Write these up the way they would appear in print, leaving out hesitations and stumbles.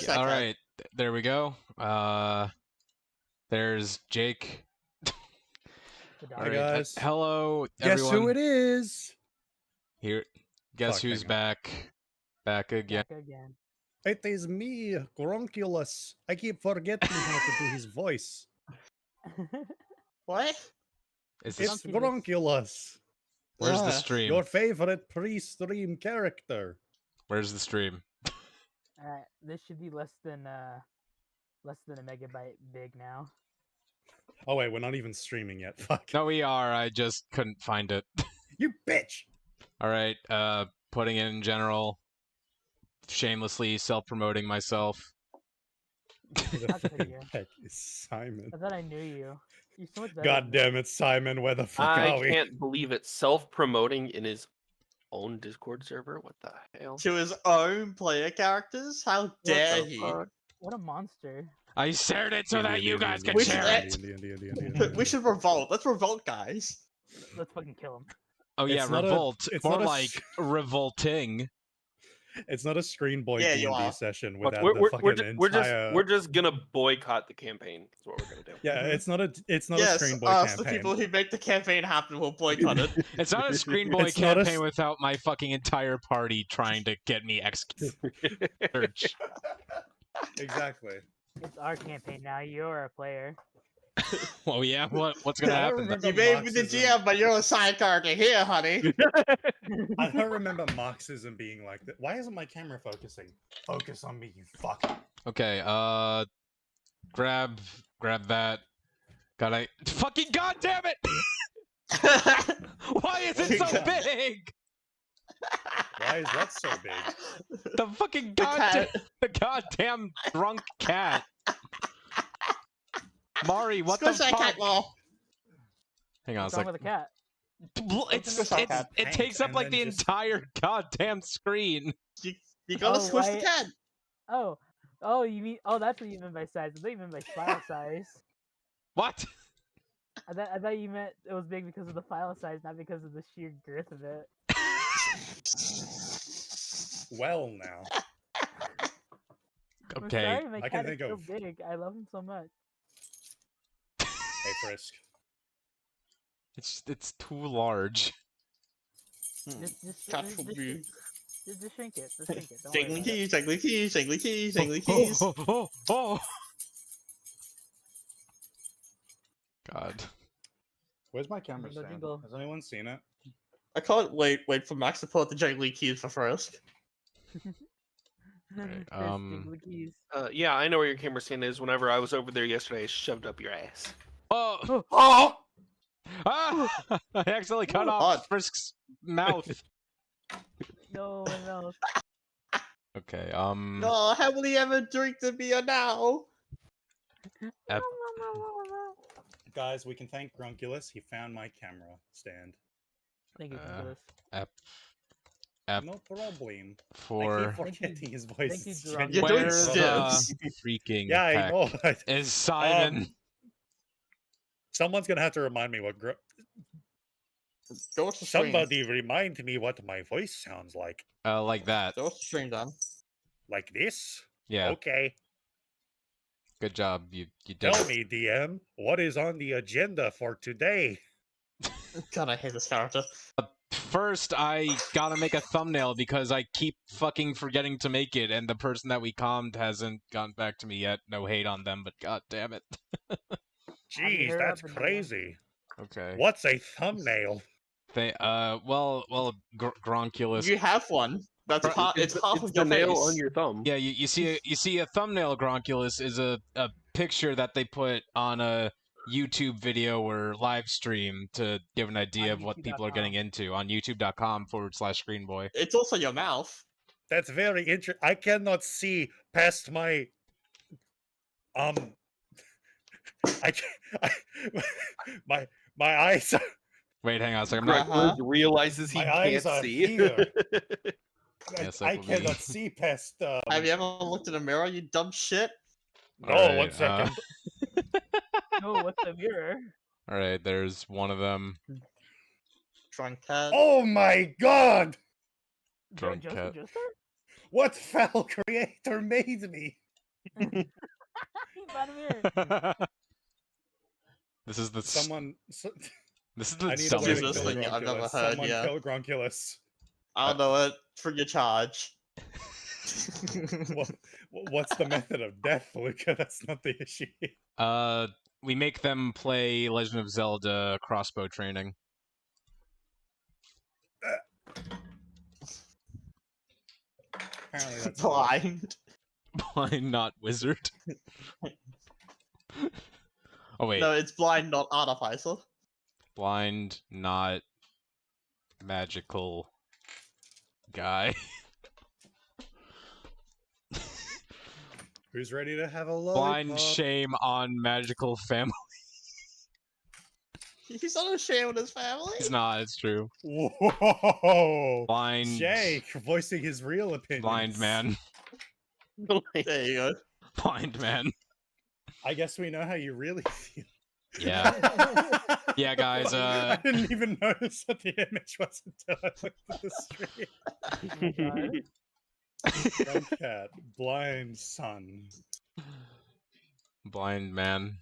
All right, there we go. There's Jake. Hi guys. Hello, Guess everyone. who it is? Here. Guess Fuck, who's hang on. back? Back again. It is me, Gronkulus. I keep forgetting how to do his voice. What? Is It's this, Gronkulus, where's the stream? your favorite pre-stream character. Where's the stream? This should be less than a megabyte big now. Oh wait, we're not even streaming yet. Fuck. No, we are. I just couldn't find it. You bitch! All right. Putting it in general. Shamelessly self-promoting myself. Who I'll tell you. the heck is Simon? I thought I knew you. You're so much better God than damn it, Simon! Where the fuck I are we? can't believe it. Self-promoting in his own Discord server? What the hell? To his own player characters? How dare he? What a monster. I shared it so that you guys can We share should- it. We should revolt. Let's revolt, guys. Let's fucking kill him. Oh yeah, It's not a- revolt. it's More not a like revolting. It's not a Screen Boy Yeah, you D&D are. session Look, without we're, the we're, fucking we're entire... just gonna boycott the campaign. That's what we're gonna do. Yeah, it's not a Yes, Screen Boy us, campaign. the people who make the campaign happen, will boycott it. It's not a Screen Boy It's not a campaign without my fucking entire party trying to get me search. Exactly. It's our campaign now. You're a player. Oh yeah, what's gonna I happen? remember You made me the Marxism. GM, but you're a side character here, honey. I don't remember Marxism being like that. Why isn't my camera focusing? Focus on me, you fuck. Okay, grab that. Fucking goddamn it! Why is it so big? Why is that so big? The fucking cat. goddamn drunk cat. Mari, what the Squish that fuck? cat ball. Hang on a What's wrong second. with the cat? It Paint takes up and like then the just- entire goddamn screen. You gotta Oh, squish the why- cat. Oh, you mean? Oh, that's what you meant by size. I thought you meant by file size. What? I thought you meant it was big because of the file size, not because of the sheer girth of it. Well, now. I'm Okay. sorry, my I can cat is think so of- big. I love him so much. Hey, Frisk. It's too large. Just Cat for me. Just shrink it. Just shrink it. Don't worry Jingly about it. keys, jingly keys, jingly keys, jingly keys. Oh. God. Where's my camera Jingle, stand? jingle. Has anyone seen it? I can't wait for Max to pull out the jingly keys for Frisk. Alright, There's jingle keys. Yeah, I know where your camera stand is. Whenever I was over there yesterday, I shoved up your ass. Oh! Oh! Ah! I accidentally cut Oh, off God. Frisk's mouth. No, no. Okay, No, how will he ever drink the beer now? Ep- Guys, we can thank Grunculus. He found my camera stand. Thank you, Uh, Nicholas. App No problem. I for keep forgetting his voice. thank you, It's Grunculus. You're doing where's stiffs. the freaking Yeah, I heck know. is Simon? Someone's gonna have to remind me what. Go to the stream. Somebody remind me what my voice sounds like. Like that. Go to the stream, Dan. Like this? Yeah, Okay. good job. You did Tell it. me, DM, what is on the agenda for today? God, I hate this character. First, I gotta make a thumbnail because I keep fucking forgetting to make it, and the person that we calmed hasn't gotten back to me yet. No hate on them, but god damn it. Jeez, heard that's up and crazy. Okay. What's a thumbnail? Well, Gronkulus. You have one. That's half. It's half of It's your the nail face. on your thumb. Yeah, you see a thumbnail. Gronkulus is a picture that they put on a YouTube video or live stream to give an idea On of what people are getting into on youtube.com/screenboy. It's also your mouth. That's very interesting. I cannot see past my I my eyes are, Wait, hang on a second. Greg Uh-huh. realizes he my can't eyes are see. here. Yes, I that will be- cannot see past Have you ever looked in a mirror, you dumb shit? No, Alright, 1 second. No, what's the mirror? All right, there's one of them. Drunk cat. Oh my god! Drunk Joseph cat. Joseph? What foul creator made me? Vladimir. This is the Someone. this is I the need a way to Stupidest kill thing I've ever Gronkulus. heard, Someone yeah. kill Gronkulus. I don't know it. For your charge. What's the method of death, Luca? That's not the issue. We make them play Legend of Zelda crossbow training. Apparently that's Blind. Blind, not wizard. Oh wait, No, it's blind, not artificer. blind, not magical guy. Who's ready to have a lollipop? Blind shame on magical family. He's not ashamed of his family. He's not. It's true. Whoa! Blind. Jake voicing his real opinion. Blind man. There you go. Blind man. I guess we know how you really feel. Yeah. Yeah, guys. I didn't even notice that the image was until I looked at the stream. Blind cat, blind son. Blind man.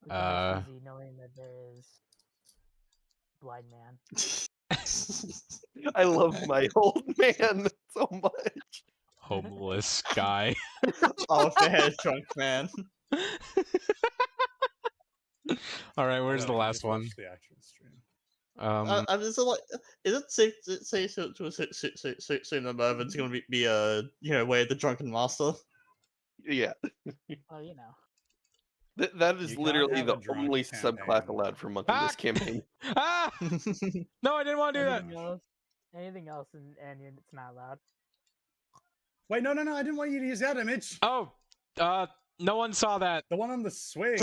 It's always easy knowing that there is blind man. I love my old man so much. Homeless guy. Oh, fair drunk man. All right, where's Hold the on, I last just one? watched the actual stream. I'm just like, is it safe to say soon that Mervin's gonna be way the drunken master? Yeah, Oh, you know. that You is can't literally have the a drunk only subclass campaign. allowed for monk in this Ah! campaign. Ah! No, I didn't want to do that. Anything else, and it's not allowed. Wait, no, I didn't want you to use that image. Oh, no one saw that. The one on the swing.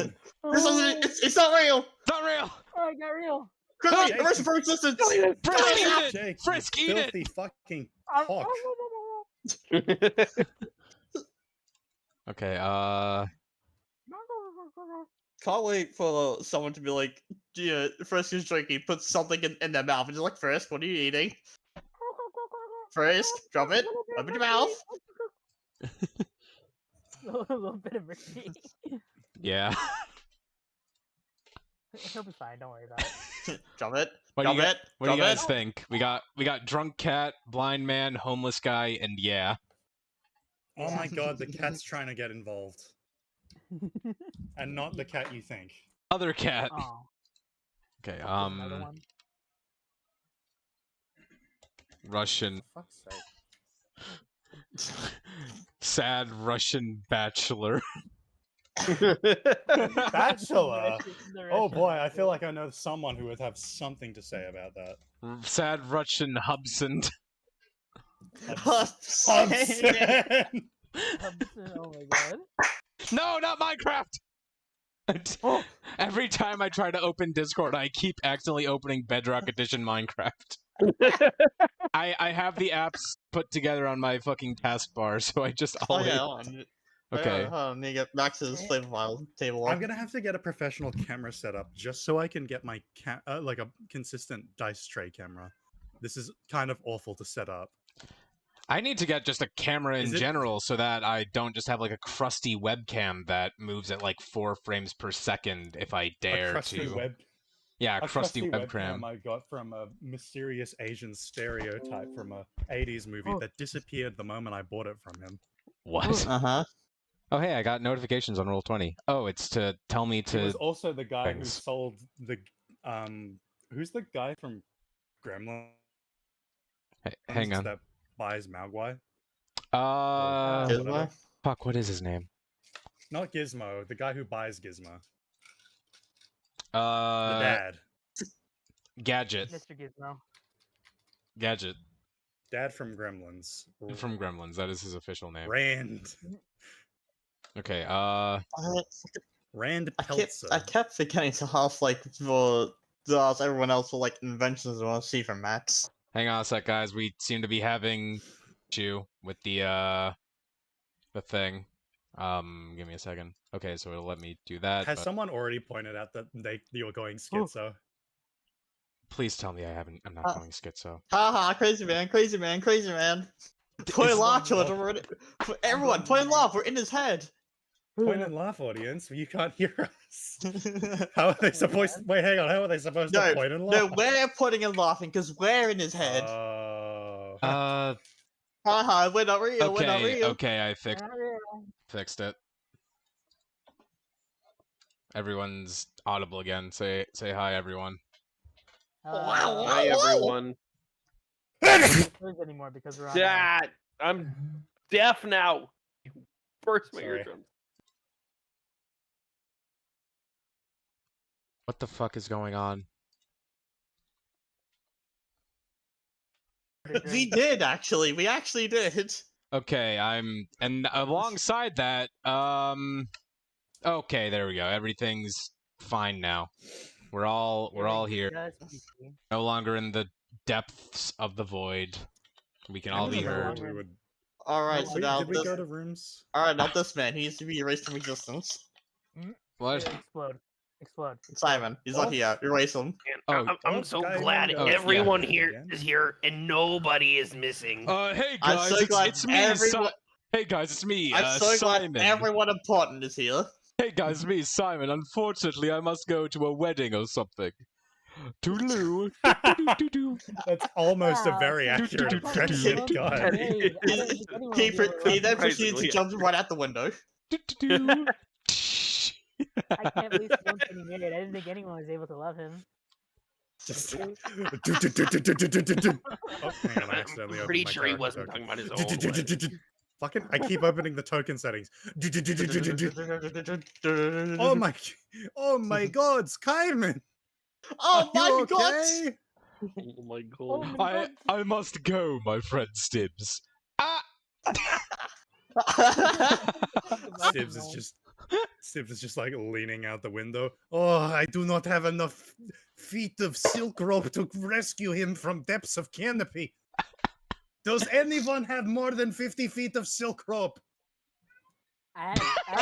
It's not real. Not real. Oh, it got real. Quickly, Jake. arrest for existence. Frisk, eat it. Jake, you Frisk, eat it. filthy fucking Oh, cock. Okay. Can't wait for someone to be like, yeah, Frisk is drinking, put something in their mouth, and just like, Frisk, what are you eating? Frisk, drop it, open your mouth. A little bit of mercy. Yeah. He'll be fine. Don't worry about it. Drop it. What do you Drop it. What do you drop guys it. think? We got drunk cat, blind man, homeless guy, and yeah. Oh my god, the cat's trying to get involved. And not the cat you think. Other cat. Oh, Okay. another one. Russian. Fuck's sake. Sad Russian bachelor. Bachelor. The Oh Russian boy, I bachelor. feel like I know someone who would have something to say about that. Sad Russian Hubson. Hudson. Hubson, oh my god. No, not Minecraft. Every time I try to open Discord, I keep accidentally opening Bedrock Edition Minecraft. I have the apps put together on my fucking taskbar, so I just Oh always. yeah, hold on. Okay. Hold on, let me get Max's flavor file table. I'm gonna have to get a professional camera set up just so I can get my like a consistent dice tray camera. This is kind of awful to set up. I need to get just a camera in Is it- general so that I don't just have like a crusty webcam that moves at like 4 frames per second if I A dare crusty to. web. Yeah, A crusty webcam webcam. I got from a mysterious Asian stereotype from a 80s movie that disappeared the moment I bought it from him. What? Uh-huh. Oh, hey, I got notifications on Roll20. Oh, it's to tell me He to. was also the guy who things. sold the who's the guy from Gremlins Hang on. that buys Mogwai? Gizmo? Fuck, what is his name? Not Gizmo, the guy who buys Gizmo. The Uh, dad. Gadget. Mr. Gizmo. Gadget. Dad from Gremlins. From Gremlins, that is his official name. Rand. Okay, Rand I Peltzer. kept forgetting to ask to ask everyone else for like inventions they want to see from Max. hang on a sec, guys. We seem to be having issue with the thing. Give me a second. Okay, so it'll let me do that. Has but someone already pointed out that you're going schizo? please tell me I'm not going schizo. Haha, crazy man, crazy man, crazy man. Point Is- and laugh, children. Everyone, point and laugh. We're in his head. Point and laugh, audience. You can't hear us. How are they supposed? Wait, hang on. How are they supposed to point and No, laugh? we're pointing and laughing because we're in his head. Haha, we're not real. We're not Okay, real. okay, I fixed it. Everyone's audible again. Say hi, everyone. Wow. Hi, everyone. Anymore because we're on. Dad, I'm deaf now. You burst my Sorry. eardrums. What the fuck is going on? We did actually. We actually did. Okay, and alongside that, okay, there we go. Everything's fine now. We're all here. No longer in the depths of the void. We can all be heard. All right, so now did we go to rooms? All right, not this man. He needs to be erased from existence. What? Explode. Simon, he's not here. Erase him. Oh, I'm so guy glad named- everyone yeah. here is here and nobody is missing. Hey I'm guys, so glad it's me. everyone. Hey guys, it's me. I'm so Simon. glad everyone important is here. Hey guys, it's me, Simon. Unfortunately, I must go to a wedding or something. Toodaloo. Doo-doo-doo-doo. That's almost a very Wow. accurate impression. God. He then proceeds to jump right out the window. Doo-doo-doo. I can't believe Stone's getting married. I didn't think anyone was able to love him. Just... oh, hang on, I accidentally I'm opened pretty my sure he character wasn't token. talking about his own. Fucking, I keep opening the token settings. Oh my God, Skyman! Oh my You god! okay? Oh my god. I must go, my friend Stibbs. Ah! Stibbs is just like leaning out the window. Oh, I do not have enough feet of silk rope to rescue him from depths of canopy. Does anyone have more than 50 feet of silk rope? I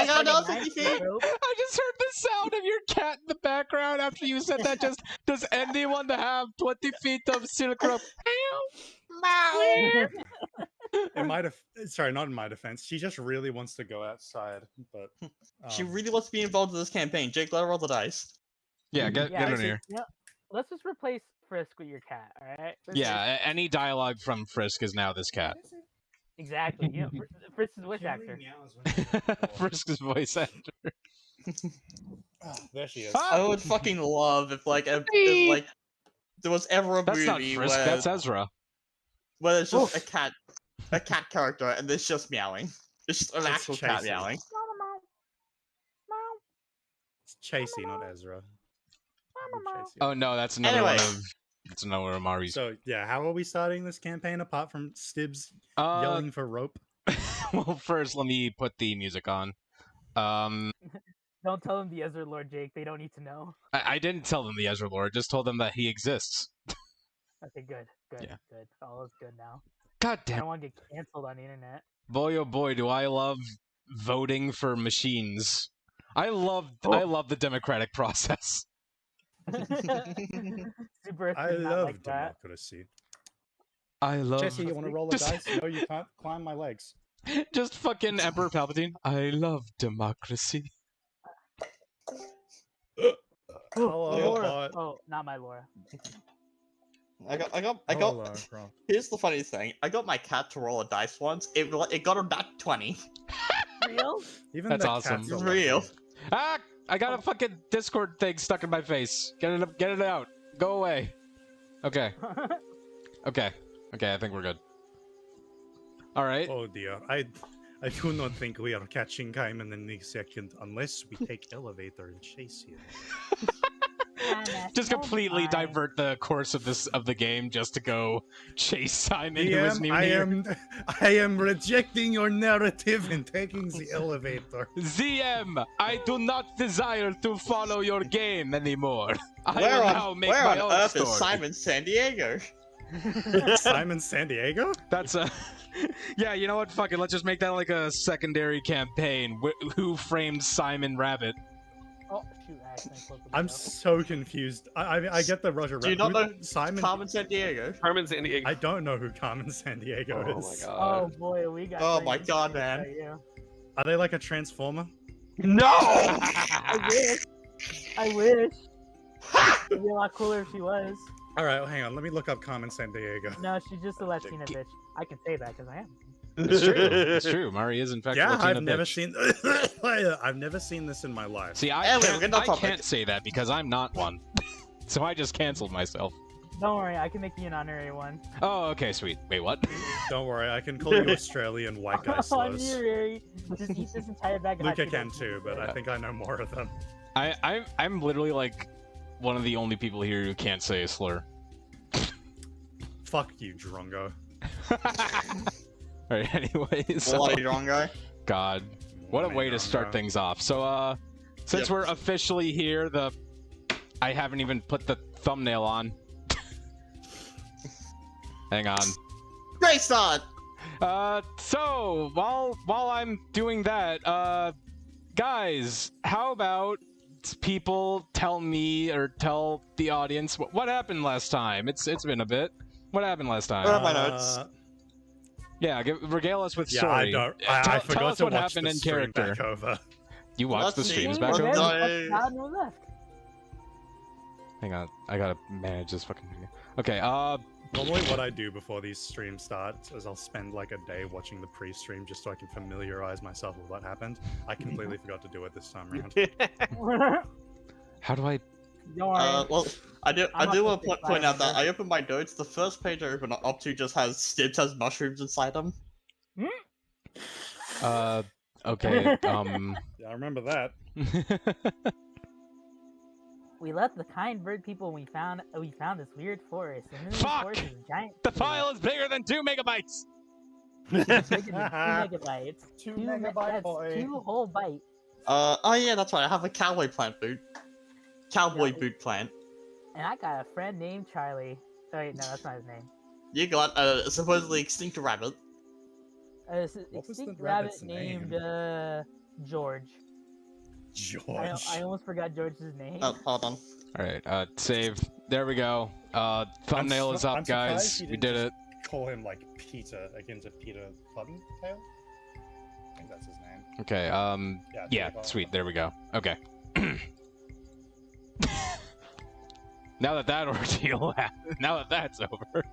got enough another 50 feet. I just heard the sound of your cat in the background after you said that. Just does anyone have 20 feet of silk rope? In my sorry, not in my defense. She just really wants to go outside, but She really wants to be involved in this campaign. Jake, let her roll the dice. Yeah, get in here. Yeah, let's just replace Frisk with your cat, alright? Yeah, any dialogue from Frisk is now this cat. Exactly. You know, Frisk's voice actor. Frisk's voice actor. there she is. I would fucking love if if there was ever a That's not movie Frisk, where that's Ezra. there's just a cat character and there's just meowing. It's just an It's actual cat Chasey. meowing. It's Chasey, not Ezra. Chasey. Oh no, that's another Anyway. one of that's another of Mari's. So yeah, how are we starting this campaign apart from Stibbs Uh, yelling for rope? well, first let me put the music on. Don't tell them the Ezra Lord, Jake. They don't need to know. I didn't tell them the Ezra Lord, just told them that he exists. Okay, good. Yeah. Good. All is good now. God I damn, don't want to get canceled on the internet. boy oh boy, do I love voting for machines. I love the democratic process. Super I not love like that. democracy. I love Jesse, you want to roll the Just- dice? No, you can't climb my legs. just fucking Emperor Palpatine. I love democracy. Hello, Laura. bot. Oh, not my Laura. I got Hello, bro. here's the funny thing. I got my cat to roll a dice once. It got a nat 20. Real? Even That's the awesome. cats are Real. lucky. Ah! I got a fucking Discord thing stuck in my face. Get it out. Go away. Okay. Okay. I think we're good. All right. Oh dear, I do not think we are catching Kaiman in the second unless we take elevator and chase you. Just completely divert the course of the game just to go chase Simon, who isn't even here. I am rejecting your narrative and taking the elevator. ZM, I do not desire to follow your game anymore. I Where will on, now make where my on own earth story. is Simon San Diego? Simon San Diego? That's a... Yeah, you know what? Fuck it. Let's just make that like a secondary campaign. Who framed Simon Rabbit? Oh shoot! I accidentally closed the I'm window. so confused. I get the Roger. Do you not know Simon? Carmen San Diego? Carmen San Diego. I don't know who Carmen San Diego Oh my is. god. Oh boy, we got. Oh pretty my good god, news man. for you. Are they like a transformer? No! I wish. I wish. It'd be a lot cooler if she was. All right, well, hang on. Let me look up Carmen San Diego. No, she's just a Latina bitch. I can say that because I am. It's true. It's true. Mari is in fact a Yeah, Latina I've never bitch. seen. I've never seen this in my life. See, I Anyway, can't, we're gonna I topic. can't say that because I'm not one. So I just canceled myself. Don't worry, I can make you an honorary one. Oh, okay, sweet. Wait, what? Don't worry, I can call you Australian white guy slows. Honorary. Just eat this entire bag of hot Luca Cheetos. can too, but I think I know more of them. I'm literally like one of the only people here who can't say a slur. Fuck you, Drongo. Alright, anyways. What are you wrong guy? God. What a way to start Drongo. things off. So, since Yep. we're officially here, I haven't even put the thumbnail on. Hang on. Great start! So, while I'm doing that, guys, how about people tell me or tell the audience what happened last time? It's been a bit. What happened last time? Where are my notes? Yeah, regale us with Yeah, story. I don't. I tell forgot us to what watch happened the in stream character. back over. You watched the Let's see. streams Well, back then- over? over? Now no left. Hang on, I gotta manage this fucking video. Okay, Normally, what I do before these streams start is I'll spend like a day watching the pre-stream just so I can familiarize myself with what happened. I completely forgot to do it this time around. how do I... Don't worry. Well, I do I'm not want to gonna point out fire that I opened my notes. The first page I opened up to just has Stibbs has mushrooms inside them. Okay, Yeah, I remember that. We left the kind bird people. We found this weird forest. And in this Fuck! forest is a giant. The file is bigger than 2 megabytes! It's bigger than 2 megabytes. 2 me- megabyte that's boy. 2 whole bytes. Oh yeah, that's right. I have a cowboy plant boot. Cowboy Yeah. boot plant. And I got a friend named Charlie. Oh, wait, no, that's not his name. You got a supposedly extinct rabbit. This What was the extinct rabbit rabbit's named name? George. George. I almost forgot George's name. Oh, hold on. Alright, save. There we go. Thumbnail is up, I'm surprised guys. you We didn't did it. Call him like Peter, akin to Peter Cottontail? I think that's his name. Okay, yeah, Peter sweet. There we go. Okay. Now that ordeal happened, now that that's over.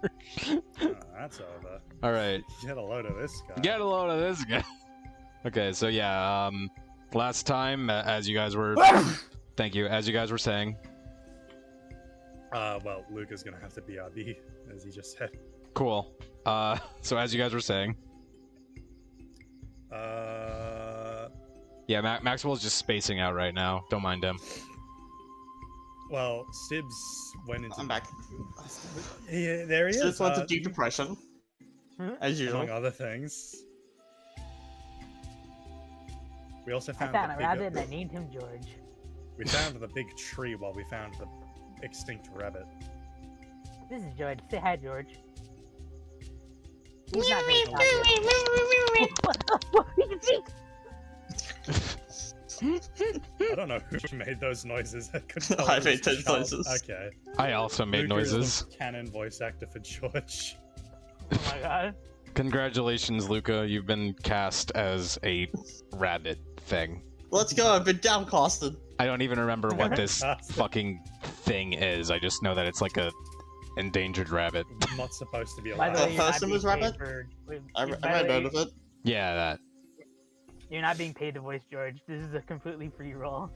Oh, that's over. Alright, Get a load of this guy. get a load of this guy. Okay, so yeah, last time, as you guys were... Thank you, as you guys were saying. Well, Luca's gonna have to BRB, as he just said. Cool. So as you guys were saying. Yeah, Maxwell's just spacing out right now. Don't mind him. Well, Stibbs went into. I'm back. Yeah, there he is. Just went to deep depression, as among usual. other things. We also I found, found the a big, rabbit and I named him George. We found the big tree while we found the extinct rabbit. This is George. Say hi, George. He's not very talkative. What? He can speak! I don't know who made those noises. I couldn't tell I if it made was those Charles. noises. Okay. I also made Luca is the noises. canon voice actor for George. Oh my god. Congratulations, Luca. You've been cast as a rabbit thing. Let's go. I've been downcasted. I don't even remember what this fucking thing is. I just know that it's like a endangered rabbit. Not supposed to be By alive. the way, you're not Person being was paid rabbit? for... I by read the way, note of it. Yeah, that. You're not being paid to voice George. This is a completely free role.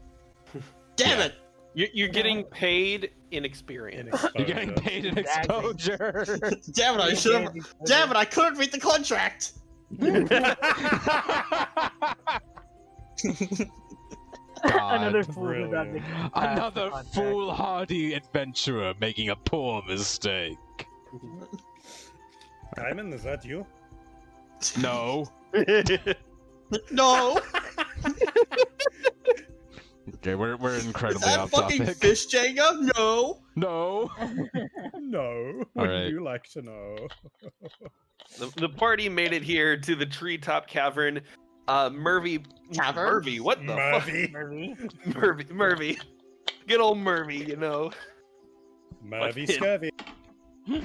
Damn Yeah. it! You're getting paid in experience. You're getting paid in Exactly. exposure. Damn it! I should have. Damn it! I couldn't read the contract. Another God. fool who got the Another contract. foolhardy adventurer making a poor mistake. Simon, is that you? No. No. Okay, we're Is incredibly that off fucking topic. fish Jenga? No. No. No. Would Alright. you like to know? The party made it here to the treetop cavern. Murvy. Tavern? Murvy, what the fuck? Murphy. Murvy. Good old Murvy, you know. Murphy Fucking- Scurvy.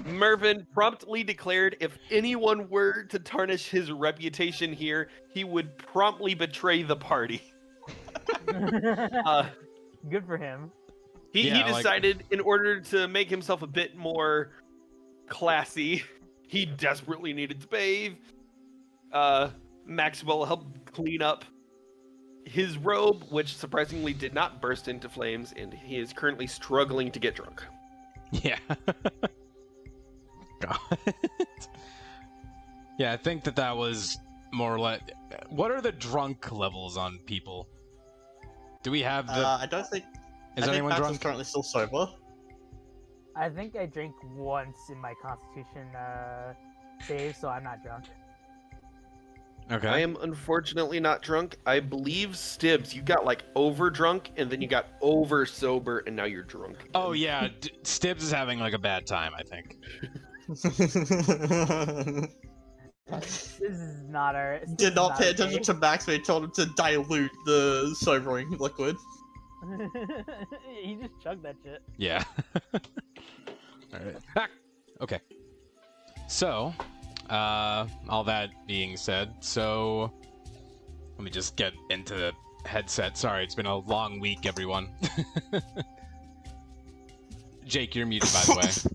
Mervin promptly declared if anyone were to tarnish his reputation here, he would promptly betray the party. Good for him. He Yeah, like- decided in order to make himself a bit more classy, he desperately needed to bathe. Maxwell helped clean up his robe, which surprisingly did not burst into flames, and he is currently struggling to get drunk. Yeah. God. Yeah, I think that was more or less. What are the drunk levels on people? Do we have the? I don't think. Is I think anyone Max is drunk? currently still sober. I think I drank once in my Constitution save, so I'm not drunk. Okay. I am unfortunately not drunk. I believe Stibbs, you got like over drunk, and then you got over sober, and now you're drunk. Oh yeah, Stibbs is having like a bad time, I think. This is not our. this Did is not pay attention okay. to Max when he told him to dilute the sobering liquid. He just chugged that shit. Yeah. All right. Ah! Okay. So, all that being said, so let me just get into the headset. Sorry, it's been a long week, everyone. Jake, you're muted, by the way.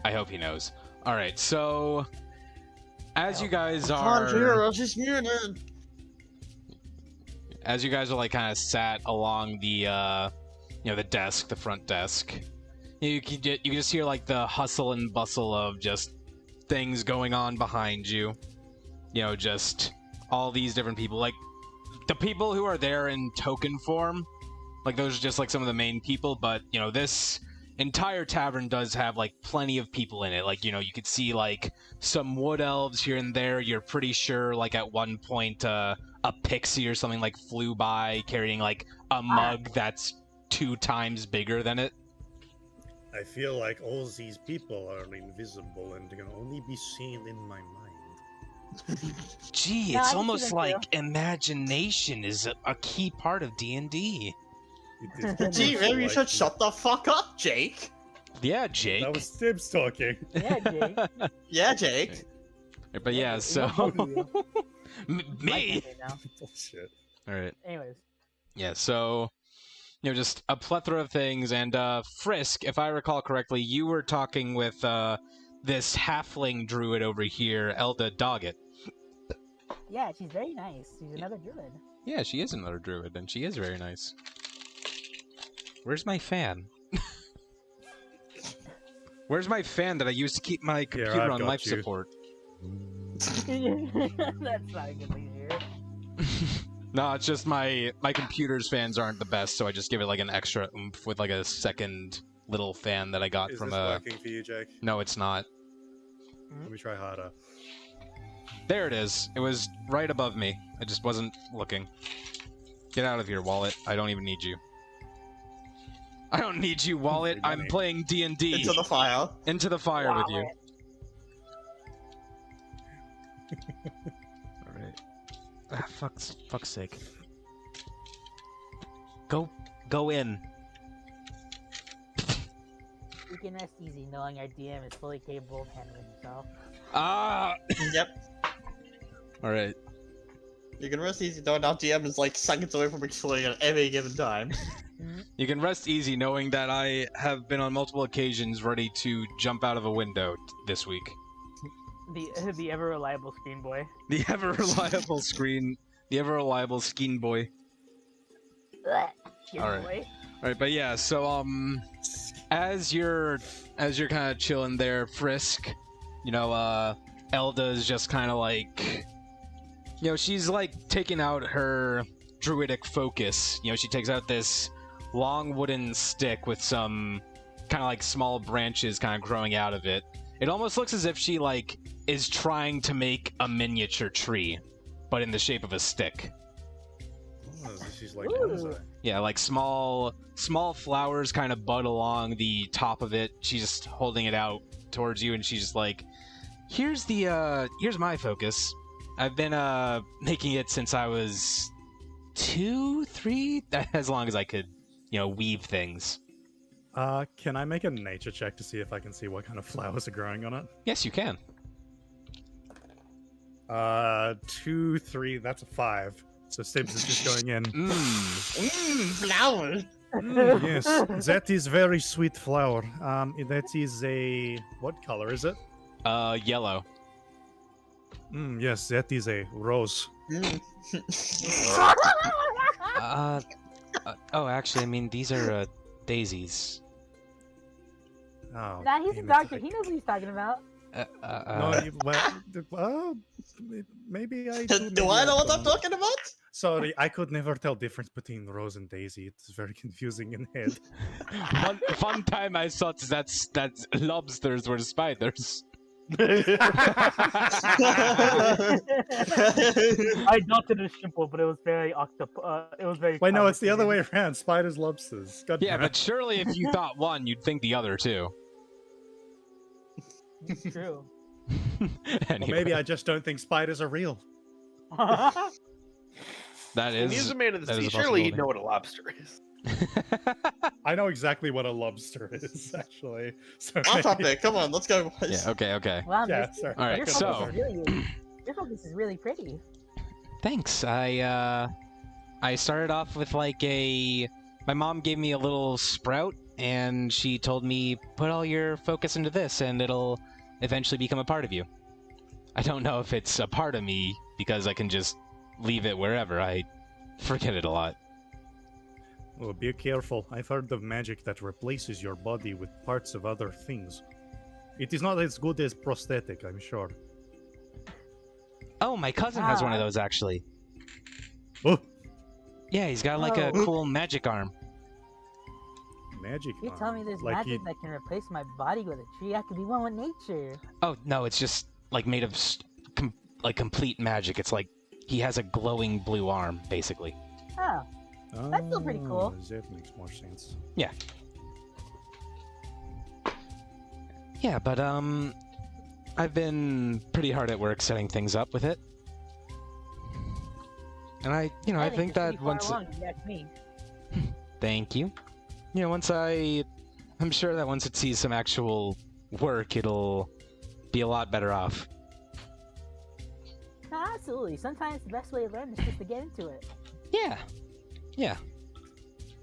I hope he knows. All right, so as you guys are, she's muted. as you guys are like kind of sat along the, the desk, the front desk, you can just hear like the hustle and bustle of just things going on behind you. You know, just all these different people, like the people who are there in token form, like those are just like some of the main people. But you know, this entire tavern does have like plenty of people in it. Like, you know, you could see like some wood elves here and there. You're pretty sure like at one point a pixie or something like flew by carrying like a mug that's 2 times bigger than it. I feel like all these people are invisible and can only be seen in my mind. Gee, Yeah, I it's can see almost that too. like imagination is a key part of D&D. It is Gee, maybe you like- should shut the fuck up, Jake. Yeah, Jake. That was Stibbs talking. Yeah, Jake. Yeah, Jake. But yeah, It so won't bother you. Me? Mike can say now. Bullshit. All right. Anyways, Yeah, so just a plethora of things. And Frisk, if I recall correctly, you were talking with this halfling druid over here, Elda Doggett. yeah, she's very nice. She's another druid. Yeah, she is another druid, and she is very nice. Where's my fan? Where's my fan that I used to keep my computer I've on got life you. support? That's not a good thing to hear. No, it's just my computer's fans aren't the best, so I just give it like an extra oomph with like a second little fan that I got Is from this a. working for you, Jake? No, it's not. Let me try harder. There it is. It was right above me. I just wasn't looking. Get out of here, Wallet. I don't even need you. I don't need you, Wallet. Free I'm money. playing D&D. Into the fire. Into the fire with you. Wallet. Alright. Ah, fuck's sake. Go in. We can rest easy knowing our DM is fully capable of handling himself. Ah! Yep. Alright. You can rest easy knowing our DM is like seconds away from exploding at any given time. You can rest easy knowing that I have been on multiple occasions ready to jump out of a window this week. The ever reliable screen boy. The ever-reliable skin boy. Skin Alright. boy. Alright, but yeah, so, as you're kind of chilling there, Frisk, Elda's just kind of like, she's like taking out her druidic focus. She takes out this long wooden stick with some kind of like small branches kind of growing out of it. It almost looks as if she like is trying to make a miniature tree, but in the shape of a stick. Oh, she's like Ooh. bonsai. Yeah, like small flowers kind of bud along the top of it. She's just holding it out towards you, and she's just like, here's my focus. I've been making it since I was 2, 3, as long as I could, weave things. Can I make a nature check to see if I can see what kind of flowers are growing on it? Yes, you can. 2, 3, that's a 5. So Stibs is just going in. Flowers. Yes, that is very sweet flower. That is a... What color is it? Yellow. Yes, that is a rose. Actually, I mean, these are, daisies. Oh, Nah, he's a damn it, doctor. I- He knows what he's talking about. Maybe I Do maybe I know what I'm don't. talking about? Sorry, I could never tell difference between rose and daisy. It's very confusing in head. One time I thought that lobsters were spiders. I doubted it simple, but it was very it was very. Wait, no, it's the other way complicated. around. Spiders, lobsters. God Yeah, damn but it. surely if you thought one, you'd think the other too. It's true. Or Anyway, maybe I just don't think spiders are real. that And he's is. a man of the that is sea. a Surely he'd possibility. know what a lobster is. I know exactly what a lobster is, actually. So On maybe- topic. Come on, let's go. Yeah. Okay. Wow, Yeah, Miss- sorry. All right, your so- focus is really, your focus is really pretty. Thanks. I started off with my mom gave me a little sprout and she told me put all your focus into this and it'll eventually become a part of you. I don't know if it's a part of me because I can just leave it wherever. I forget it a lot. Oh, be careful. I've heard of magic that replaces your body with parts of other things. It is not as good as prosthetic, I'm sure. Oh, my cousin has one of Ah. those actually. Oh, Yeah, he's got like a Oh. cool magic arm. magic. You tell me there's like magic that can replace my body with a tree. I could be one with nature. Oh, no, it's just like made of complete magic. It's like he has a glowing blue arm basically. Oh, That's still pretty cool. That makes more sense. Yeah, but I've been pretty hard at work setting things up with it. And I think it's that pretty far once along, if you ask me. thank you. I'm sure that once it sees some actual work, it'll be a lot better off. No, absolutely. Sometimes the best way to learn is just to get into it. Yeah.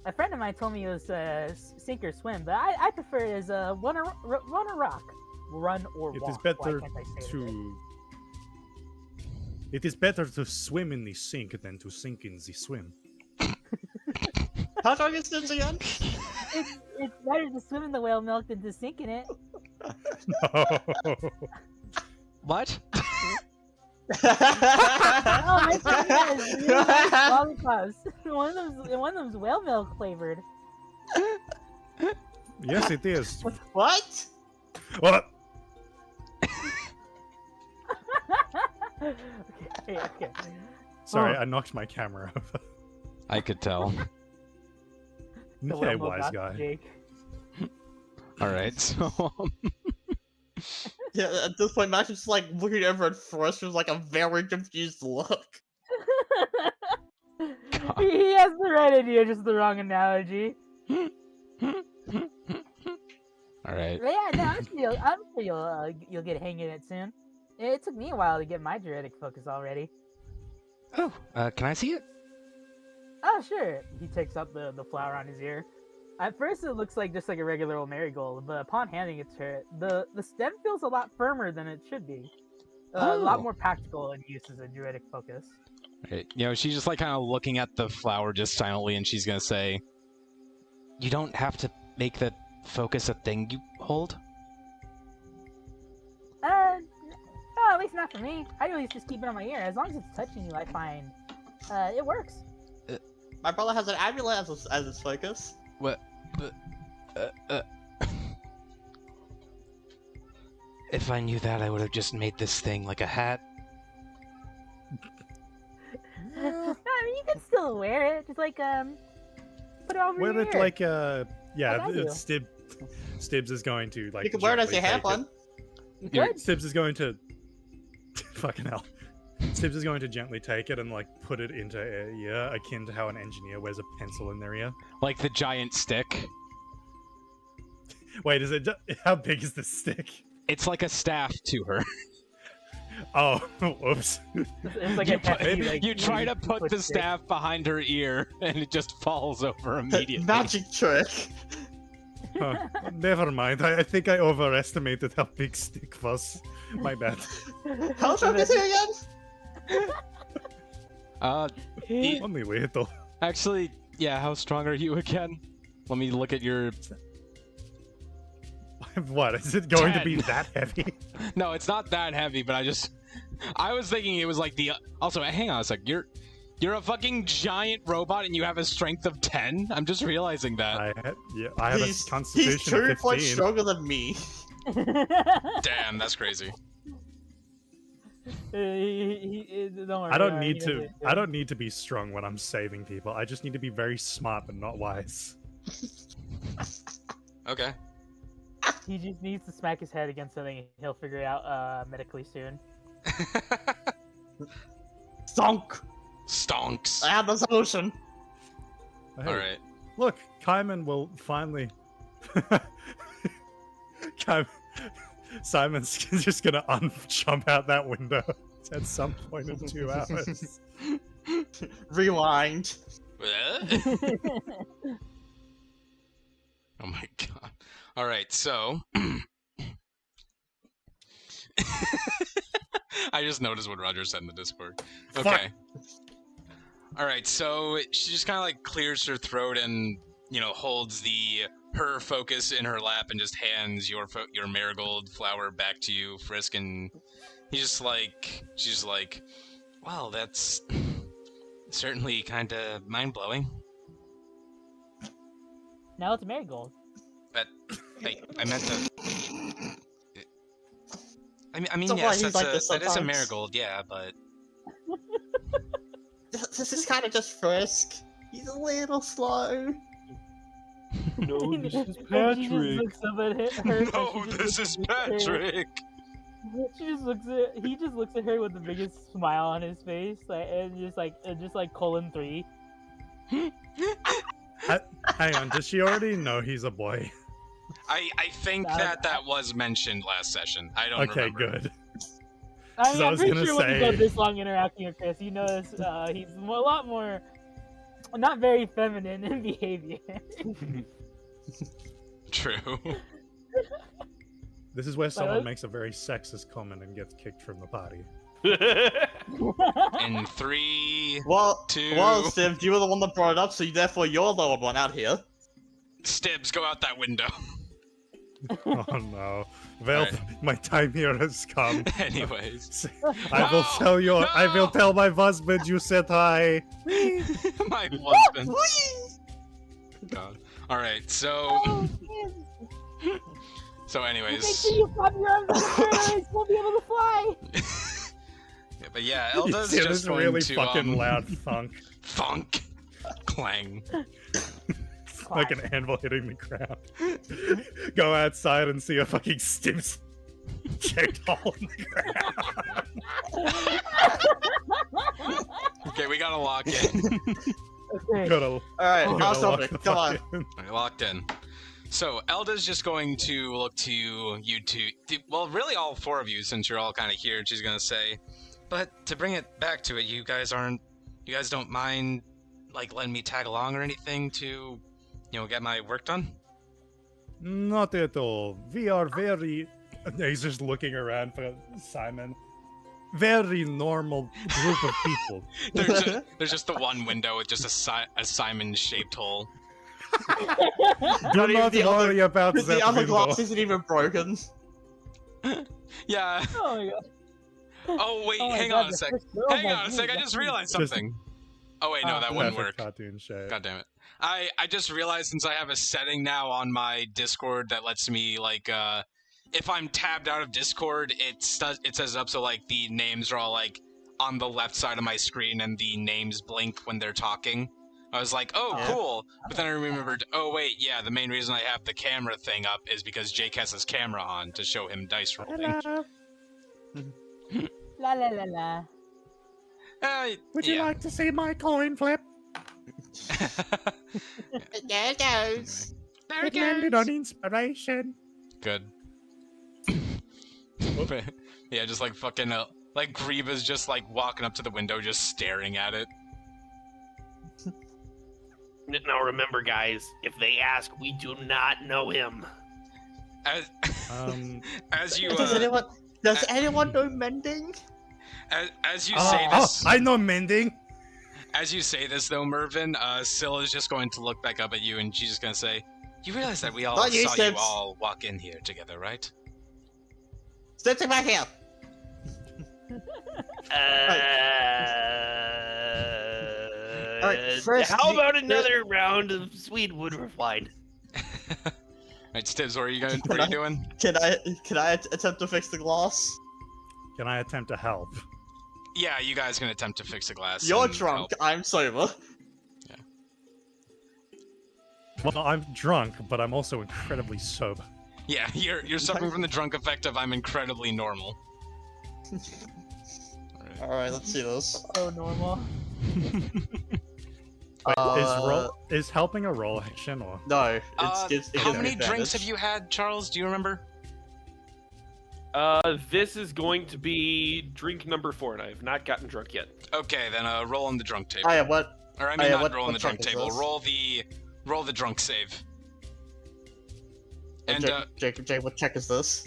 A friend of mine told me it was sink or swim, but I prefer it as run or rock. Run or It walk. is Why better can't I say it? to. It is better to swim in the sink than to sink in the swim. How long is this again? It's better to swim in the whale milk than to sink in it. No. What? Oh, my friend has really nice lollipops. One of them's whale milk flavored. Yes, it is. What? What? Okay. Sorry, Oh. I knocked my camera over. I could tell. The Okay, whale milk wise got guy. Jake. All right, so Yeah, at this point, Max is just like looking over at Forrest with like a very confused look. He has the right idea, just the wrong analogy. all right. But yeah, no, I'm sure you'll get hang in it soon. It took me a while to get my druidic focus already. Oh, can I see it? Oh, sure. He takes up the flower on his ear. At first, it looks like just like a regular old marigold, but upon handing it to her, the stem feels a lot firmer than it should be. A lot Oh. more practical in use as a druidic focus. Right. She's just like kind of looking at the flower just silently, and she's gonna say, "You don't have to make the focus a thing you hold." No, at least not for me. I always just keep it on my ear. As long as it's touching you, I find it works. My brother has an amulet as his focus. What? If I knew that, I would have just made this thing like a hat. No, I mean, you can still wear it. Just like put it over Wear your it ear. like yeah, Like I do. Stibs is going to like. You can wear it as gently you have take it. one. You You're- could. Sibs is going to fucking hell. Sibs is going to gently take it and like put it into a ear, akin to how an engineer wears a pencil in their ear. Like the giant stick. Wait, is it? How big is this stick? It's like a staff to her. Oh, whoops. It's like you a hefty, like, you try to put the stick. staff behind her ear, and it just falls over immediately. Magic trick. Huh. Never mind. I think I overestimated how big stick was. My bad. How strong is he again? Only little. Actually, yeah, how strong are you again? Let me look at your... What? Is it going to be 10. that heavy? No, it's not that heavy, but I was thinking it was like the... Also, hang on a sec. You're a fucking giant robot and you have a strength of 10? I'm just realizing that. I have a constitution He's 2 of points 15. stronger than me. Damn, that's crazy. Don't worry, I don't he need does to. it. I don't need to be strong when I'm saving people. I just need to be very smart but not wise. Okay. He just needs to smack his head against something and he'll figure it out medically soon. Stonk! Stonks. I have the solution. Hey, Alright. Look, Cyman will finally. Simon's just gonna jump out that window at some point in 2 hours. Rewind. Oh my god. Alright, so... I just noticed what Roger said in the Discord. Okay. Alright, so she just kind of like clears her throat and, you know, holds her focus in her lap and just hands your marigold flower back to you, Frisk, and she's like, well, that's certainly kind of mind-blowing. Now it's marigold. But I meant to. I mean, So yes, what, he's like this that is a sometimes? marigold, yeah, but This is kind of just Frisk. He's a little slow. No, this is And she just Patrick. looks up at her and no, she just this looks is at her. Patrick. He just looks at her with the biggest smile on his face, and just like colon 3. Hang on, does she already know he's a boy? I think that was mentioned last session. I don't Okay, remember. good. I mean, I I'm was pretty gonna sure when you go say- this long interacting with Chris, you notice he's a lot more, not very feminine in behavior. True. This is where someone let's- makes a very sexist comment and gets kicked from the party. In 3, Well, 2, Steve, you were the one that brought it up, so therefore you're the old one out here. Stibs, go out that window. Oh no. Well, Alright. my time here has come. Anyways, I will No! tell you. I will No! tell my husband you said hi. my husband. God. All right, so Make anyways, sure you flap your arms like a bird, or else won't be able to fly. yeah, but yeah, You Elda's hear just this going really to fucking loud thunk, funk, clang. like an anvil hitting the ground. Go outside and see a fucking stips shaped hole in the ground. Okay, we gotta lock in. Okay. Gotta, Alright, gotta I'll stop lock the it. Come on. fucking- All right, locked in. So Elda's just going to look to you two. Well, really, all 4 of you, since you're all kind of here. She's gonna say, but to bring it back to it, you guys don't mind like letting me tag along or anything to, get my work done? Not at all. We are very. He's just looking around for Simon. Very normal group of people. There's just the one window with just a Simon-shaped hole. Do Not even not the other- worry about The that other window. glass isn't even broken. Yeah. Oh my god. Oh wait, Oh my hang god, on a the sec. first girl Hang by on a sec. I me, just that's- realized Just- something. Oh wait, no, that wouldn't Perfect work. cartoon shape. God damn it. I just realized since I have a setting now on my Discord that lets me like if I'm tabbed out of Discord, it says it up so like the names are all like on the left side of my screen and the names blink when they're talking. I was like, oh, Yeah. cool. But then I remembered, oh, wait, yeah, the main reason I have the camera thing up is because Jake has his camera on to show him dice rolling. La la la la. Would you like to see my coin flip? There it goes. There It landed on inspiration. Good. Yeah, just like fucking, like Greeva's just like walking up to the window, just staring at it. Now remember, guys, if they ask, we do not know him. As you, Does anyone know mending? as you say this, I know mending. as you say this though, Mervin, Syl is just going to look back up at you, and she's just gonna say, "You realize that we all Not you, saw you Sips. all walk in here together, right?" Sit back here. Alright, first How the- about another round of Sweetwood Refined? Right, Stibbs, what are you doing? Can I attempt to fix the glass? Can I attempt to help? Yeah, you guys can attempt to fix the glass. You're and drunk. help. I'm sober. Well, I'm drunk, but I'm also incredibly sober. Yeah, you're suffering from the drunk effect of I'm incredibly normal. Alright, let's see this. So normal. Wait, is helping a roll action or? No, How gives many me drinks advantage. have you had, Charles? Do you remember? This is going to be drink number 4, and I have not gotten drunk yet. Okay, then roll on the drunk table. I have what? Or I mean, not roll on what the drunk check is table. this? Roll the drunk save. And Jake, what check is this?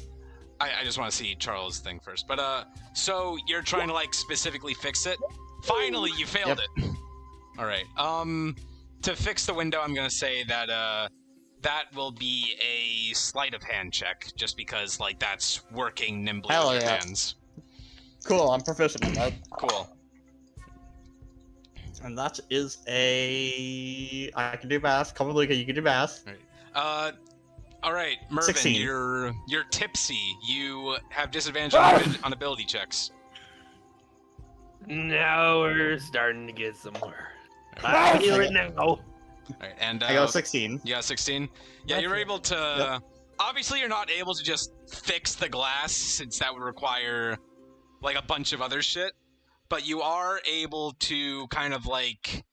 I just want to see Charles' thing first. But so you're trying to like specifically fix it. Finally, you failed it. All right. To fix the window, I'm gonna say that that will be a sleight of hand check, just because like that's working nimbly Hell with your yeah. hands. Cool, I'm proficient in that. Cool. And that is a... I can do math. Come on, Luca, you can do math. All right, Mervin, 16. you're tipsy. You have disadvantage on ability checks. Now we're starting to get somewhere. I feel it now. All right, and I got a 16. you got 16. Yeah, That's you're it. able to. Obviously, you're not able to just fix the glass, since that would require like a bunch of other shit. But you are able to kind of like,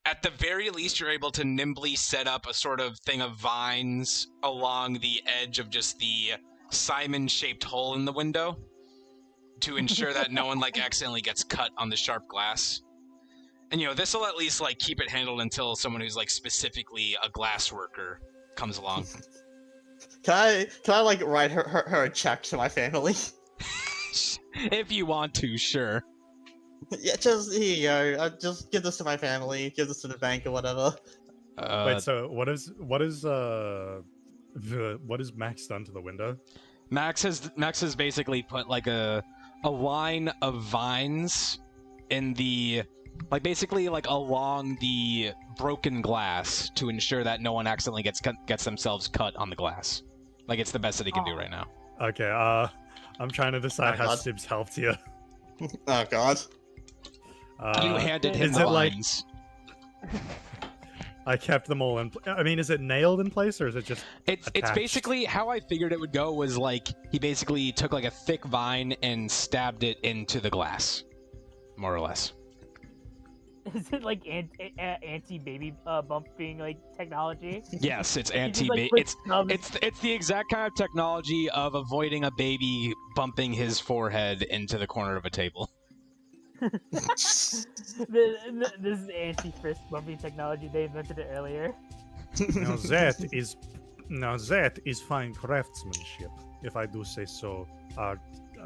at the very least, you're able to nimbly set up a sort of thing of vines along the edge of just the Simon-shaped hole in the window to ensure that no one like accidentally gets cut on the sharp glass. And you know, this will at least like keep it handled until someone who's like specifically a glass worker comes along. Can I like write her a check to my family? If you want to, sure. Yeah, just here you go. Just give this to my family. Give this to the bank or whatever. Wait, so what is Max done to the window? Max has basically put like a line of vines in the basically along the broken glass to ensure that no one accidentally gets themselves cut on the glass. Like, it's the best that he can do right now. Okay, I'm trying to decide Oh, how God. Sibs helped you. Oh god. You handed him is the it like vines. I kept them all in? I mean, is it nailed in place or is it just? It's attached? basically how I figured it would go was like he basically took like a thick vine and stabbed it into the glass, more or less. Is it like anti-baby bumping like technology? Yes, it's You just, like, anti-baby. put stubs- It's the exact kind of technology of avoiding a baby bumping his forehead into the corner of a table. This is anti-fist bumping technology. They invented it earlier. Now that is fine craftsmanship, if I do say so.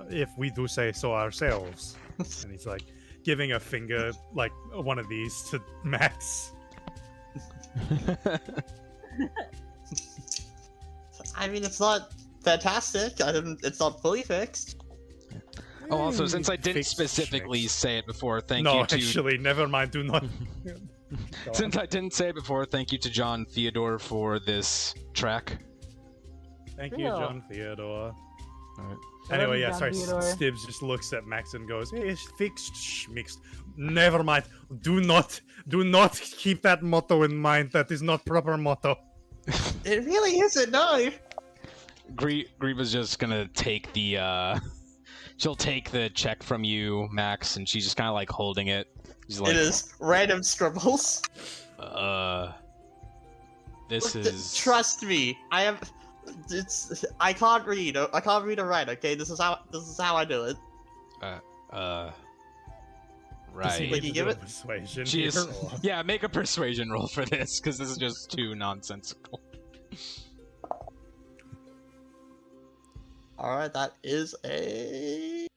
If we do say so ourselves. And he's like giving a finger, like one of these, to Max. I mean, it's not fantastic. It's not fully fixed. Oh, also, since I didn't Fixed specifically schmicks. say it before, thank No, you to... actually, never mind. Do not. Go Since on. I didn't say it before, thank you to John Theodore for this track. Thank you, Yeah. John Theodore. Anyway, yeah, Down, sorry. Theodore. Stibbs just looks at Max and goes, "It's fixed, mixed. Never mind. Do not keep that motto in mind. That is not proper motto." It really isn't, no. Greva's just gonna take the she'll take the check from you, Max, and she's just kind of like holding it. She's like, It is random scribbles. This Look, is. Trust me, I am. I can't read. I can't read or write. Okay, this is how I do it. Right. Like, you give it- persuasion. She here, is, or- yeah, make a persuasion roll for this, because this is just too nonsensical. All right, that is a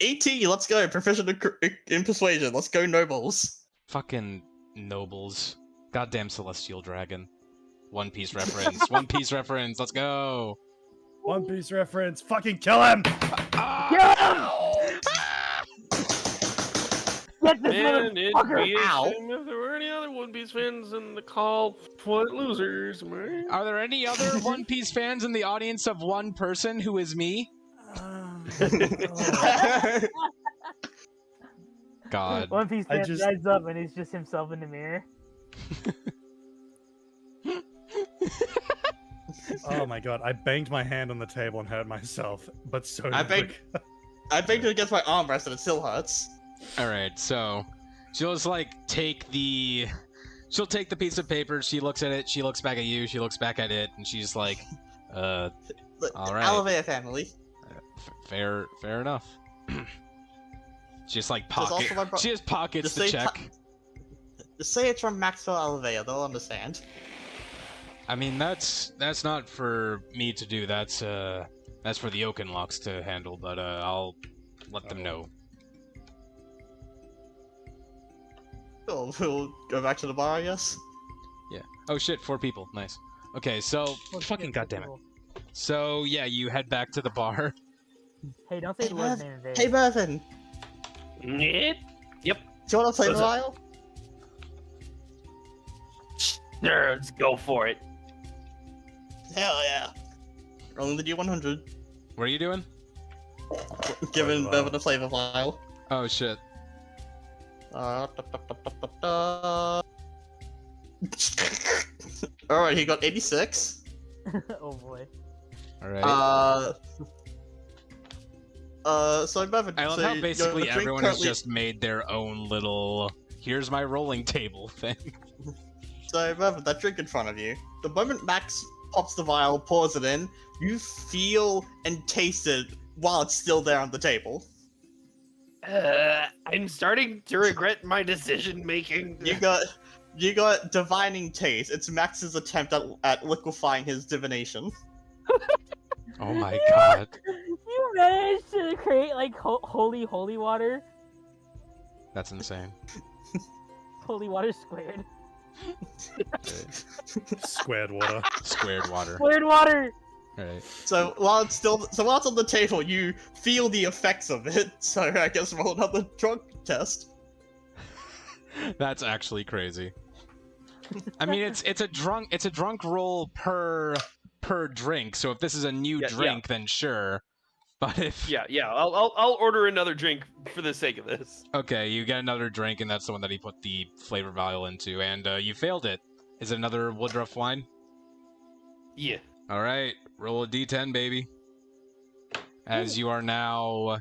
18. Let's go. Proficient in persuasion. Let's go, nobles. Fucking nobles. Goddamn celestial dragon. One Piece reference. One Piece reference. Let's go. One Piece reference. Fucking kill him! Get this Man, it'd motherfucker! be a Ow. shame if there were any other One Piece fans in the call. What losers, man? Are there any other One Piece fans in the audience of one person who is me? God. One Piece I fan just- rides up and he's just himself in the mirror. Oh my god, I banged my hand on the table and hurt myself, but so did I banged- I banged it against my armrest and it still hurts. Alright, so she'll just like she'll take the piece of paper, she looks at it, she looks back at you, she looks back at it, and she's like, Look, all right. Elevator family. fair enough. She just like There's also my she just pockets Just the say check. Just say it's from Maxwell Elevator. They'll understand. I mean, that's not for me to do. That's for the Oakenlocks to handle. But I'll let them know. We'll go back to the bar, I guess. Yeah. Oh shit, 4 people. Nice. Okay, so fucking goddamn it. So yeah, you head back to the bar. Hey, don't say Hey, the word name in vain. Hey, Mervin. Yep. Do you want to play a What's up? while? Sure, let's go for it. Hell yeah. Rolling the D100. What are you doing? Giving wow. Mervin a flavor file. Oh shit. Alright, he got 86. Oh boy. All right. So Mervin, I love so how your basically drink everyone has currently- just made their own little "here's my rolling table" thing. So Mervin, that drink in front of you. The moment Max pops the vial, pours it in, you feel and taste it while it's still there on the table. I'm starting to regret my decision making. You got divining taste. It's Max's attempt at liquefying his divination. Oh my god. You managed to create like holy water. That's insane. Holy water squared. Squared water. Squared water. Squared water. Right. So while it's on the table, you feel the effects of it. So I guess roll another drunk test. That's actually crazy. I mean, it's a drunk roll per drink. So if this is a new Yeah, drink, then sure. But if Yeah, I'll order another drink for the sake of this. okay, you get another drink, and that's the one that he put the flavor vial into, and you failed it. Is it another Woodruff wine? Yeah. All right, roll a d10, baby. As you are now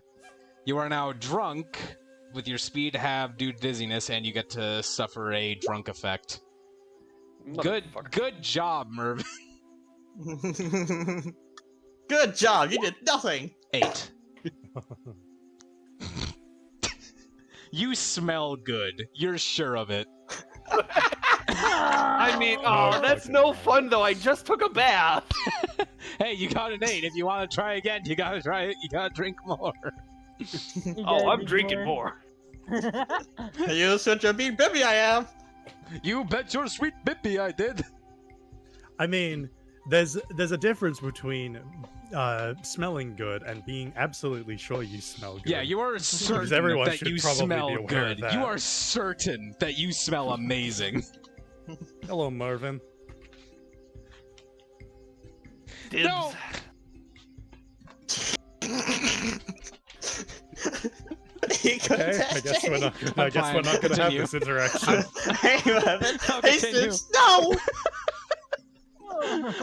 drunk with your speed halved due to dizziness, and you get to suffer a drunk effect. Motherfucker. Good job, Mervin. Good job. You did nothing. 8. You smell good. You're sure of it. I mean, oh, that's no fun though. I just took a bath. Hey, you got an 8. If you want to try again, you gotta try it. You gotta drink more. Oh, I'm drinking more. You such a big baby I am. You bet your sweet bippy I did. I mean, there's a difference between smelling good and being absolutely sure you smell good. Yeah, you are certain everyone that should you probably be smell aware of good. that. You are certain that you smell amazing. Hello, Mervin. Dibs. No. Okay, I guess we're not. I guess we're not gonna have Continue. this interaction. Hey, Mervin. I'll Hey, continue. Sis, no!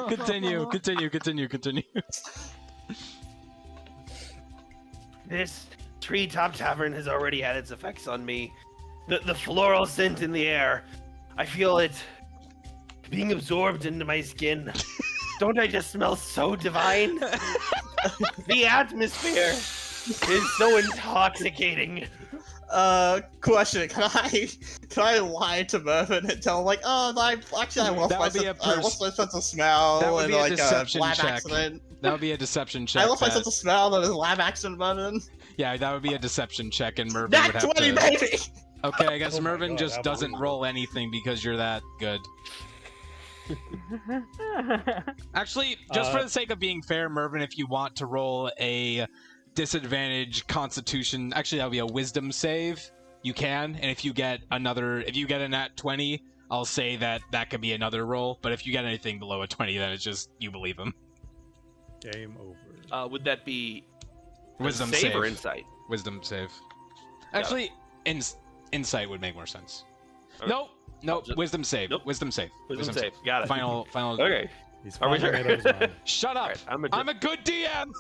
Continue. This treetop tavern has already had its effects on me. The floral scent in the air. I feel it being absorbed into my skin. Don't I just smell so divine? The atmosphere is so intoxicating. Question. Can I lie to Mervin and tell him like, oh, I lost That my would be a I lost my sense of smell That would and be a like deception lab check. accident. That would be a deception check. I lost my that- sense of smell and a lab accident, Mervin. Yeah, that would be a deception check, and Mervin Nat would have 20, to. baby! Okay, I guess Oh my Mervin God, just that doesn't was- roll anything because you're that good. Actually, just for the sake of being fair, Mervin, if you want to roll a disadvantage Constitution, actually that would be a Wisdom save. You can, and if you get a nat 20, I'll say that could be another roll. But if you get anything below a 20, then it's just you believe him. Game over. Would that be Wisdom save or save. insight? Wisdom save. Actually, insight would make more sense. Okay. Nope. Just- Wisdom save. Nope. Wisdom save. Wisdom save. Got it. Final. Okay. He's Are we finally sure? made up his mind. Shut up! Alright, I'm a good DM.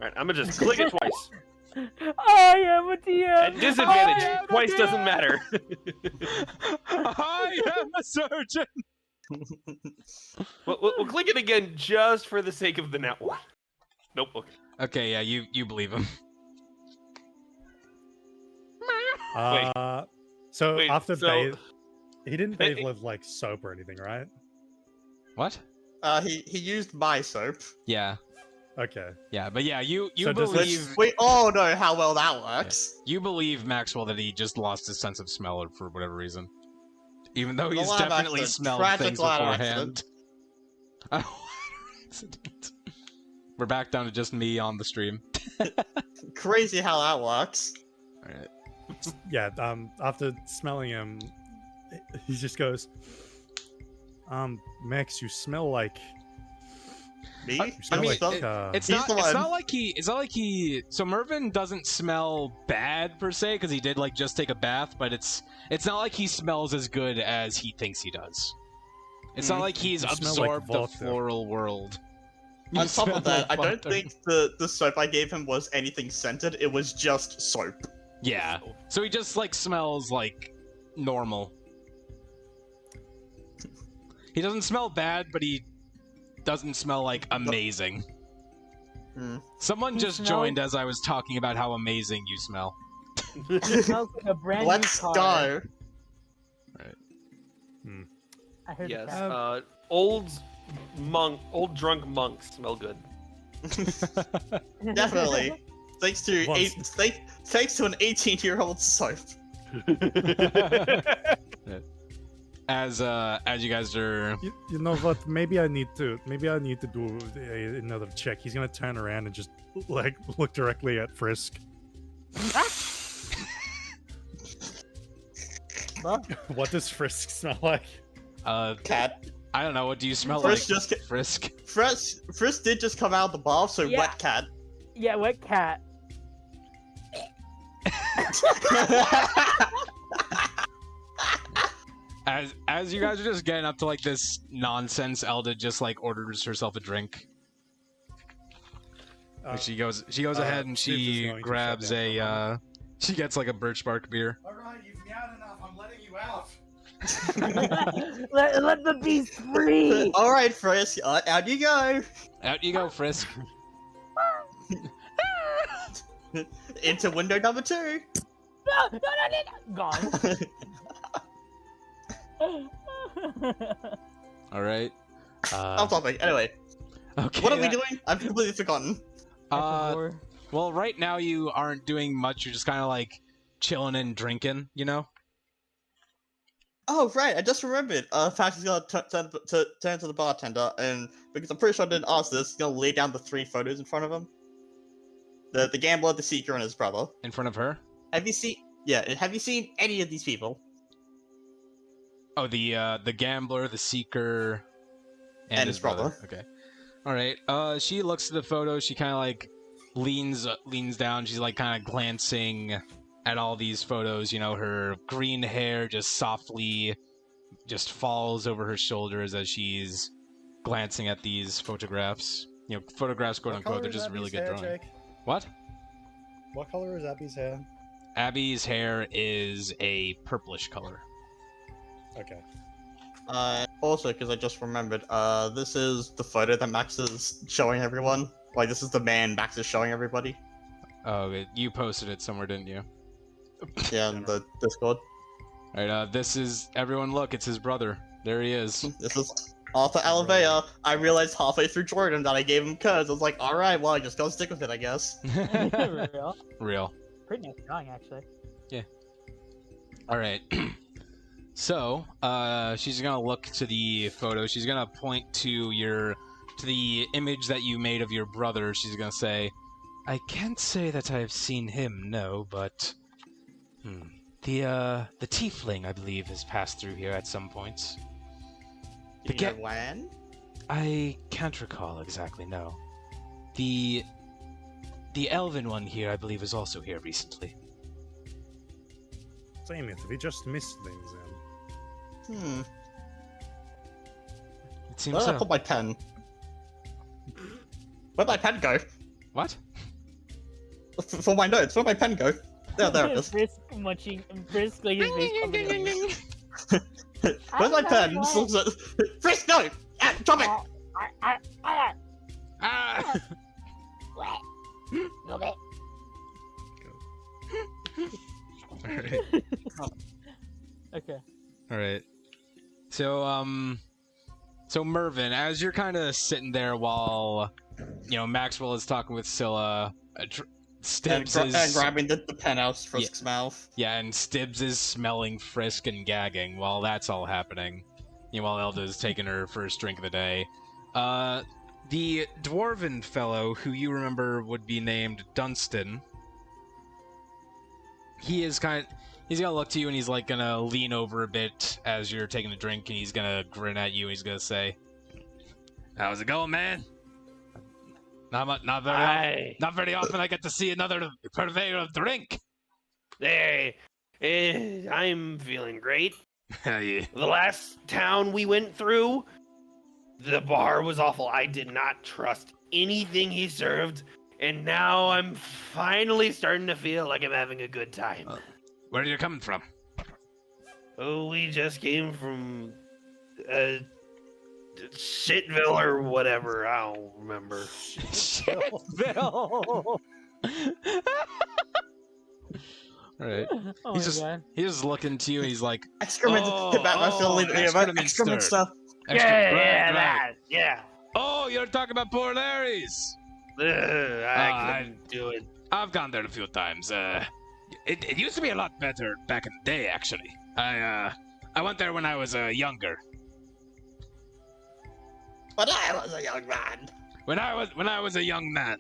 Alright, I'm gonna just click it twice. I am a DM. At I disadvantage, am a twice doesn't DM. matter. I am a surgeon. We'll click it again just for the sake of the nat one. Nope. Okay. Okay, yeah, you believe him. So Wait, after so- bathe, he didn't Hey, bathe with like soap or anything, right? What? He used my soap. Yeah, Okay. yeah, but yeah, you So does Which, believe we all know how well that works. you believe Maxwell that he just lost his sense of smell for whatever reason, even though The he's lab definitely accident. smelled Tragic things lab beforehand. Accident. We're back down to just me on the stream. Crazy how that works. All right. Yeah. After smelling him, he just goes, Max, you smell like. Me? You smell mean, like. It's He's not. the It's one. not like he. It's not like he. So Mervin doesn't smell bad per se because he did like just take a bath, but it's not like he smells as good as he thinks he does. It's not like he's You smell like absorbed the vodka. floral world. You On top smell of that, like I don't vodka. think the soap I gave him was anything scented. It was just soap. Yeah. So he just like smells like normal. He doesn't smell bad, but he doesn't smell like amazing. Hmm. Someone He just smells- joined as I was talking about how amazing you smell. It smells like a brand Let's new car. go. I heard Yes. the cat. Old drunk monks smell good. Definitely. Thanks to Once- thanks to an 18-year-old soap. As you guys are You know what? Maybe I need to do another check. He's gonna turn around and just like look directly at Frisk. Well, What does Frisk smell like? Cat. I don't know, what do you smell Frisk like? just ca- Frisk? Frisk did just come out of the bath, so Yeah. wet cat. yeah, wet cat. As you guys are just getting up to like this nonsense, Elda just like orders herself a drink. She goes ahead and Steve is she going to grabs shut down for a she gets like a birch bark beer. Alright, you've meowed enough. I'm letting you out. let the beast free. All right, Frisk, out you go. Out you go, Frisk. Into window number 2. No. Gone. All right. Off topic. Anyway, Okay. what are we doing? I've completely forgotten. Well, right now you aren't doing much. You're just kind of like chilling and drinking, you know? Oh, right, I just remembered. Fax is gonna turn to the bartender, and because I'm pretty sure I didn't ask this, he's gonna lay down the 3 photos in front of him. The gambler, the seeker, and his brother. In front of her? Have you seen? Yeah, have you seen any of these people? Oh, the gambler, the seeker, and his brother. Okay. All right. She looks at the photo. She kind of like leans down. She's like kind of glancing at all these photos. You know, her green hair just softly just falls over her shoulders as she's glancing at these photographs. You know, photographs, quote unquote. They're just really good drawing. Jake? What? What color is Abby's hair? Abby's hair is a purplish color. Okay. Also, because I just remembered, this is the photo that Max is showing everyone. Like, this is the man Max is showing everybody. Oh, you posted it somewhere, didn't you? Yeah, in the Discord. Alright, this is... Everyone look, it's his brother. There he is. This is Arthur Alvea. I realized halfway through Jordan that I gave him curves. I was like, alright, well, I just gotta stick with it, I guess. Real. Real. Pretty nice drawing, actually. Alright. So, she's gonna look to the photo. She's gonna point to the image that you made of your brother. She's gonna say, I can't say that I've seen him, no, but... The tiefling, I believe, has passed through here at some points. Do you know when? I can't recall exactly, no. The elven one here, I believe, is also here recently. Damn it, we just missed things then. It seems Where did I so. put my pen? Where'd my pen go? What? For my notes, where'd my pen go? There it is. Frisk munching, Frisk like his face pumping. Where's my pen? Frisk, no! Ah, drop it! Ah! Alright. Okay. Alright. So Mervin, as you're kind of sitting there while, Maxwell is talking with Scylla, Stibbs and is... grabbing the pen out of Frisk's mouth. Yeah, and Stibbs is smelling Frisk and gagging while that's all happening. While Elda's taking her first drink of the day. The dwarven fellow, who you remember would be named Dunstan, he's gonna look to you and he's like gonna lean over a bit as you're taking a drink and he's gonna grin at you and he's gonna say, how's it going, man? Not very often I get to see another purveyor of drink. Hey, I'm feeling great. Yeah. The last town we went through, the bar was awful. I did not trust anything he served, and now I'm finally starting to feel like I'm having a good time. Where are you coming from? Oh, we just came from Shitville or whatever. I don't remember. Bill. Alright. Oh He's God. just looking to you and he's like, Excrement. excrement stuff. Yeah. Oh, you're talking about poor Larry's. I couldn't do it. I've gone there a few times. It used to be a lot better back in the day, actually. I went there when I was younger. But I was a young man. When I was a young man,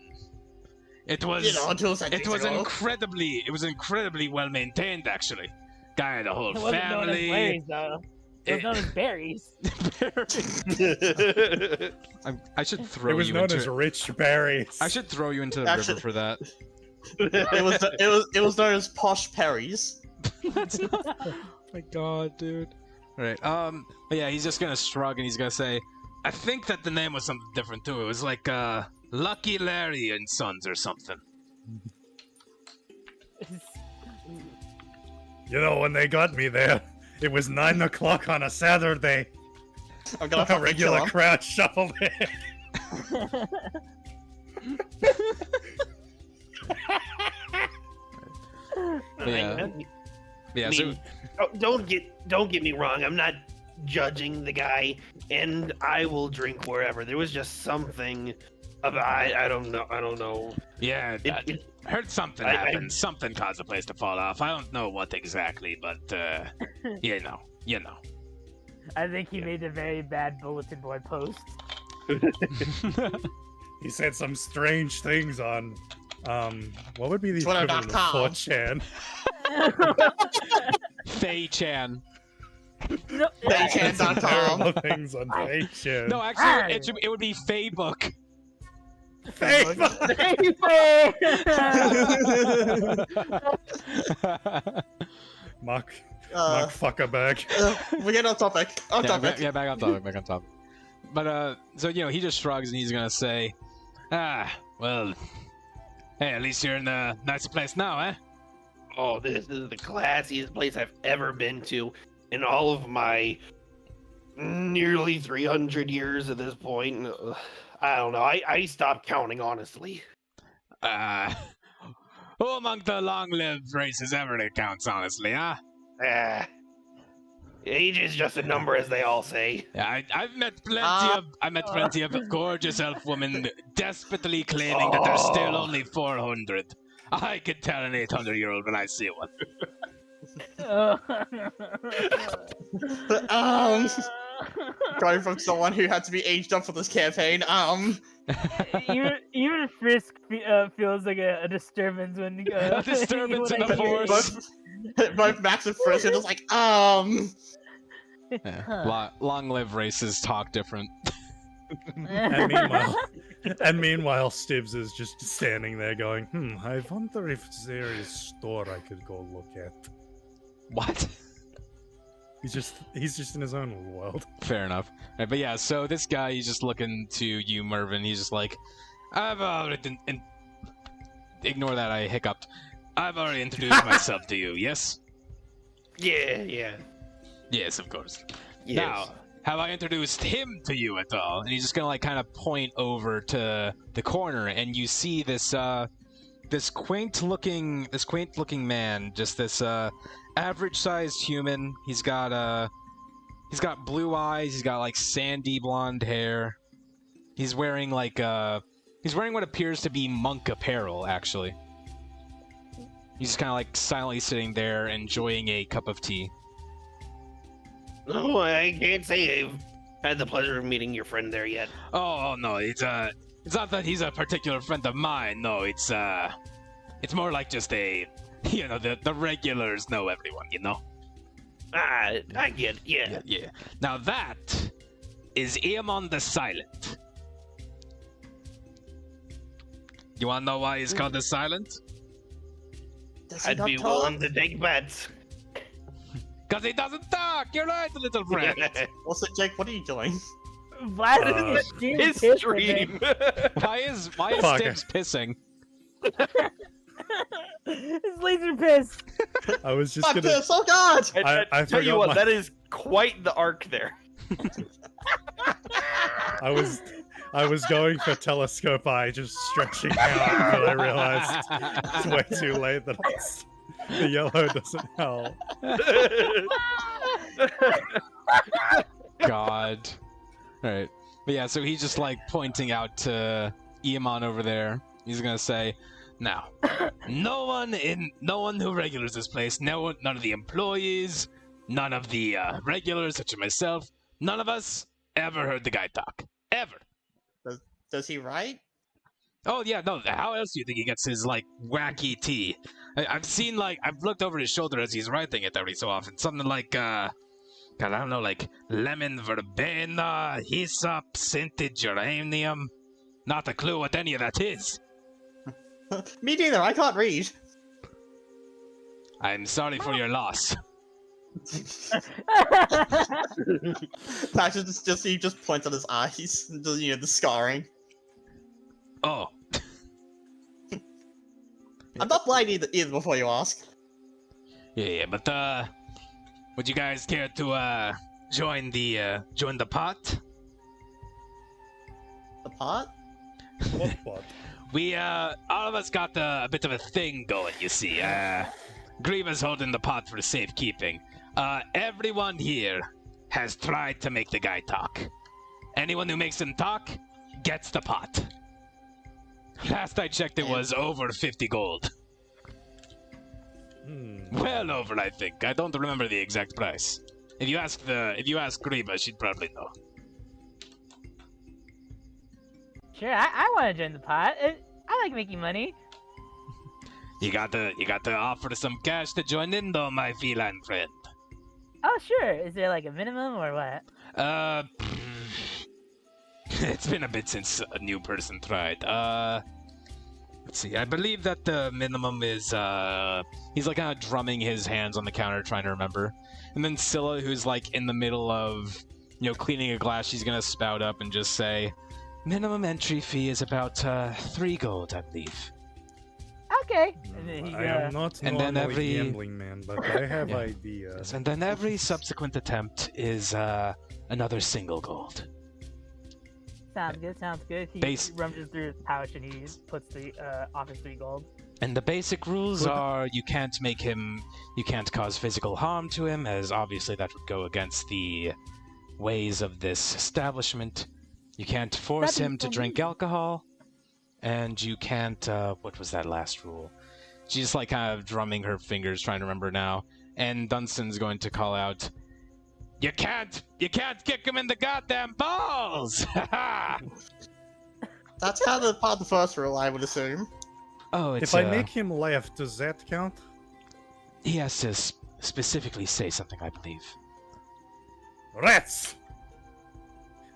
it was it was incredibly well maintained, actually. Guy had a whole It wasn't known as family. berries, though. It was known as berries. I should throw It was you known into as rich berries. I should throw you into the Actually- river for that. it was known as posh Perry's. That's not... Oh my god, dude. Alright, but yeah, he's just gonna shrug and he's gonna say, I think that the name was something different too. It was like, Lucky Larry and Sons or something. When they got me there, it was 9 o'clock on a Saturday. I'm gonna A regular crowd shuffled in. But yeah, so... Don't get me wrong. I'm not judging the guy, and I will drink wherever. There was just something about I don't know. Yeah, I heard something happened. Something caused the place to fall off. I don't know what exactly, but, you know. I think he made a very bad bulletin board post. He said some strange things on, what would be the equivalent of 4chan? Faye-chan. No, Faychan.com. Terrible things on 4chan. No, actually, it would be Facebook. Favor! Mark Fuckerberg. We get off topic. Off topic. Yeah, back on topic, back on topic. But, so, he just shrugs and he's gonna say, well, hey, at least you're in the nice place now, eh? Oh, this is the classiest place I've ever been to in all of my nearly 300 years at this point. I don't know. I stopped counting, honestly. Who among the long-lived races ever counts, honestly, huh? Age is just a number, as they all say. Yeah, I've met plenty of gorgeous elf women desperately claiming that they're still only 400. I could tell an 800-year-old when I see one. Coming from someone who had to be aged up for this campaign, even Frisk feels like a disturbance when a disturbance in the force. Both Max and Frisk are just like, Yeah. Long live races talk different. And meanwhile, Stibbs is just standing there going, I wonder if there is a store I could go look at. What? He's just in his own little world. Fair enough. Right, but yeah, so this guy, he's just looking to you, Mervin. He's just like, I've already... Ignore that, I hiccuped. I've already introduced myself to you, yes? Yeah. Yes, of course. Yes. Now, have I introduced him to you at all? And he's just gonna kind of point over to the corner, and you see this this quaint looking man, just this average-sized human. He's got blue eyes. He's got like sandy blonde hair. He's wearing like what appears to be monk apparel, actually. He's just kind of like silently sitting there, enjoying a cup of tea. No, I can't say I've had the pleasure of meeting your friend there yet. Oh no, it's not that he's a particular friend of mine. No, it's more like just the regulars know everyone, you know. I get it, yeah. Yeah. Now that is Eamon the Silent. You wanna know why he's called the Silent? I'd be willing to take bets. Cause he doesn't talk. You're right, little friend. Also, Jake, what are you doing? Why is His stream. Why is Stibbs pissing? His laser piss. I was just I'm gonna. pissed, oh god! I tell you forgot what, my- that is quite the arc there. I was going for telescope eye, just stretching out, but I realized it's way too late. That the yellow doesn't help. God. Alright. But yeah, so he's just like pointing out to Eamon over there. He's gonna say, now, no one who regulars this place, none of the employees, none of the regulars such as myself, none of us ever heard the guy talk. Ever. Does he write? Oh yeah, no, how else do you think he gets his like wacky tea? I've looked over his shoulder as he's writing it every so often. Something like God, I don't know, like lemon verbena, hyssop, scented geranium. Not a clue what any of that is. Me neither, I can't read. I'm sorry for your loss. Max he just points at his eyes, the scarring. Oh. I'm not blind either before you ask. Yeah, but would you guys care to join the pot? The pot? What pot? We all of us got a bit of a thing going, you see. Griva's holding the pot for safekeeping. Everyone here has tried to make the guy talk. Anyone who makes him talk gets the pot. Last I checked, it was over 50 gold. Well over, I think. I don't remember the exact price. If you ask Griva, she'd probably know. Sure, I want to join the pot. I like making money. You got to offer some cash to join in, though, my feline friend. Oh, sure. Is there like a minimum or what? It's been a bit since a new person tried. Let's see. I believe that the minimum is, he's like kind of drumming his hands on the counter, trying to remember. And then Scylla, who's like in the middle of, cleaning a glass, she's gonna spout up and just say, minimum entry fee is about 3 gold, I believe. Okay. And then I am not And then normally every- gambling man, but I have Yeah. ideas. And then every subsequent attempt is another single gold. Sounds good. Sounds good. He Base- rummages through his pouch and he puts the offers 3 gold. And the basic rules Good. are you can't cause physical harm to him, as obviously that would go against the ways of this establishment. You can't force That'd be him to so drink mean. alcohol, and you can't, what was that last rule? She's like kind of drumming her fingers, trying to remember now, and Dunstan's going to call out, You can't kick him in the goddamn balls! That's kind of part of the first rule, I would assume. Oh, it's, If I make him laugh, does that count? he has to specifically say something, I believe. Rats!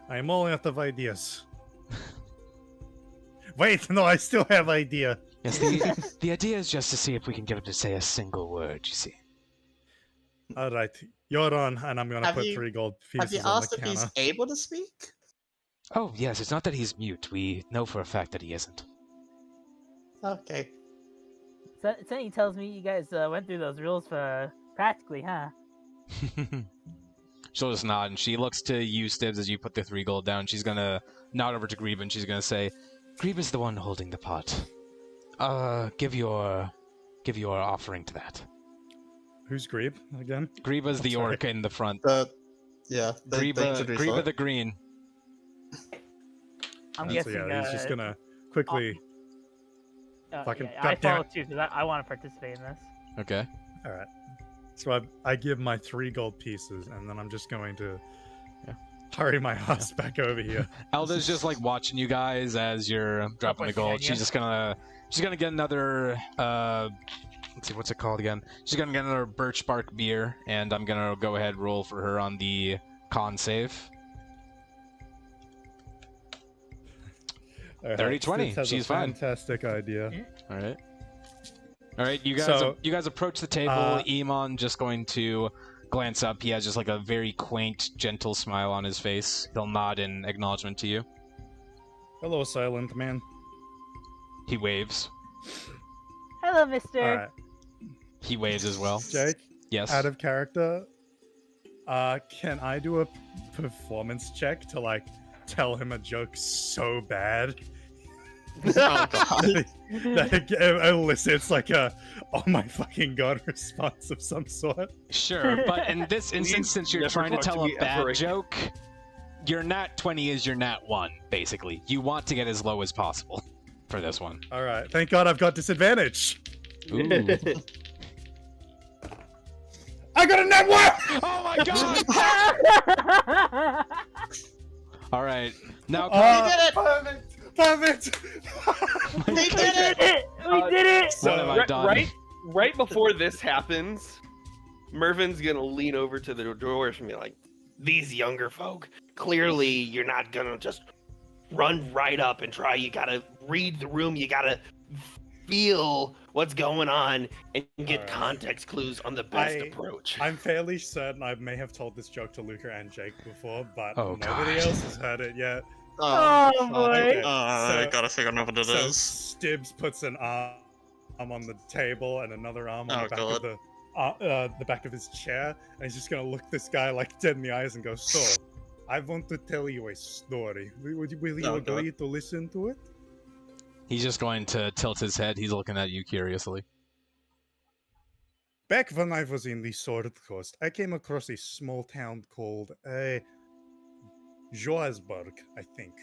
I am all out of ideas. Wait, no, I still have idea. Yes, the idea is just to see if we can get him to say a single word, you see. All right, you're on, and I'm gonna Have put you- 3 gold Have pieces you on asked the if he's counter. able to speak? Oh, yes, it's not that he's mute. We know for a fact that he isn't. Okay. So he tells me you guys went through those rules for practically, huh? She'll just nod, and she looks to you, Stibbs, as you put the 3 gold down. She's gonna nod over to Greba, and she's gonna say, Greba's the one holding the pot. Give your offering to that. Who's Grebe again? Greba's the Sorry. orc in the front. Yeah. Greba the green. I'm So guessing. yeah, he's just gonna quickly. fucking I goddamn follow too because I want to participate in this. Okay. All right. So I give my 3 gold pieces, and then I'm just going to Yeah. hurry my ass back over here. Elda's just like watching you guys as you're dropping the gold. She's just gonna get another let's see, what's it called again? She's gonna get another birch bark beer, and I'm gonna go ahead roll for her on the con save. All right, 30-20, Stitz has she's a fine. fantastic idea. All right. All right, you guys. So, You guys approach the table. Iman just going to glance up. He has just like a very quaint, gentle smile on his face. He'll nod in acknowledgement to you. Hello, silent man. He waves. Hello, Mister. All right, He waves as well. Jake. Yes. Out of character. Can I do a performance check to like tell him a joke so bad Oh god. that it elicits like a "oh my fucking god" response of some sort? Sure, but in this instance, since you're never trying to talk to tell a me bad ever again. joke, your nat 20 is your nat 1, basically. You want to get as low as possible for this one. All right, thank God I've got disadvantage. Ooh. I got a net one. Oh my god! All right, now We did it! Perfect. We did We it! did it! We did it! what have I done? Right before this happens, Mervin's gonna lean over to the doors and be like, "These younger folk, clearly you're not gonna just run right up and try. You gotta read the room. You gotta feel what's going on and get Alright. context clues on the best I- approach." I'm fairly certain I may have told this joke to Luca and Jake before, but Oh, nobody God. else has heard it yet. Oh, boy. okay. I So- gotta figure out what it So is. Stibbs puts an arm on the table and another arm on Oh, the back God. of the back of his chair, and he's just gonna look this guy like dead in the eyes and go, "So, I want to tell you a story. Will you Oh, God. agree to listen to it?" He's just going to tilt his head. He's looking at you curiously. Back when I was in the Sword Coast, I came across a small town called Joasburg, I think.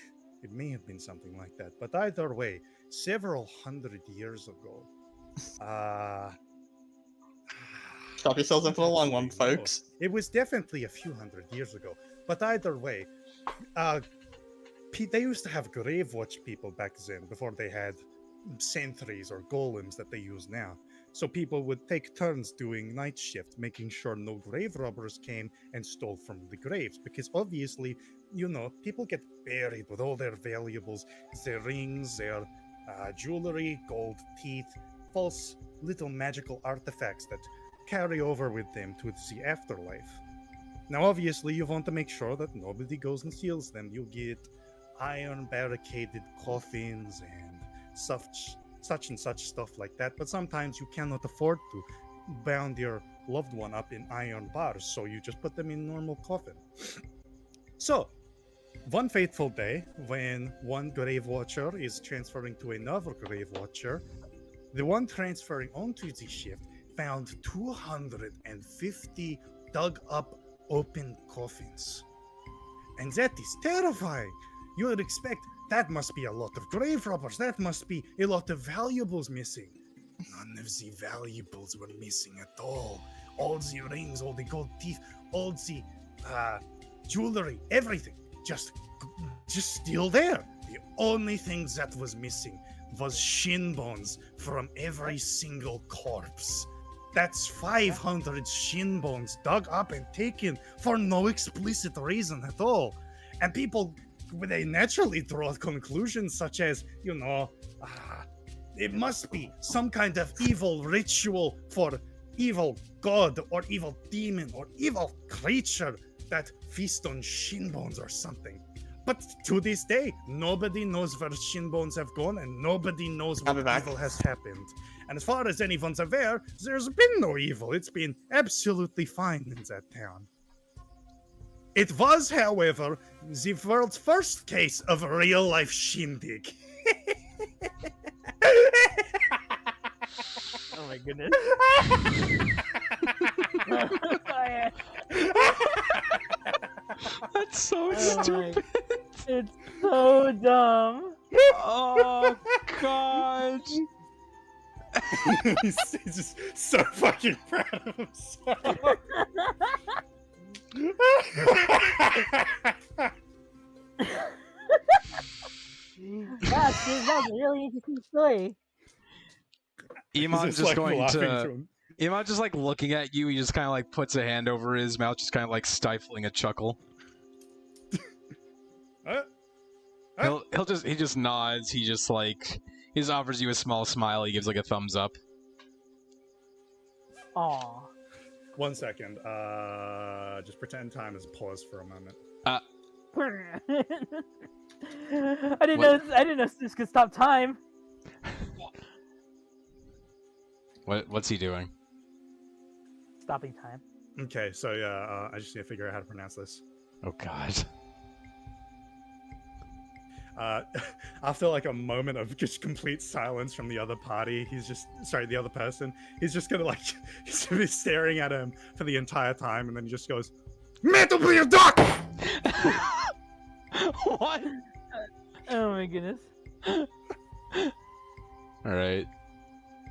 It may have been something like that. But either way, several hundred years ago, Stop yourselves in for the long one, folks. it was definitely a few hundred years ago. But either way, they used to have grave watch people back then before they had sentries or golems that they use now. So people would take turns doing night shift, making sure no grave robbers came and stole from the graves. Because obviously, people get buried with all their valuables, their rings, their jewelry, gold teeth, false little magical artifacts that carry over with them to the afterlife. Now, obviously, you want to make sure that nobody goes and steals them. You get iron barricaded coffins and such and such stuff like that. But sometimes you cannot afford to bound your loved one up in iron bars, so you just put them in normal coffin. So, one fateful day, when one grave watcher is transferring to another grave watcher, the one transferring onto the shift found 250 dug up open coffins. And that is terrifying. You would expect that must be a lot of grave robbers. That must be a lot of valuables missing. None of the valuables were missing at all. All the rings, all the gold teeth, all the jewelry, everything, just still there. The only thing that was missing was shin bones from every single corpse. That's 500 shin bones dug up and taken for no explicit reason at all. And people, they naturally draw conclusions such as, it must be some kind of evil ritual for evil god or evil demon or evil creature that feast on shin bones or something. But to this day, nobody knows where shin bones have gone, and nobody knows what evil has happened. And as far as anyone's aware, there's been no evil. It's been absolutely fine in that town. It was, however, the world's first case of real-life shindig. Oh my goodness. That's so stupid. It's so dumb. Oh god. He's just so fucking proud of himself. That's a really interesting story. Iman's just going to... Iman just like looking at you, he just kind of like puts a hand over his mouth, just kind of like stifling a chuckle. He just nods, he just offers you a small smile, he gives like a thumbs up. Aww. 1 second, just pretend time has paused for a moment. I didn't know this could stop time. What's he doing? Stopping time. Okay, so yeah, I just need to figure out how to pronounce this. Oh god. After like a moment of just complete silence from the other party, the other person, he's just gonna he's gonna be staring at him for the entire time, and then he just goes, "Metal be your duck!" What? Oh my goodness. Alright.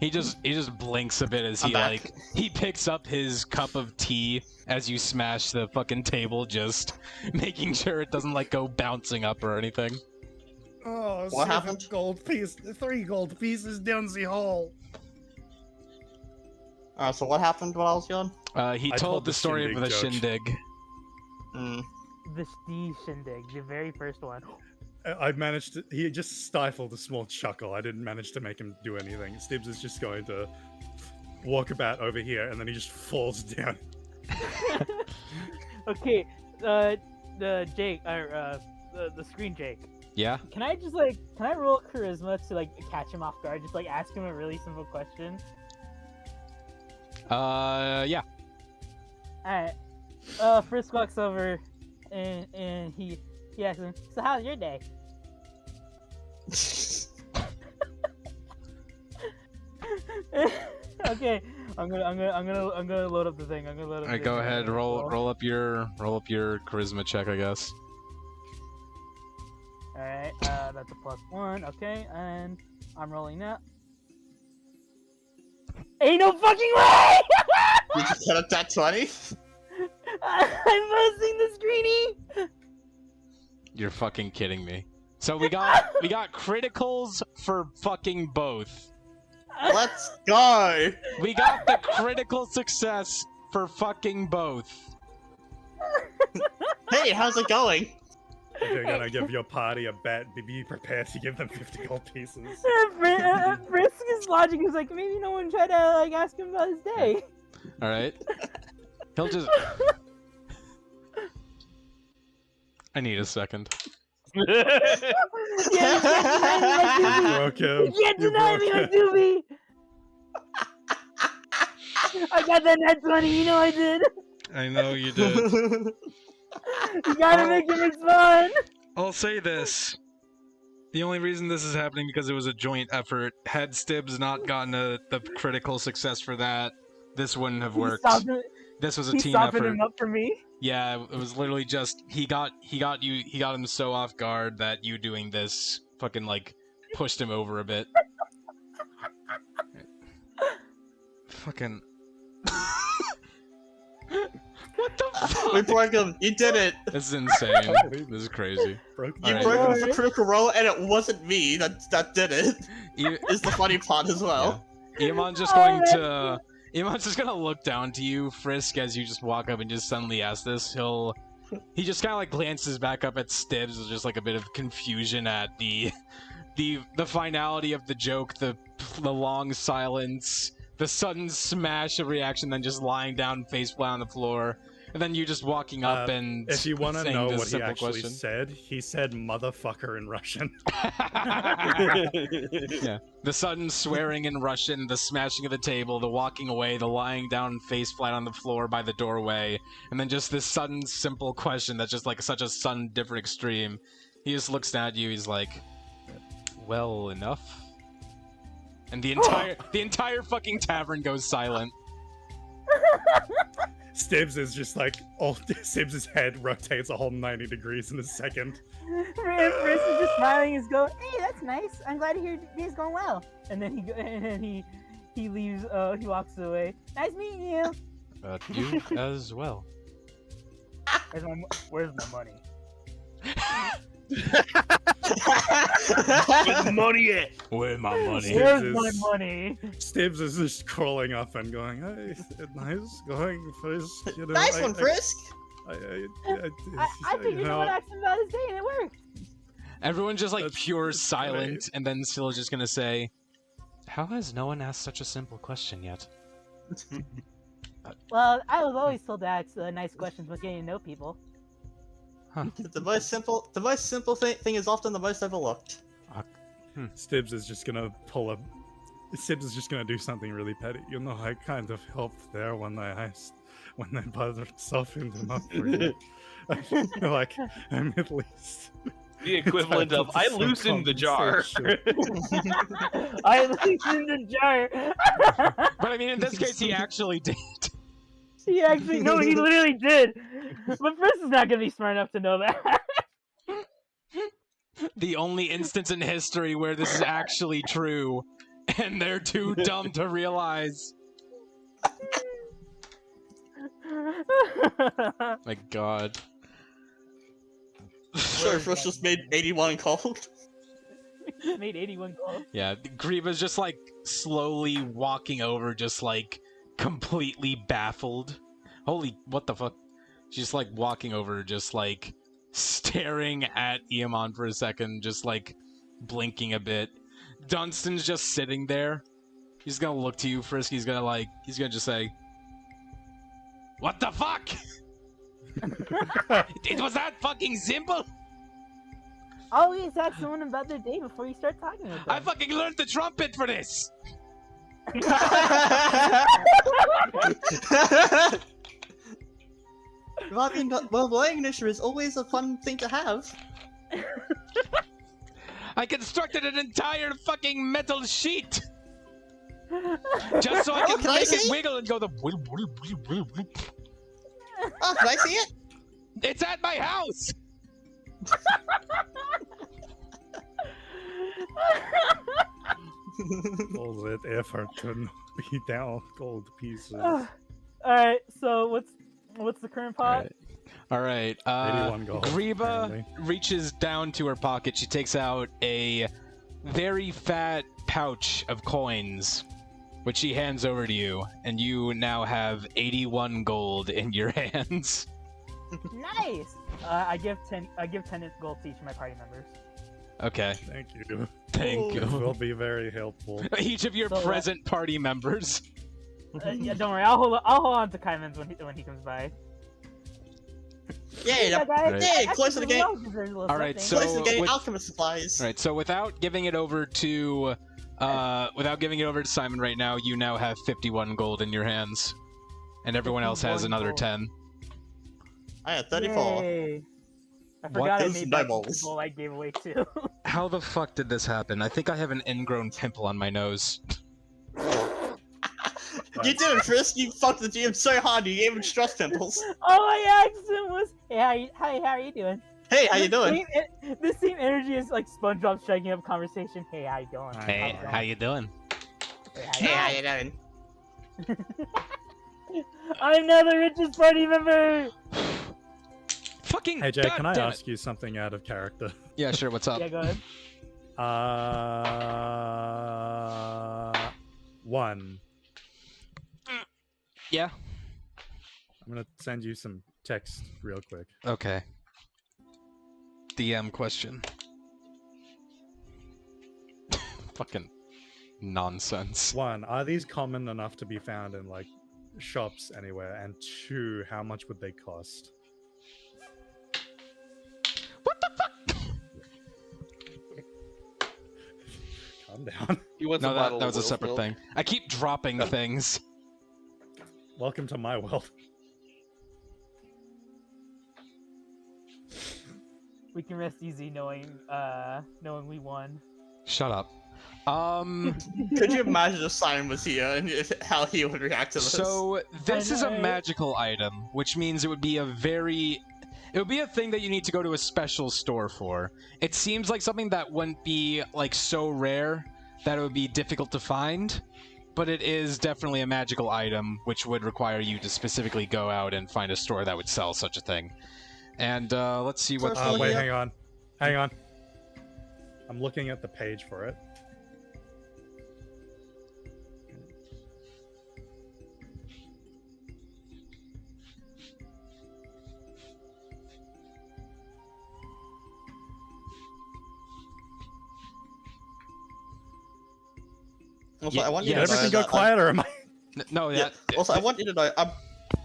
He just blinks a bit as he picks up his cup of tea as you smash the fucking table, just making sure it doesn't go bouncing up or anything. Oh, what happened? 3 gold pieces down the hole. So what happened while I was gone? He told the story of the shindig. The shindig, the very first one. He just stifled a small chuckle. I didn't manage to make him do anything. Stibbs is just going to walk about over here, and then he just falls down. Okay, the Jake, the screen Jake. Yeah? Can I roll charisma to catch him off guard? Just ask him a really simple question. Yeah. Alright. First walks over and he asks him, "So how's your day?" Okay, I'm gonna load up the thing. Alright, go ahead. Roll up your charisma check, I guess. Alright, that's a +1. Okay, and I'm rolling that. Ain't no fucking way! You just set up that 20? I'm posting the screeny. You're fucking kidding me. So we got criticals for fucking both. Let's go! We got the critical success for fucking both. Hey, how's it going? If you're gonna give your party a bet, be prepared to give them 50 gold pieces. Frisk's logic is like, maybe no one tried to like ask him about his day. All right. He'll just. I need a second. You can't deny me, my doobie! I got that net 20, you know I did. I know you did. You gotta make it fun. I'll say this. The only reason this is happening because it was a joint effort. Had Stibbs not gotten the critical success for that, this wouldn't have worked. This was a team effort. Him up for me. Yeah, it was literally just he got him so off guard that you doing this fucking like pushed him over a bit. Fucking. What the fuck? We broke him. You did it. This is insane. This is crazy. You broke him for critical roll, and it wasn't me that did it. Is the funny part as well. Yeah. Eamon's just going to. Eamon's just gonna look down to you, Frisk, as you just walk up and just suddenly ask this. He just kind of like glances back up at Stibbs with just like a bit of confusion at the finality of the joke, the long silence, the sudden smash of reaction, then just lying down face flat on the floor, and then you just walking up and if you want to know what he actually question. said, he said motherfucker in Russian. Yeah. The sudden swearing in Russian, the smashing of the table, the walking away, the lying down face flat on the floor by the doorway, and then just this sudden simple question that's just like such a sudden different extreme. He just looks down at you, he's like, well enough. And the entire fucking tavern goes silent. Stibbs is just like, Stibbs' head rotates a whole 90 degrees in a second. Frisk is just smiling and going, hey, that's nice. I'm glad to hear day's going well. And then he leaves, he walks away. Nice meeting you. You as well. Where's my money? Where's the money at? Where's my money? Where's my money? Stibbs is just crawling up and going, hey, nice going, Frisk. You know, Nice one, Frisk. I figured no one asked him about his day and it worked. Everyone's just like That's pure silent, great. and then Still just gonna say, how has no one asked such a simple question yet? Well, I was always told to ask nice questions when getting to know people. The most simple thing is often the most overlooked. Stibbs is just gonna Stibbs is just gonna do something really petty. You know, I kind of helped there when they bothered softened him up for you. I feel like I'm at least The equivalent of, I loosened the jar. I loosened the jar. But I mean, in this case, he actually did. He literally did. But Frisk is not gonna be smart enough to know that. The only instance in history where this is actually true, and they're too dumb to realize. My God. Sorry, Frisk just made 81 cold. Made 81 calls. Yeah, Griva's just like slowly walking over, just like completely baffled. Holy, what the fuck? She's like walking over, just like staring at Iamon for a second, just like blinking a bit. Dunstan's just sitting there. He's gonna look to you, Frisk. He's gonna just say, "What the fuck? It was that fucking simple? Always ask someone about their day before you start talking with them. I fucking learned the trumpet for this." Well, playing initiative is always a fun thing to have. I constructed an entire fucking metal sheet just so I can can I make it see? wiggle and go the. Oh, can I see it? It's at my house. all that effort to be down gold pieces. Alright, so what's the current pot? All right. 81 gold, Griva apparently. reaches down to her pocket. She takes out a very fat pouch of coins, which he hands over to you, and you now have 81 gold in your hands. Nice. I give 10 gold to each of my party members. Okay. Thank you. Thank This you. will be very helpful. Each of your So, present party members. Yeah, don't worry. I'll hold on to Kaiman's when he comes by. Yay! Yeah, guys. Right. Yay, I close to the actually gate. know there's a little Alright, something. Place is getting with- alchemist supplies. Alright, so without giving it over to Simon right now, you now have 51 gold in your hands. And everyone else has 51 another gold. 10. I had 34. Yay. I What forgot I is made that doubles? goal I gave away too. How the fuck did this happen? I think I have an ingrown pimple on my nose. You did it, Frisk. You fucked the GM so hard you gave him stress pimples. Oh, my accent was. Hey, how are you doing? Hey, how you doing? This same energy is like SpongeBob striking up conversation. Hey, how you doing? Hey, How's it how going? you doing? Hey, how you doing? I'm now the richest party member. Fucking Hey Jay, God can I damn it. ask you something out of character? Yeah, sure, what's up? Yeah, go ahead. 1. Yeah? I'm gonna send you some text real quick. Okay. DM question. Fucking nonsense. 1, are these common enough to be found in like shops anywhere? And 2, how much would they cost? What the fuck? Calm down. He wants No, a bottle that of was a Will's separate milk. thing. I keep dropping things. Welcome to my world. We can rest easy knowing we won. Shut up. Could you imagine if Simon was here and how he would react to this? So this is a know. magical item, which means it would be a thing that you need to go to a special store for. It seems like something that wouldn't be like so rare that it would be difficult to find, but it is definitely a magical item, which would require you to specifically go out and find a store that would sell such a thing. And let's see what. Personally, Wait, yeah. hang on. I'm looking at the page for it. Also, Yeah, I want you yeah, Did to know everything go that quiet, or am I? No, Yeah. Also, I want you to know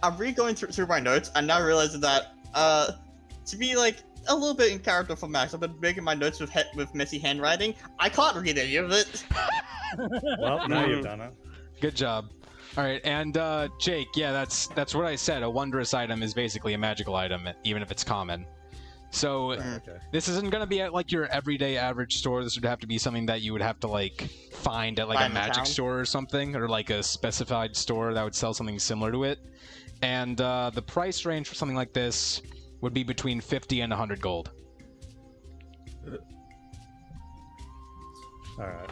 I'm re-going through my notes and now realizing that to be like a little bit in character for Max, I've been making my notes with messy handwriting. I can't read any of it. Well, now you've done it. Good job. All right, and Jake, yeah, that's what I said. A wondrous item is basically a magical item, even if it's common. So Right, okay. this isn't gonna be at like your everyday average store. This would have to be something that you would have to like find at like Find a in magic town. store or something, or like a specified store that would sell something similar to it. And the price range for something like this would be between 50 and 100 gold. All right.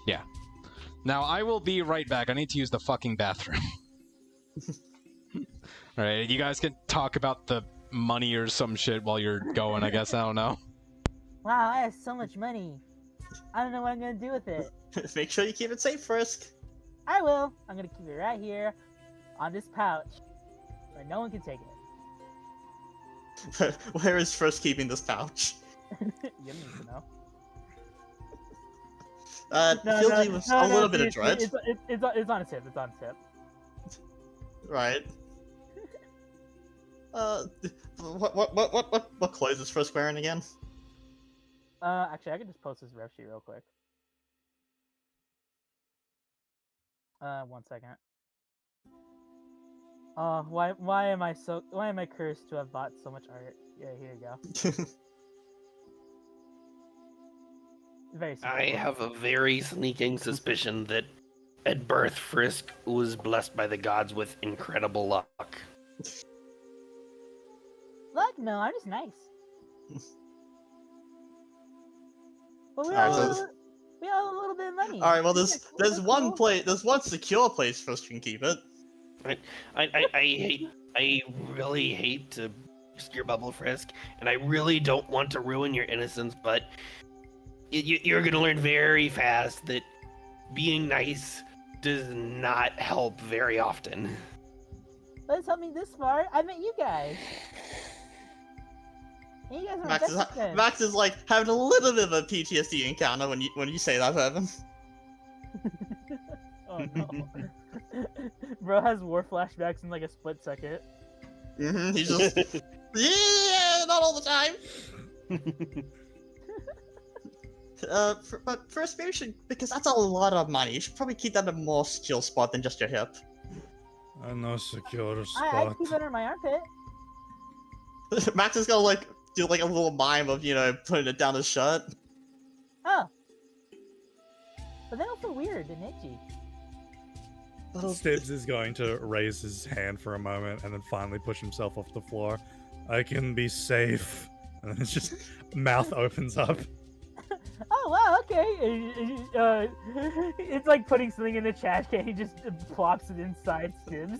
Yeah. Now I will be right back. I need to use the fucking bathroom. All right, you guys can talk about the money or some shit while you're going. I guess I don't know. Wow, I have so much money. I don't know what I'm gonna do with it. Make sure you keep it safe, Frisk. I will. I'm gonna keep it right here on this pouch where no one can take it. Where is Frisk keeping this pouch? You don't need to know. Filthy with a little bit of dread. It's on a tip. It's on a tip. Right. What clothes is Frisk wearing again? Actually, I can just post this rev sheet real quick. 1 second. Why am I cursed to have bought so much art? Yeah, here you go. Very simple. I have a very sneaking suspicion that at birth Frisk was blessed by the gods with incredible luck. Look, no, I'm just nice. But we Alright, all so- we all have a little bit of money. Alright, well Isn't there's that one cool? place, there's one secure place Frisk can keep it. I really hate to burst your bubble, Frisk, and I really don't want to ruin your innocence, but you're gonna learn very fast that being nice does not help very often. Let's help me this far. I met you guys. And you guys are my best friends. Max is like having a little bit of a PTSD encounter when you say that, Mervin. Oh no. Bro has war flashbacks in like a split second. He's just yeah, not all the time. But first, maybe you should, because that's a lot of money. You should probably keep that in a more secure spot than just your hip. I know secure I spot. keep it under my armpit. Max is gonna like do like a little mime of putting it down his shirt. Oh. But then it'll feel weird and itchy. Stibbs is going to raise his hand for a moment and then finally push himself off the floor. I can be safe. And then it's just mouth opens up. Oh wow, okay. It's like putting something in the trash can. He just plops it inside Stibbs.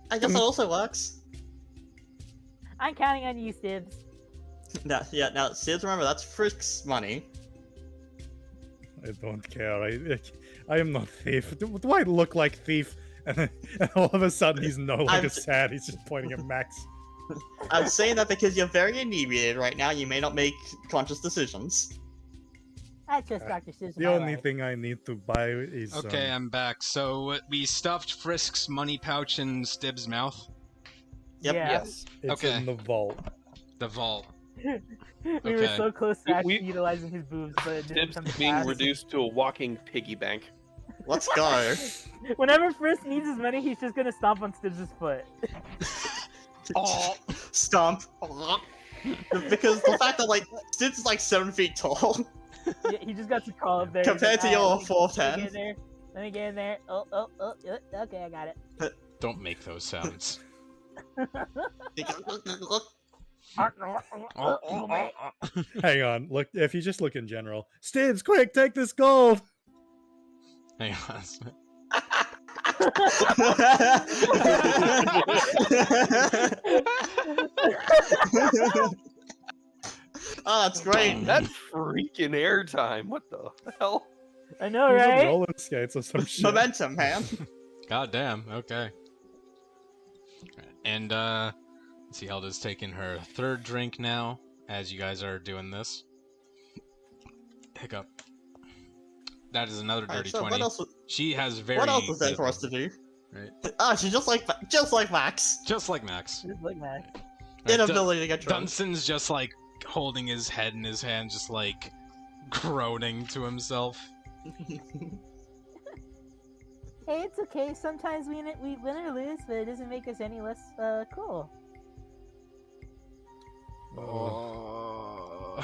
I guess that also works. I'm counting on you, Stibbs. Now, Stibbs, remember that's Frisk's money. I don't care. I am not thief. Do I look like thief? And all of a sudden he's no longer sad. He's just pointing at Max. I'm saying that because you're very inebriated right now. You may not make conscious decisions. I trust Dr. Stibbs. The only thing I need to buy is... Okay, I'm back. So we stuffed Frisk's money pouch in Stibbs' mouth? Yep. Yeah. Yes. It's Okay. in the vault. The vault. We were so close to actually utilizing his boobs, but it didn't Stibbs come to being pass. reduced to a walking piggy bank. Let's go. Whenever Frisk needs his money, he's just gonna stomp on Stibbs' foot. Oh, stomp. Because the fact that Stibbs is like 7 feet tall. Yeah, he just got to crawl up there. Compared to your 4'10". Let me get in there. Oh, okay, I got it. Don't make those sounds. Hang on. Look, if you just look in general. Stibbs, quick, take this gold! Hang on. Oh, that's great. That's freaking airtime. What the hell? I know, He's on right? roller skates or some shit. Momentum, man. God damn, okay. And, let's see, Elda's taking her third drink now, as you guys are doing this. Hiccup. That is another dirty 20. What else? She has very... What else is there good- for us to do? Right. Ah, she's just like Max. Just like Max. Just like that. Inability to get drunk. Dunson's just, like, holding his head in his hand, just, like, groaning to himself. Hey, it's okay. Sometimes we win or lose, but it doesn't make us any less cool. Oh.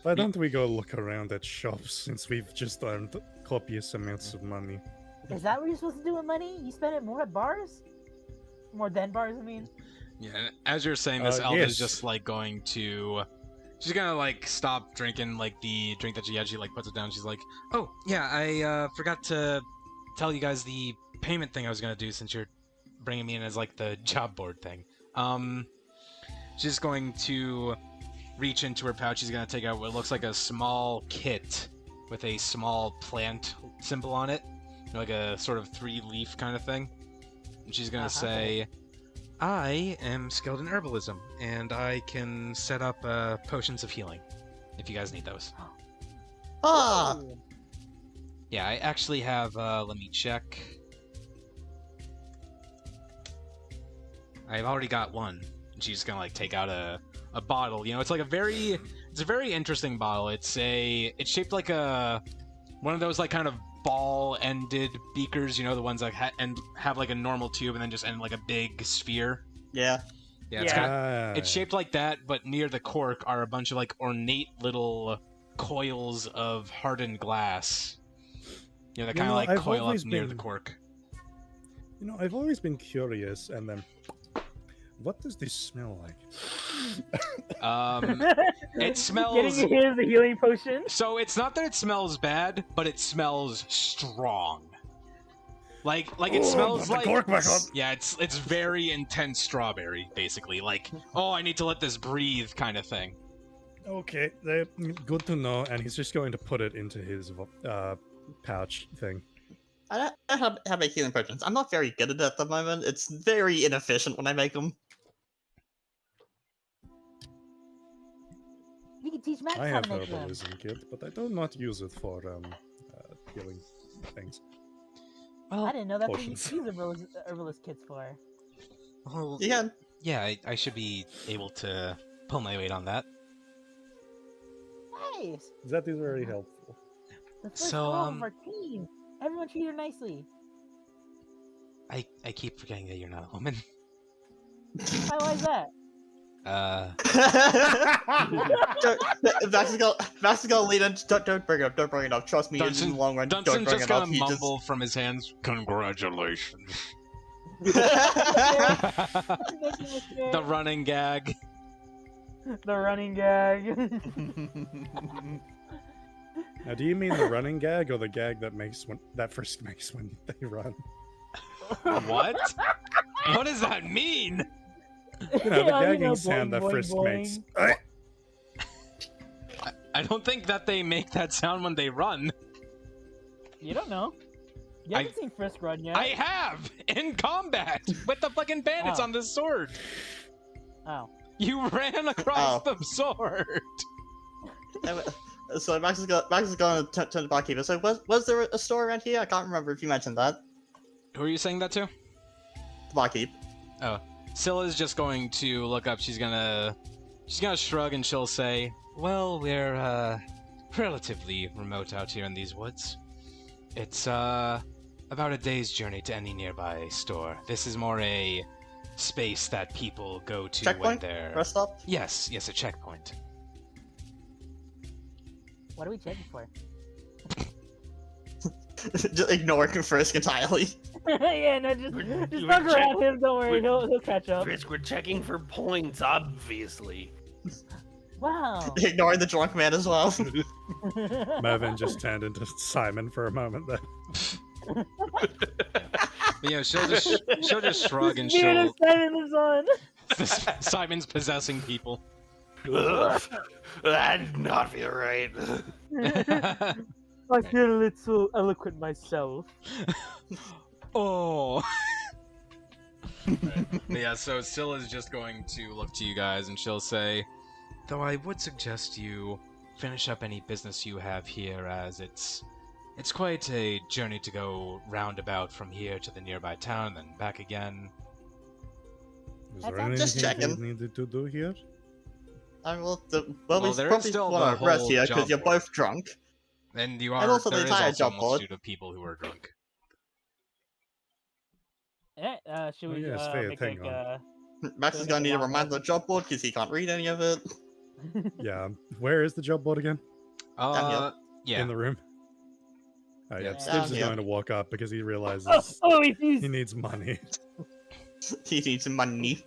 Why don't we go look around at shops since we've just earned copious amounts of money? Is that what you're supposed to do with money? You spend it more at bars? More than bars, I mean. Yeah, as you're saying this, Elda's yes. just, like, going to... She's gonna, like, stop drinking, like, the drink that she had. She, like, puts it down. She's like, oh, yeah, I forgot to tell you guys the payment thing I was gonna do since you're bringing me in as, like, the job board thing. She's going to reach into her pouch. She's gonna take out what looks like a small kit with a small plant symbol on it. Like a sort of 3-leaf kind of thing. And she's gonna say... I am skilled in herbalism, and I can set up potions of healing, if you guys need those. Ah! Yeah, I actually have, let me check. I've already got one. And she's gonna, like, take out a bottle. You know, it's like it's a very interesting bottle. It's shaped like one of those, like, kind of ball-ended beakers, you know, the ones that have like a normal tube and then just end like a big sphere. Yeah. Yeah, it's it's shaped like that, but near the cork are a bunch of like ornate little coils of hardened glass. You know, that kind of like coil up near the cork. You know, I've always been curious, and then... What does this smell like? It smells... Getting you the healing potion? So it's not that it smells bad, but it smells strong. Like it smells put the like cork back on. yeah, it's very intense strawberry, basically. Like, oh, I need to let this breathe, kind of thing. Okay, good to know. And he's just going to put it into his pouch thing. I have a healing potions. I'm not very good at it at the moment. It's very inefficient when I make them. You can teach Max I how have to make them. herbalism kit, but I do not use it for healing things. I didn't know that's what you Potions. use herbalist kits for. Well, Yeah. yeah, I should be able to pull my weight on that. Nice. That is very helpful. The first So, goal of our team. Everyone treat her nicely. I keep forgetting that you're not a woman. Why is that? Max is gonna lead in. Don't bring it up. Don't bring it up. Trust me, in the long run. Don't Dunson's bring just it up. gonna mumble from his hands, "Congratulations." The running gag. The running gag. Now, do you mean the running gag or the gag that Frisk makes when they run? What? What does that mean? You know, the Yeah, gagging boing, sound that boing, Frisk boing. makes. I don't think that they make that sound when they run. You don't know. You haven't seen Frisk run yet. I have in combat with the fucking bandits Oh. on the sword. Oh. You ran across the sword. So Max is gonna turn to the barkeeper. So was there a store around here? I can't remember if you mentioned that. Who are you saying that to? The barkeep. Oh, Scylla's just going to look up. She's gonna shrug and she'll say, "Well, we're relatively remote out here in these woods. It's about a day's journey to any nearby store. This is more a space that people go to when Checkpoint? they're Rest stop? yes, a checkpoint." What are we checking for? Just ignoring Frisk entirely. Yeah, no, just We're don't grab him. Don't worry, he'll catch up. Frisk, we're checking for points, obviously. Wow. Ignoring the drunk man as well. Mervin just turned into Simon for a moment there. But, you know, she'll just shrug and Spirit she'll of Simon lives on. Simon's possessing people. Ugh, that did not feel right. I feel a little eloquent myself. Oh. But yeah, so Scylla's just going to look to you guys and she'll say, "Though I would suggest you finish up any business you have here, as it's quite a journey to go roundabout from here to the nearby town, then back again." Is That's there all. Just anything checking. we needed to do here? Well, Well, we there is probably still the want to rest whole here because job you're board. both drunk. And you And are also the there is entire also a job board. multitude of people who are drunk. Yeah, should Oh, we yes, make hang like on. Max is gonna need a reminder of the job board because he can't read any of it. Yeah. Where is the job board again? Yeah. In the room? Oh, yeah. Yeah. Stibbs Down is here. going to walk up because he realizes he's he needs money. He needs some money.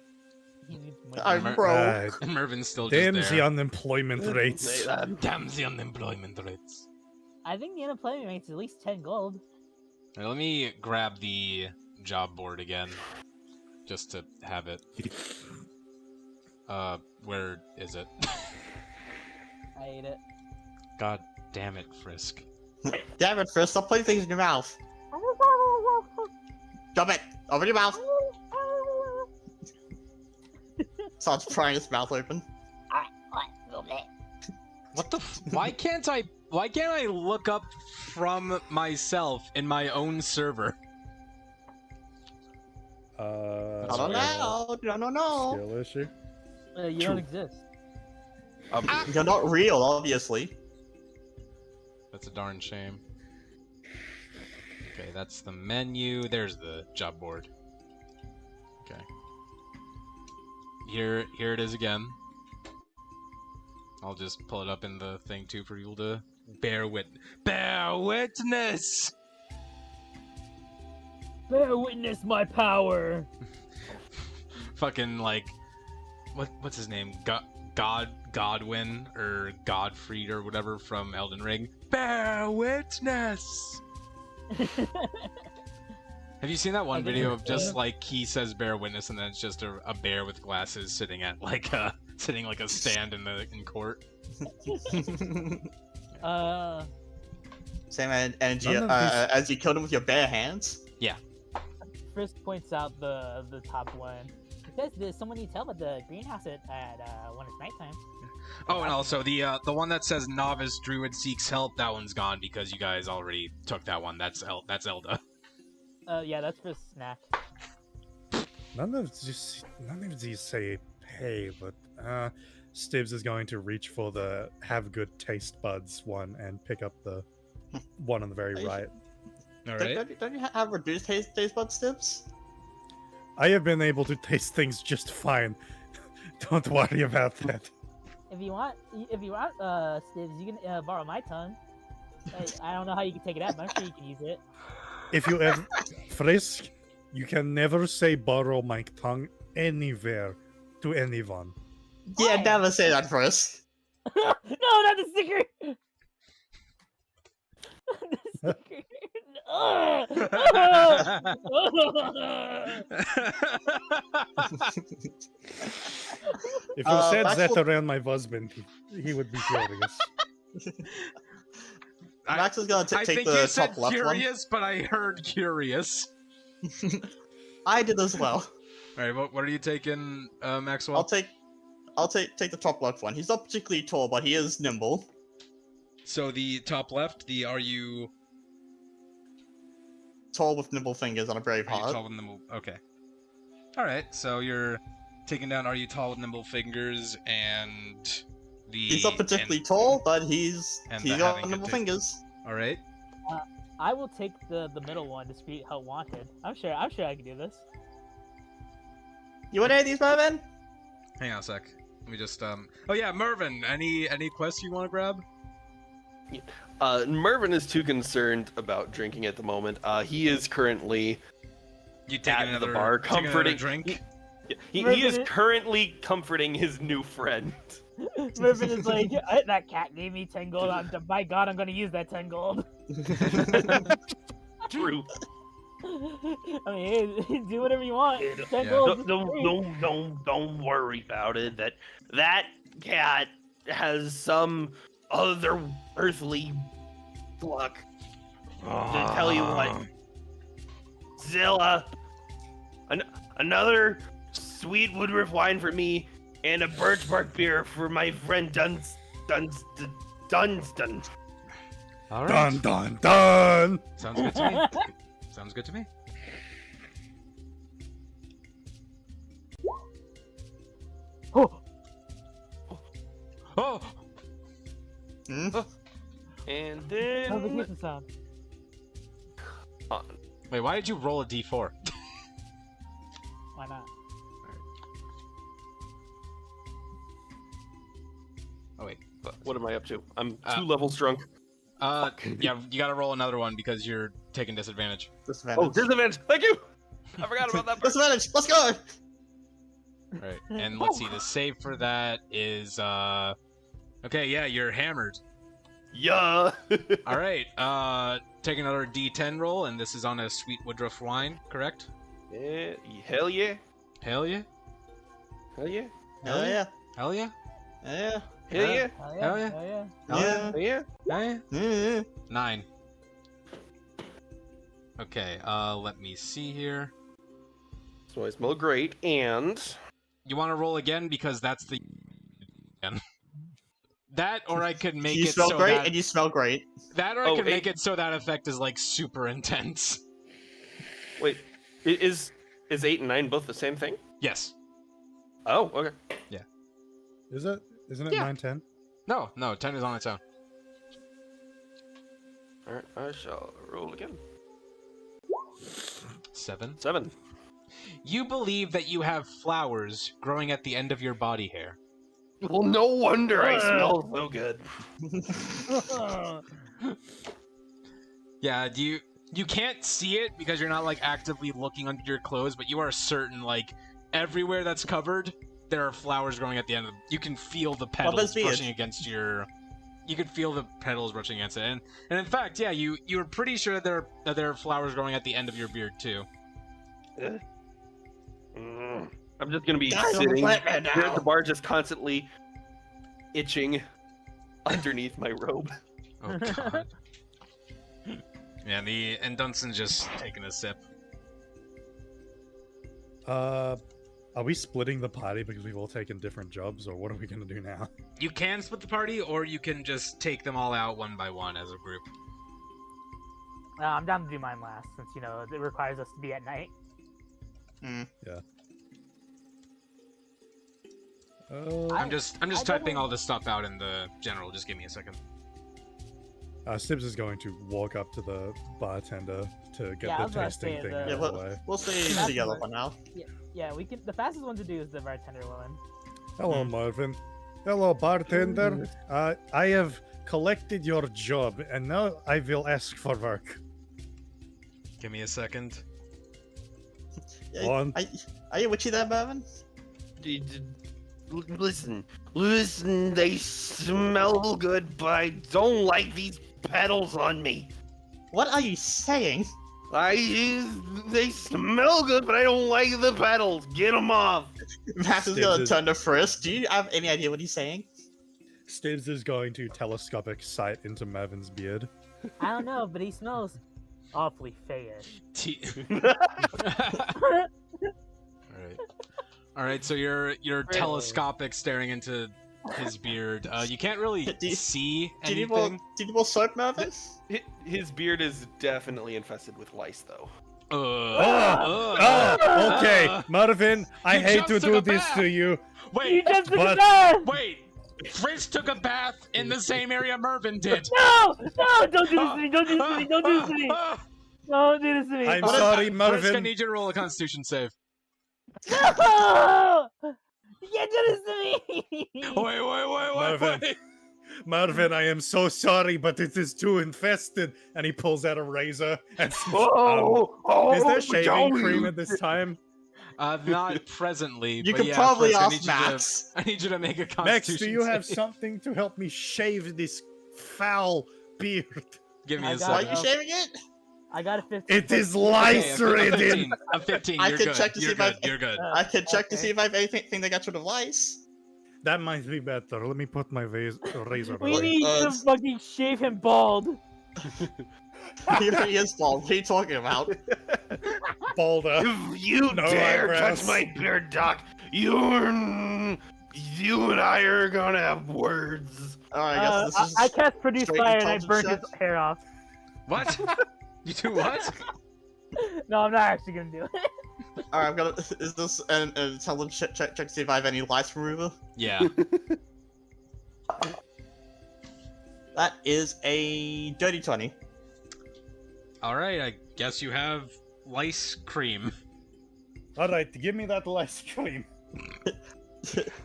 he needs money. I'm Mer- broke. And Mervin's still just Damn the there. unemployment rates. Say that. Damn the unemployment rates. I think the unemployment rate's at least 10 gold. Now, let me grab the job board again, just to have it. Where is it? I ate it. God damn it, Frisk. Damn it, Frisk, stop putting things in your mouth. Drop it! Open your mouth! Starts prying his mouth open. What the why can't I look up from myself in my own server? I That's don't a know. I don't know. skill issue. You don't exist. You're not real, obviously. That's a darn shame. Okay, that's the menu. There's the job board. Okay. Here it is again. I'll just pull it up in the thing too for people to bear witness. Bear witness my power. Fucking like, what's his name? Godwin or Godfried or whatever from Elden Ring. Bear witness. Have you seen that one I think video it's of just good. like he says bear witness and then it's just a bear with glasses sitting at like a stand in court? Same energy None of these- as you killed him with your bare hands. Frisk points out the top one. It says there's someone needs help at the greenhouse at when it's nighttime. Oh, and also the one that says novice druid seeks help, that one's gone because you guys already took that one. That's Elda. Yeah, that's for snack. None of these say hey, but Stibbs is going to reach for the have good taste buds one and pick up the one on the very Are you right. All Don't you have reduced taste bud Stibbs? I have been able to taste things just fine. Don't worry about that. If you want, Stibbs, you can borrow my tongue. I don't know how you can take it out, but I'm sure you can use it. If you ever Frisk, you can never say borrow my tongue anywhere to anyone. Yeah, Why? never say that first. No, not the sticker. The sticker. If you said that Maxwell- around my husband, he would be furious. Max is gonna I take think the you said top left curious, but I heard curious. one. I did as well. All right, what are you taking, Maxwell? I'll take the top left one. He's not particularly tall, but he is nimble. So the top left, are you Tall with nimble fingers on a brave Are you heart. tall with nimble? Okay. All right. So you're taking down. Are you tall with nimble fingers and the? He's not particularly tall, but he's and got having good nimble taste. fingers. All right. I will take the middle one, discreet help wanted. I'm sure I can do this. You want any of these, Mervin? Hang on a sec. Let me just Oh yeah, Mervin. Any quests you want to grab? Mervin is too concerned about drinking at the moment. He is currently You taking at another the bar, taking another comforting. drink? He Mervin is is- currently comforting his new friend. Mervin is like, that cat gave me 10 gold. By God, I'm gonna use that 10 gold. True. I mean, hey, do whatever you want. 10 gold. Don't worry about it. That cat has some other earthly luck. To tell you what, Zilla, another sweet Woodruff wine for me, and a birch bark beer for my friend Dunstan. All Dun dun dun! Sounds good to me. Sounds good to me. Oh, Oh, Hmm? And how's the then kitchen sound? wait. Why did you roll a d4? Why not? Oh wait. what am I up to? I'm Uh, 2 levels drunk. Yeah. You gotta roll another one because you're taking disadvantage. Disadvantage. Oh, disadvantage. Thank you. I forgot about that. Disadvantage. Let's go. All right. And let's see. The save for that is Okay. Yeah. You're hammered. Yeah. All right. Take another D10 roll, and this is on a sweet Woodruff wine, correct? Hell yeah. Hell yeah. Hell yeah. Hell yeah. Hell yeah. Yeah. Hell yeah. Hell Hell yeah. Hell yeah. Yeah. Hell yeah. Hell yeah. Yeah. 9. Okay. Let me see here. So I smell great, and You want to roll again because that's the. That, or I could make You it smell so great, that and you smell great. that, or I Oh, could make hey. it so that effect is like super intense. wait, is 8 and 9 both the same thing? Yes. Oh, okay. Is it? Isn't it Yeah. 910? No. 10 is on its own. All right, I shall roll again. 7. 7. You believe that you have flowers growing at the end of your body hair. Well, no wonder I smell so good. Yeah, you can't see it because you're not like actively looking under your clothes, but you are certain like everywhere that's covered, there are flowers growing at the end of them. You can feel the petals beard. brushing against your you could feel the petals brushing against it, and in fact, yeah, you were pretty sure that there are flowers growing at the end of your beard too. I'm just gonna be Guys, I'm sitting wet right here at now. the bar, just constantly itching underneath my robe. Oh god. Yeah, and Dunson's just taking a sip. Are we splitting the party because we've all taken different jobs, or what are we gonna do now? You can split the party, or you can just take them all out one by one as a group. I'm down to do mine last, since you know it requires us to be at night. Yeah. I'm just I typing don't- all this stuff out in the general. Just give me a second. Sibs is going to walk up to the bartender to get Yeah, I the was about to tasting say thing the- out Yeah, of the way. we'll stay That's together what- for now. Yeah, we can. The fastest one to do is the bartender one. Hello, Mervin. Hello, bartender. I have collected your job, and now I will ask for work. Give me a second. One. Are you witchy there, Mervin? Listen, they smell good, but I don't like these petals on me. What are you saying? They smell good, but I don't like the petals. Get them off. Max is Stibs gonna is- turn to Frisk. Do you have any idea what he's saying? Stibs is going to telescopic sight into Mervin's beard. I don't know, but he smells awfully fayish. All right. So you're telescopic staring into his beard. You can't really Do you- see Do you anything. need more soap, Mervin? His beard is definitely infested with lice, though. Okay, Mervin, I You hate just to took do a this bath. to you. You Wait, just took but- a bath! wait. Frisk took a bath in the same area Mervin did. No! No! Don't do this to me! Don't do this to me! Don't do this to me! Don't do this to me! I'm What is- sorry, Frisk, I Mervin. need you to roll a Constitution save. No! You can't do this to me! Mervin. Mervin, I am so sorry, but it is too infested. And he pulls out a razor and is there shaving cream at this time? Not presently. You but can yeah, probably Frisk, ask Max. I need you to make a Constitution Max, do you have save. something to help me shave this foul beard? Give me I a got Why are second. you shaving it? I got a 15. It is Okay, lice I'm ridden. 15. I'm 15. I You're can good. check to see You're if I- good. You're good. I can check to okay. see if I have anything that gets rid of lice. That might be better. Let me put my razor We away. need to fucking shave him bald. He already is bald. What are you talking about? Balder. If you No dare eyebrows. touch my beard, Doc, you and I are gonna have words. Alright, I guess this is... I cast produce straight fire and I intelligence burnt his check? hair off. What? You do what? No, I'm not actually gonna do it. Alright, I'm gonna... Is this an intelligence check to see if I have any lice remover? Yeah. That is a dirty 20. All right. I guess you have lice cream. Alright, give me that lice cream.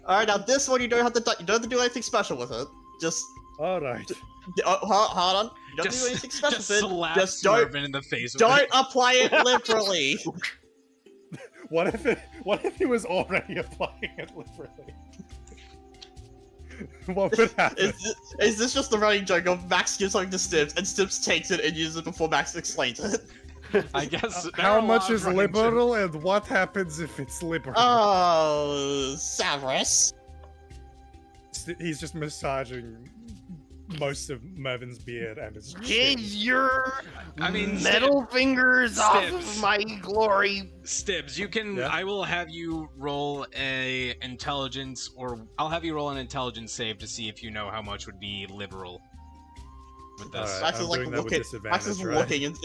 Alright, now this one you don't have to do anything special with it. Just Alright. hold on. You don't Just, do anything special just with it. slap Just don't Mervin in the face. with don't it. apply it liberally. What if he was already applying it liberally? What would happen? Is this just the running joke of Max gives something to Stibbs and Stibbs takes it and uses it before Max explains it? I guess. there How are a lot much of is running liberal and what happens if it's liberal? Oh, Severus. He's just massaging most of Mervin's beard and his Get chin. your I mean, metal fingers off Stibbs. of my glory. Stibbs, you can. Yeah. I will have you roll a intelligence, or I'll have you roll an intelligence save to see if you know how much would be liberal with this. Alright. Max I'm is like doing that with looking. Max is disadvantage, right? looking and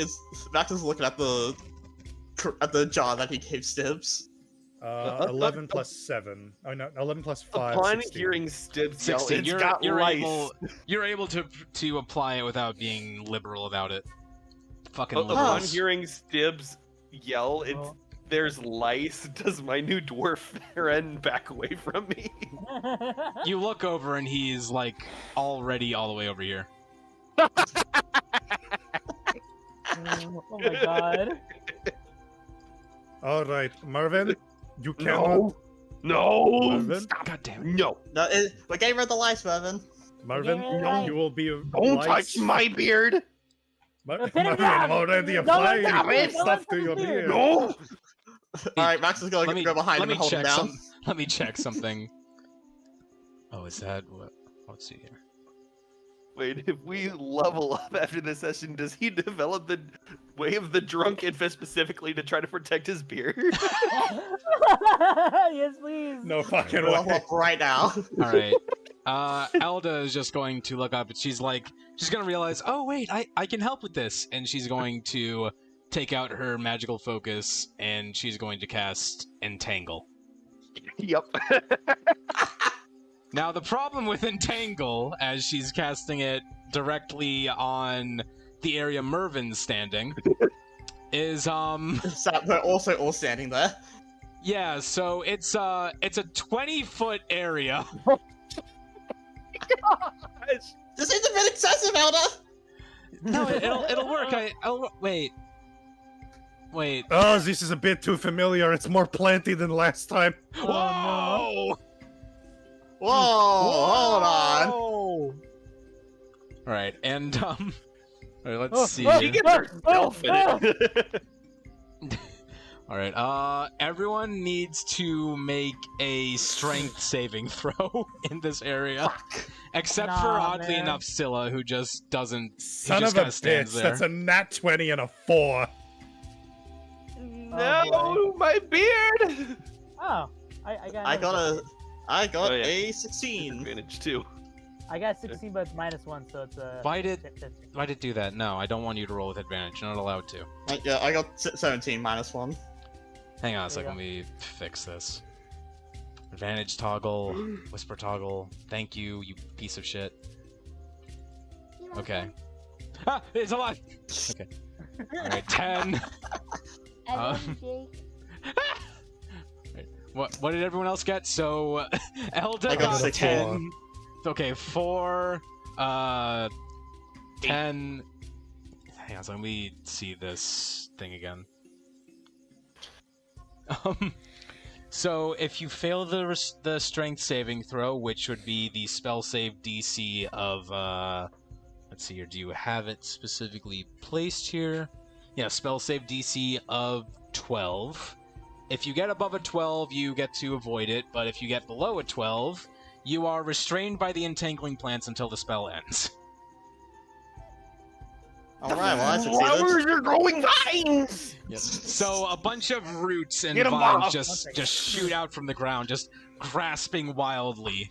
Max is looking at the jar that he gave Stibbs. 11 plus 7. Oh no, 11 plus 5. Upon 16. hearing Stibbs yell, 16. it's got lice. You're able to apply it without being liberal about it. Fucking Upon liberals. hearing Stibbs yell, Oh. there's lice, does my new dwarf friend back away from me? You look over and he's like already all the way over here. Oh my god. Alright, Mervin, you cannot. No! No! Mervin? God damn it. No! No, we're getting rid of the lice, Mervin. Marvin, Yeah. you will be. Don't touch my beard! Pin him Marvin, down. I'm already Don't let applying him stuff touch to your his beard. beard. No! Alright, Max is gonna go behind him and hold him down. Let me check something. Oh, is that what? Let's see here. Wait, if we level up after this session, does he develop the way of the drunk infant specifically to try to protect his beard? Yes, please. No fucking Level way. up right now. All right. Elda is just going to look up, and she's gonna realize, oh wait, I can help with this, and she's going to take out her magical focus, and she's going to cast Entangle. Yep. Now the problem with Entangle, as she's casting it directly on the area Mervin's standing, is We're also all standing there. yeah, so it's a 20-foot area. This seems a bit excessive, Elder! No, it'll work. Wait. Oh, this is a bit too familiar. It's more plenty than last time. Whoa! Whoa, hold on. All right, and all right, let's see. She gets herself in it. All right, everyone needs to make a strength saving throw in this area, except for oddly man. enough Scylla, who just doesn't. Son just of a kinda stands bitch. there. That's a nat 20 and a 4. No, my beard! Oh, I got. I got Oh, yeah. a 16. Advantage too. I got 16, but it's -1, so it's a. Why did it do that? No, I don't want you to roll with advantage. You're not allowed to. Yeah, I got 17 -1. Hang on a There second, you let me fix this. Advantage toggle, whisper toggle. Thank you, you piece of shit. Okay. Ah, it's alive! Okay. Alright, 10. What did everyone else get? So, Elda I got got 10. 4. Okay, 4, 10. Hang on, so let me see this thing again. So if you fail the strength saving throw, which would be the spell save DC of let's see here, do you have it specifically placed here? Yeah, spell save DC of 12. If you get above a 12, you get to avoid it, but if you get below a 12, you are restrained by the entangling plants until the spell ends. Alright, well, I Flowers succeeded. are growing vines! Yep. So a bunch of roots and Get 'em vines off! just shoot out from the ground, just grasping wildly.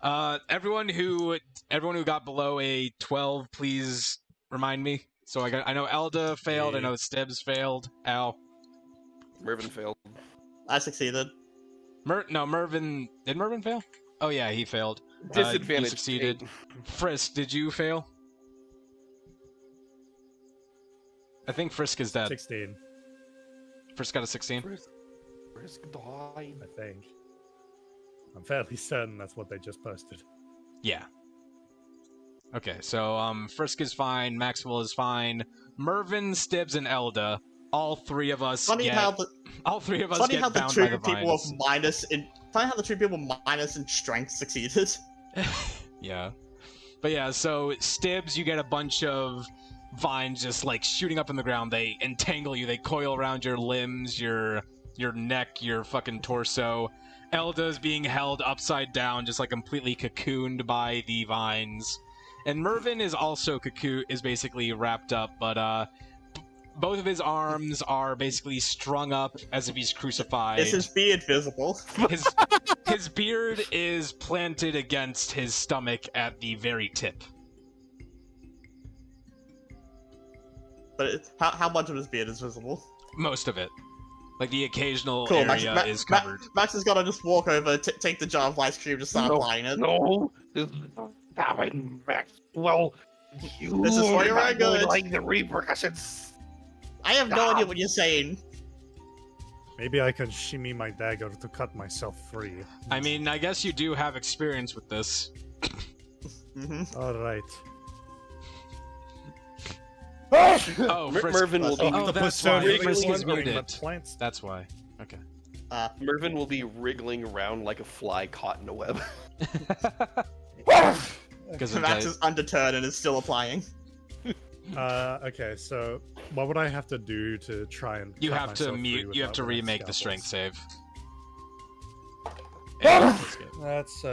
Everyone who got below a 12, please remind me. So I know Elda failed. I know Stibbs failed. Al. Mervin failed. I succeeded. Mervin. Did Mervin fail? Oh yeah, he failed. Disadvantage. You succeeded. 8. Frisk, did you fail? I think Frisk is dead. 16, Frisk got a 16. Frisk died. I think. I'm fairly certain that's what they just posted. Yeah. Okay, so Funny Frisk is fine, Maxwell is fine, Mervin, Stibbs, and Elda. All three of us Funny get how the bound two by the people with vines. minus in funny how the two people minus in strength succeeded. Yeah. But yeah, so Stibbs, you get a bunch of vines just like shooting up in the ground. They entangle you, they coil around your limbs, your neck, your fucking torso. Elda's being held upside down, just like completely cocooned by the vines. And Mervin is also is basically wrapped up, but both of his arms are basically strung up as if he's crucified. Is his beard visible? His beard is planted against his stomach at the very tip. But how much of his beard is visible? Most of it. Like the occasional Cool, area is covered. Max has got to just walk over, take the jar of ice cream, just start applying it. No, Darren Maxwell, you This is for your are own good. like the repercussions. I have no idea what you're saying. Maybe I can shimmy my dagger to cut myself free. I mean, I guess you do have experience with this. Alright. Oh, Frisk. Mervin will be Oh, that's why. Frisk is wondering, muted. but plants. That's why. Okay. Mervin will be wriggling around like a fly caught in a web. Because Max is undeterred and is still applying. Okay, so what would I have to do to try and you cut have to myself free mute. You have without to wearing remake the scalpels? strength save. That's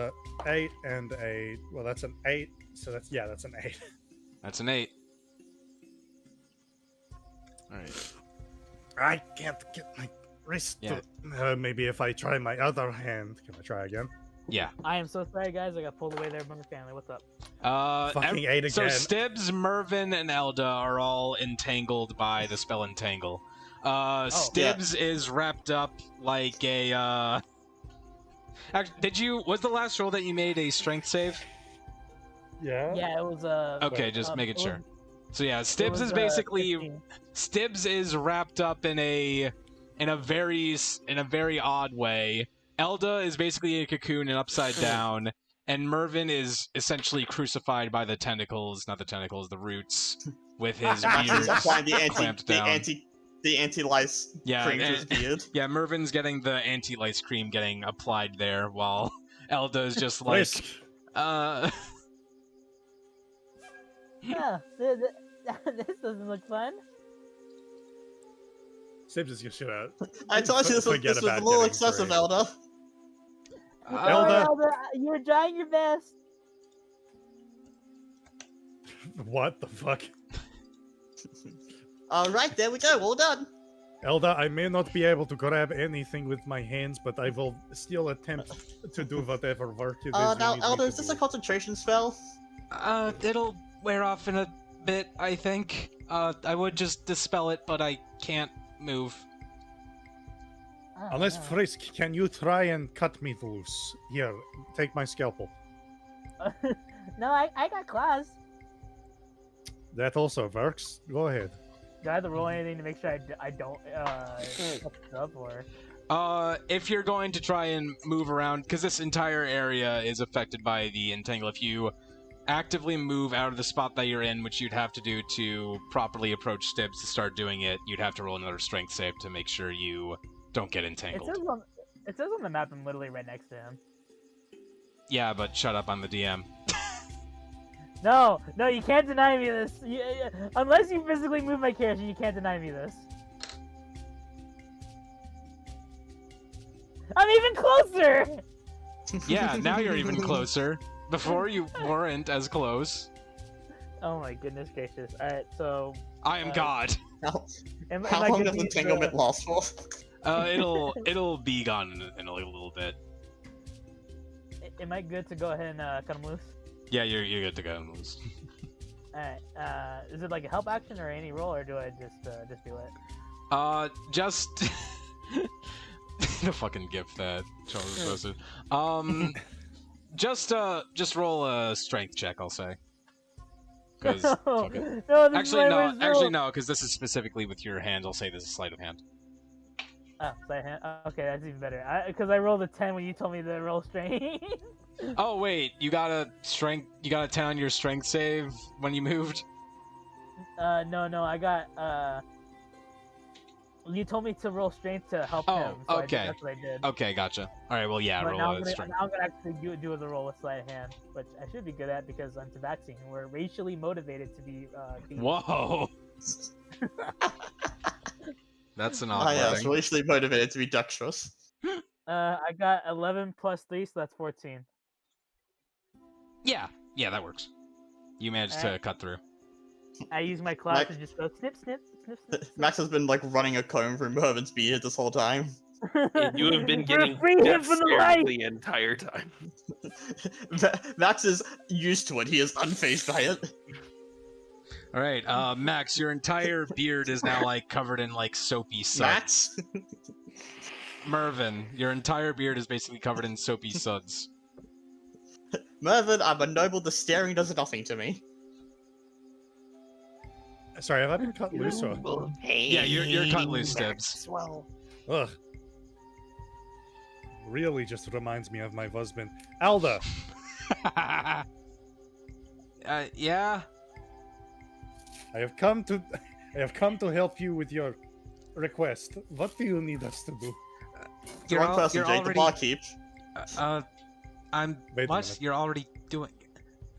8 and 8. Well, that's an 8. So that's an 8. That's an 8. All right. I can't get my wrist. Yeah. To, maybe if I try my other hand, can I try again? Yeah. I am so sorry, guys. I got pulled away there from my family. What's up? Fucking 8 So again. Stibbs, Mervin, and Elda are all entangled by the spell entangle. Stibbs is wrapped up like a. Was the last roll that you made a strength save? Yeah. Yeah, it was Okay, just making sure. So yeah, it Stibbs was, is basically 15. Stibbs is wrapped up in a very odd way. Elda is basically a cocoon and upside down, and Mervin is essentially crucified by the tentacles, not the tentacles, the roots, with his Max is beard applying clamped down. the anti-lice Yeah, cream to his beard. Yeah, Mervin's getting the anti-lice cream getting applied there, while Elda is just like, Frisk. Yeah, this doesn't look fun. Stibbs is gonna shit out. I told you this was Forget a about little getting excessive, free. Elder. Elda. You were trying your best. What the fuck? Alright, there we go, all done. Elda, I may not be able to grab anything with my hands, but I will still attempt to do whatever work it is. you Now, need me Elder, to is this do. a concentration spell? It'll wear off in a bit, I think. I would just dispel it, but I can't move. Unless Frisk, can you try and cut me loose? Here, take my scalpel. No, I got claws. That also works. Go ahead. Do I have to roll anything to make sure I don't fuck this up or? If you're going to try and move around, because this entire area is affected by the entangle, if you actively move out of the spot that you're in, which you'd have to do to properly approach Stibbs to start doing it, you'd have to roll another strength save to make sure you don't get It entangled. says on the map I'm literally right next to him. Yeah, but shut up on the DM. No, you can't deny me this. Unless you physically move my character, you can't deny me this. I'm even closer! Yeah, now you're even closer. Before you weren't as close. Oh my goodness gracious. Alright, so... I am God. How, Am how I long good does to use entanglement last for? It'll be gone in a little bit. Am I good to go ahead and cut him loose? Yeah, you're good to go. Alright, is it like a help action or any roll, or do I just do it? Just the fucking gift that Charles posted. Just roll a strength check, I'll say. Because No, this actually is my no, worst actually roll. no, because this is specifically with your hand. I'll say this is sleight of hand. Oh, sleight of hand. Okay, that's even better. Because I rolled a 10 when you told me to roll strength. Oh wait, you got a 10 on your strength save when you moved. No, I got you told me to roll strength to help him. So okay. That's what I did. Okay, gotcha. All right, well yeah, But roll now a strength. I'm gonna actually do the roll with sleight of hand, which I should be good at because I'm Tabaxi and we're racially motivated to be. Whoa. That's an Ah, awkward yes, thing. racially motivated to be dexterous. I got 11 plus 3, so that's 14. Yeah, that works. You managed to cut through. I use my class Like- to just go snip, snip, snip, snip. Max has been like running a comb through Mervin's beard this whole time. And you have been getting Free him death from the stares light! the entire time. Max is used to it. He is unfazed by it. All right, Max, your entire beard is now like covered in like soapy suds. Max? Mervin, your entire beard is basically covered in soapy suds. Mervin, I'm a noble. The staring does nothing to me. Sorry, have I been cut loose or? Yeah, you're cut loose, Stibbs. Ugh. Really just reminds me of my husband. Alda! Yeah. I have come to help you with your request. What do you need us to do? Wrong person, Jake. The barkeep. I'm. Wait a What? minute. You're already doing.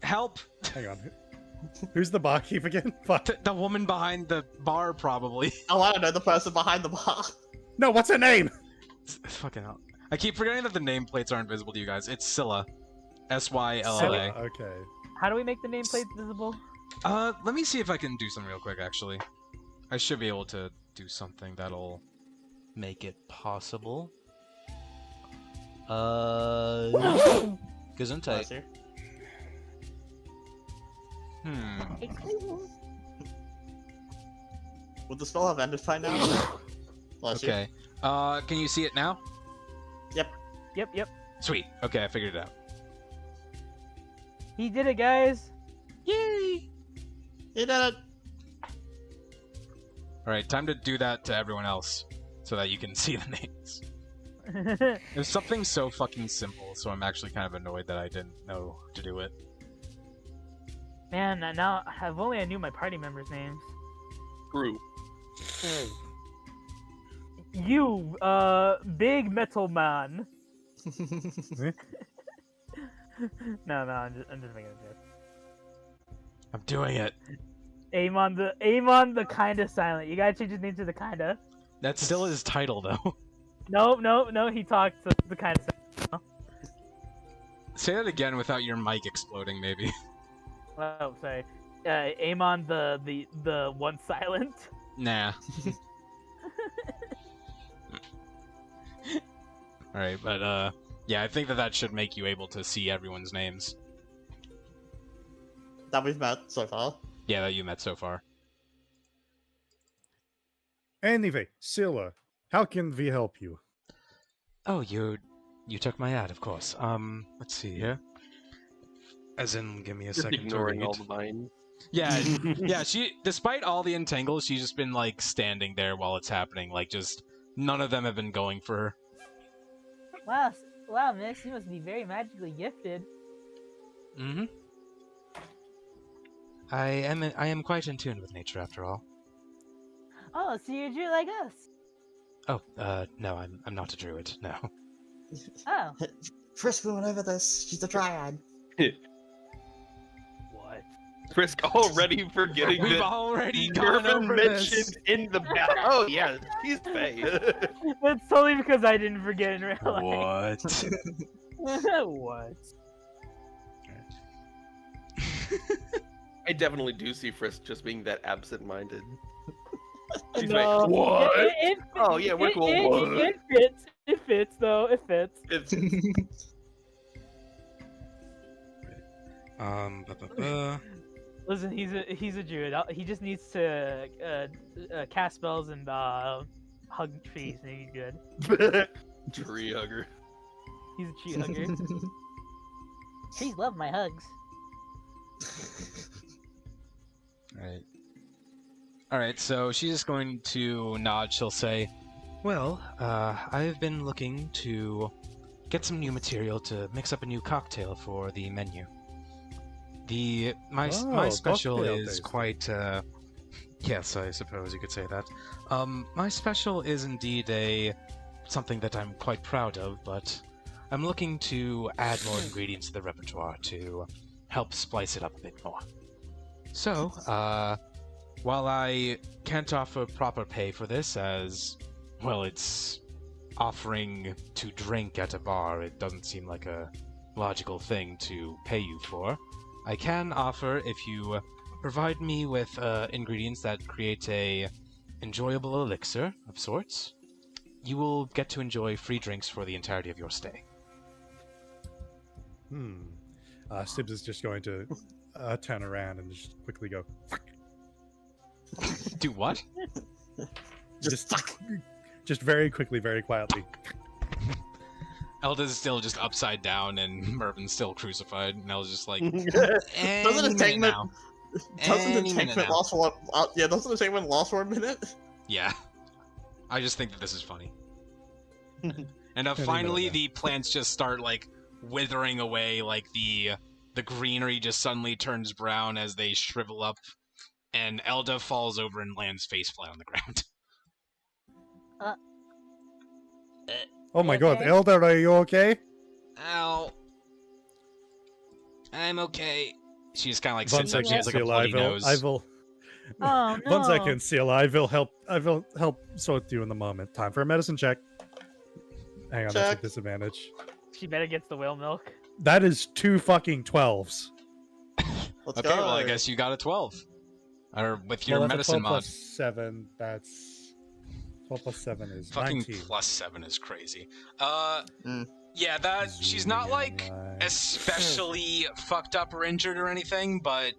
Help! Hang on. Who's the barkeep again? Fuck. The woman behind the bar, probably. I want to know the person behind the bar. No, what's her name? Fucking hell. I keep forgetting that the nameplates aren't visible to you guys. It's Scylla. Sylla. Okay. How do we make the nameplate visible? Let me see if I can do something real quick, actually. I should be able to do something that'll make it possible. Gesundheit. Would the spell have ended by now? Okay. Can you see it now? Yep. Sweet. Okay, I figured it out. He did it, guys. Yay! He did it! Alright, time to do that to everyone else, so that you can see the names. There's something so fucking simple, so I'm actually kind of annoyed that I didn't know to do it. Man, now if only I knew my party members' names. True. You, big metal man. No, I'm just making a joke. I'm doing it. Amon the kinda silent. You gotta change his name to the kinda. That's still his title, though. No, he talks to the kinda silent. Say that again without your mic exploding, maybe. Oh, sorry. Amon the one silent. Nah. Alright, but, yeah, I think that should make you able to see everyone's names. That we've met so far. Yeah, that you met so far. Anyway, Scylla, how can we help you? Oh, you took my ad, of course. Let's see here. As in, give me a Just second to ignoring read. all the mine. Yeah, yeah, despite all the entangles, she's just been, like, standing there while it's happening. Like, just, none of them have been going for her. Wow, miss, you must be very magically gifted. Mm-hmm. I am quite in tune with nature, after all. Oh, so you're a Jew like us? Oh, no, I'm not a druid, no. Oh. Frisk went over this. She's a dryad. What? Frisk already forgetting We've that already gone Mervin over mentioned this. in the back. Oh yeah, he's Faye. That's totally because I didn't forget in real life. What? What? I definitely do see Frisk just being that absent-minded. She's No. like, what? Oh, yeah, we're cool. It fits. It fits, though. It fits. It's Listen, he's a druid. He just needs to cast spells and hug trees, and he's good. tree hugger. He's a tree hugger. Trees love my hugs. Alright, so she's just going to nod. She'll say, well, I've been looking to get some new material to mix up a new cocktail for the menu. My special cocktail is taste. quite, yes, I suppose you could say that. My special is indeed something that I'm quite proud of, but I'm looking to add more ingredients to the repertoire to help splice it up a bit more. So, while I can't offer proper pay for this, as, well, it's offering to drink at a bar, it doesn't seem like a logical thing to pay you for, I can offer, if you provide me with ingredients that create a enjoyable elixir of sorts, you will get to enjoy free drinks for the entirety of your stay. Sibs is just going to turn around and just quickly go. Do what? Just very quickly, very quietly. Elda's still just upside down and Mervin's still crucified, and Elda's just like, Doesn't the tankment last for doesn't the tankment last for a minute? Yeah. I just think that this is funny. And Any finally minute the plants just start, like, withering away, like, the greenery just suddenly turns brown as they shrivel up, and Elda falls over and lands face flat on the ground. Oh my god, Okay. Eldar, are you okay? Ow. I'm okay. She's kind of like Once sits I up. She can has like a seal, bloody nose. I will. Oh, Once I no. can seal, I will help sort you in the moment. Time for a medicine check. Hang on, that's Check. a disadvantage. She better gets the whale milk. That is 2 fucking 12s. Let's Okay, go. well, I guess you got a 12. Or with your Well, that's a medicine 12 mod. plus 7. That's 12 plus 7 is Fucking 19. plus 7 is crazy. Mm. Yeah, that she's not like especially fucked up or injured or anything, but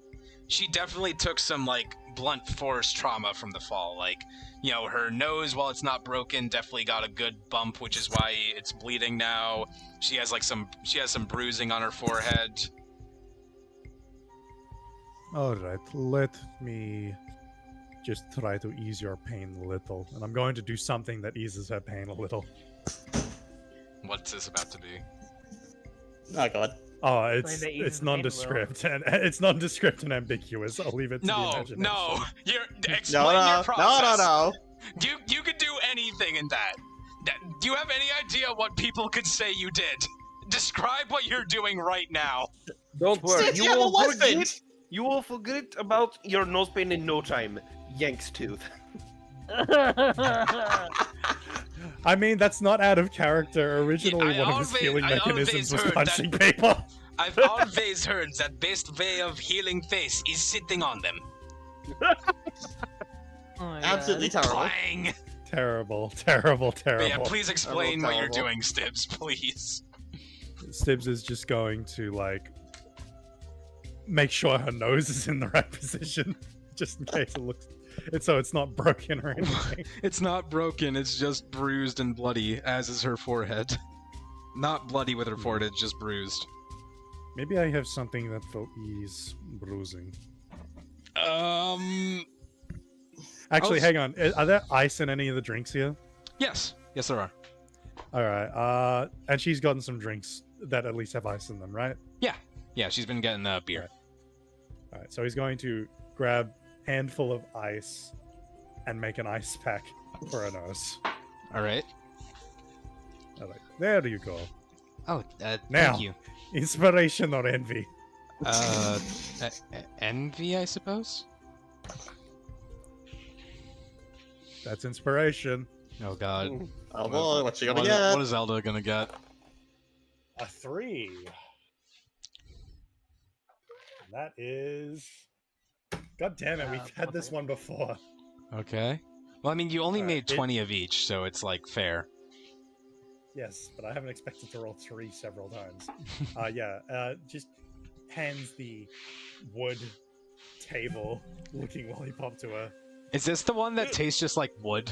she definitely took some like blunt force trauma from the fall. Like, you know, her nose, while it's not broken, definitely got a good bump, which is why it's bleeding now. She has some bruising on her forehead. All right, let me just try to ease your pain a little, and I'm going to do something that eases her pain a little. What's this about to be? Oh god. Oh, Something that eases it's the pain a little. nondescript and it's nondescript and ambiguous. I'll leave it to the No, imagination. no. You're No, explain no, your process. no. You could do anything in that. Do you have any idea what people could say you did? Describe what you're doing right now. Don't worry, Since you have a weapon. You will forget about your nose pain in no time. Yank's tooth. I mean, that's not out of character. Originally, Yeah, one of his healing mechanisms was punching people. I've always heard that best way of healing face is sitting on them. Oh my Absolutely God. terrible. Clang. Terrible, terrible, But terrible. yeah, please explain what you're Terrible. doing, Stibbs, please. Stibbs is just going to, like, make sure her nose is in the right position, just in case it looks... it's not broken or anything. It's not broken, it's just bruised and bloody, as is her forehead. Not bloody with her forehead, just bruised. Maybe I have something that will ease bruising. Actually, hang on. Are there ice in any of the drinks here? Yes. Yes, there are. Alright, and she's gotten some drinks that at least have ice in them, right? Yeah, she's been getting beer. Alright, so he's going to grab a handful of ice and make an ice pack for her nose. Alright. Alright, there you go. Oh, Now. thank you. Inspiration or envy? Envy, I suppose? That's inspiration. Oh god. Oh boy, what you gonna What get? is Zelda gonna get? A 3. That is... God damn it, we've had this one before. Okay. Well, I mean, you only Alright, made 20 of each, so it's, like, fair. Yes, but I haven't expected to roll 3 several times. Just hands the wood table looking lollipop to her. Is this the one that tastes just like wood?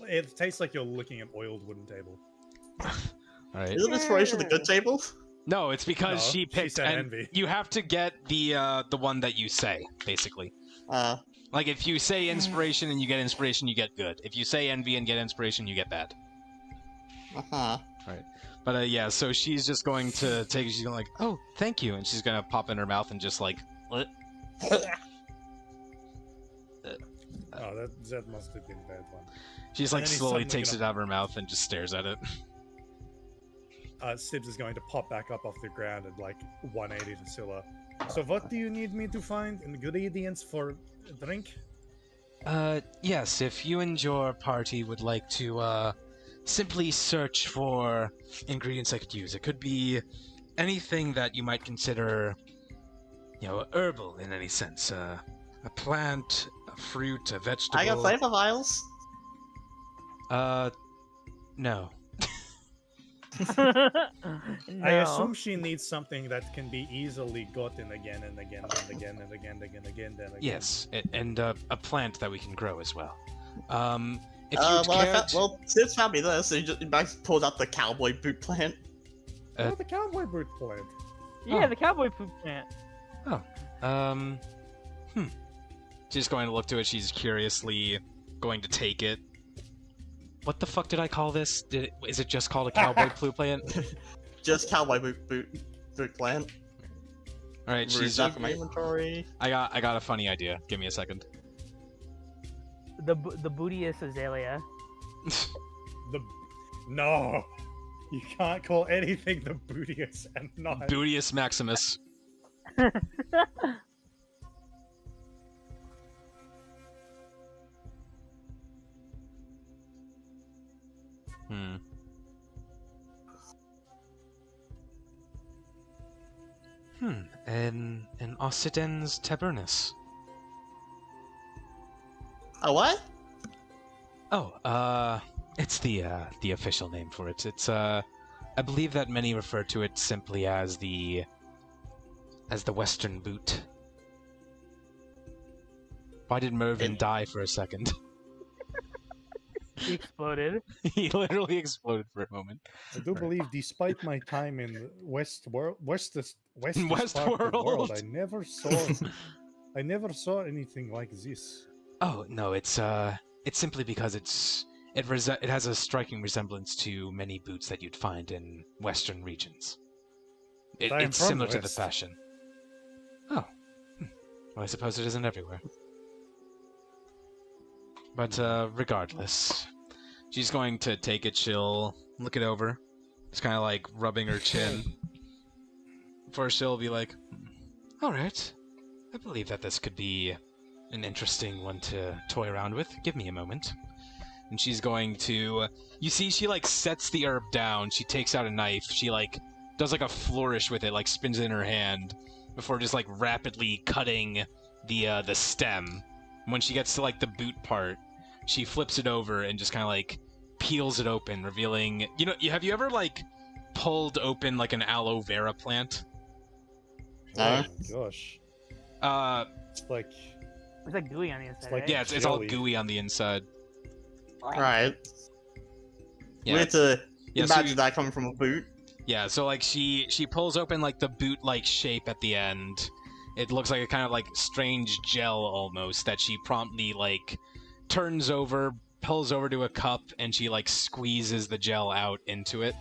It tastes like you're looking at oiled wooden table. Alright. Isn't inspiration the good table? No, it's because No, she she picked said and envy. you have to get the one that you say, basically. Like if you say inspiration and you get inspiration, you get good. If you say envy and get inspiration, you get bad. Uh-huh. But yeah, so she's just going to take it, she's going like, "Oh, thank you." And she's going to pop in her mouth and just like Oh, that must have been a bad one. she's And like then he's slowly suddenly takes gonna- it out of her mouth and just stares at it. Stibbs is going to pop back up off the ground and like 180 to Scylla. So what do you need me to find ingredients for a drink? Yes, if you and your party would like to, simply search for ingredients I could use. It could be anything that you might consider, herbal in any sense. A plant, a fruit, a vegetable. I got flavor vials. No. No. I assume she needs something that can be easily gotten again and again and again and again and again and again. Yes, and a plant that we can grow as well. If you Sid found me this, and he just pulled out the cowboy boot plant. Oh, the cowboy boot plant. Yeah, the cowboy poop plant. She's going to look to it. She's curiously going to take it. What the fuck did I call this? Is it just called a cowboy blue plant? Just cowboy boot plant. All right, Remove that from my inventory. I got a funny idea. Give me a second. The bootiest azalea. No, you can't call anything the bootiest and not. Bootius Maximus. Hmm. An Occidens Tabernus. A what? Oh, it's the official name for it. It's I believe that many refer to it simply as the Western Boot. Why did Mervin die for a second? He exploded. He literally exploded for a moment. I do believe, despite my time in westest part of the Westworld. world, I never saw anything like this. Oh no, it's simply because it has a striking resemblance to many boots that you'd find in Western regions. I am It's from similar to the West. fashion. Oh, well, I suppose it isn't everywhere. But regardless, she's going to take it. She'll look it over, just kind of like rubbing her chin. Before she'll be like, "All right, I believe that this could be an interesting one to toy around with. Give me a moment." And she's going to, you see, she like sets the herb down. She takes out a knife. She like does like a flourish with it, like spins it in her hand before just like rapidly cutting the stem. When she gets to like the boot part, she flips it over and just kind of like peels it open, revealing. You know, have you ever like pulled open like an aloe vera plant? Oh my gosh. It's like It's like gooey on the inside. like- right? Yeah, it's all Jelly. gooey on the inside. Right. Yeah, We had to yeah, so imagine you- that coming from a boot. Yeah, so like she pulls open like the boot-like shape at the end. It looks like a kind of like strange gel almost that she promptly like turns over, pulls over to a cup, and she like squeezes the gel out into it.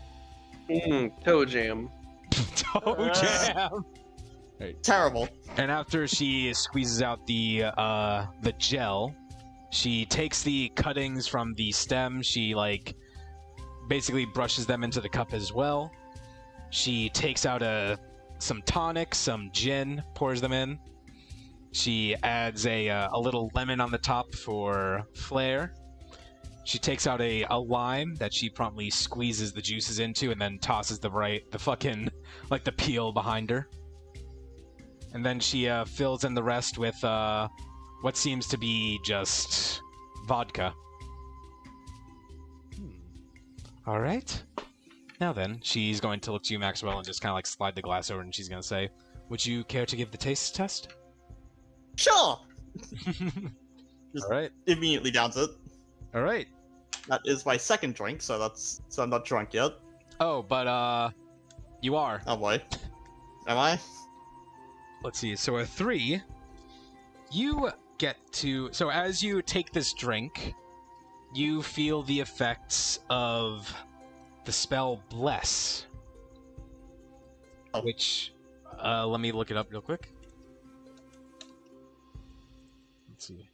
Toe jam. Toe jam. Terrible. And after she squeezes out the gel, she takes the cuttings from the stem. She like basically brushes them into the cup as well. She takes out some tonic, some gin, pours them in. She adds a little lemon on the top for flair. She takes out a lime that she promptly squeezes the juices into and then tosses the fucking like the peel behind her. And then she fills in the rest with what seems to be just vodka. All right. Now then, she's going to look to you, Maxwell, and just kind of like slide the glass over, and she's going to say, "Would you care to give the taste test?" Sure. All right. Immediately downs it. All right. That is my second drink, so I'm not drunk yet. Oh, but you are. Oh boy. Am I? Let's see. So a 3. You get to. So as you take this drink, you feel the effects of the spell Bless. Oh. Which, let me look it up real quick. Let's see.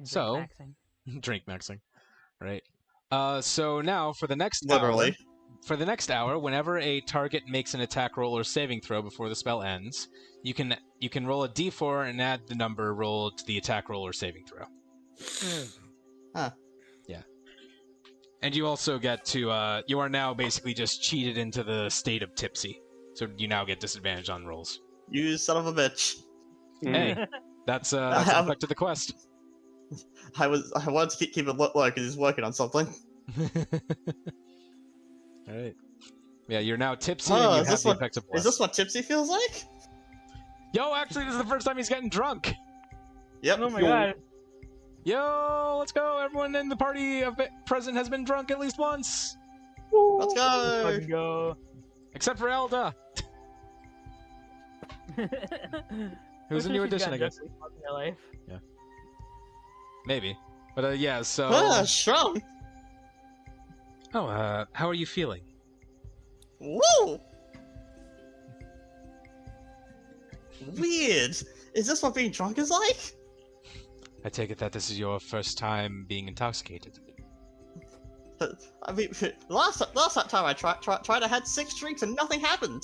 So- Maxing. Drink maxing. Right. So now for the next Literally. hour, for the next hour, whenever a target makes an attack roll or saving throw before the spell ends, you can roll a d4 and add the number rolled to the attack roll or saving throw. Huh. Yeah. And you also get to you are now basically just cheated into the state of tipsy. So you now get disadvantage on rolls. You son of a bitch. Hey, that's an effect of the quest. I wanted to keep it low because he's working on something. All right. Yeah, you're now tipsy Oh, and you is have this the what- effect of Is Bless. this what Tipsy feels like? Yo, actually, this is the first time he's getting drunk. Yep. Oh my god. Yo, let's go! Everyone in the party present has been drunk at least once, Let's go. Fucking go. except for Elda, who's a new addition, I guess. In their life. Maybe, but yeah. So, Ah, strong. how are you feeling? Woo! Weird. Is this what being drunk is like? I take it that this is your first time being intoxicated. I mean, last time I tried, I had 6 drinks and nothing happened.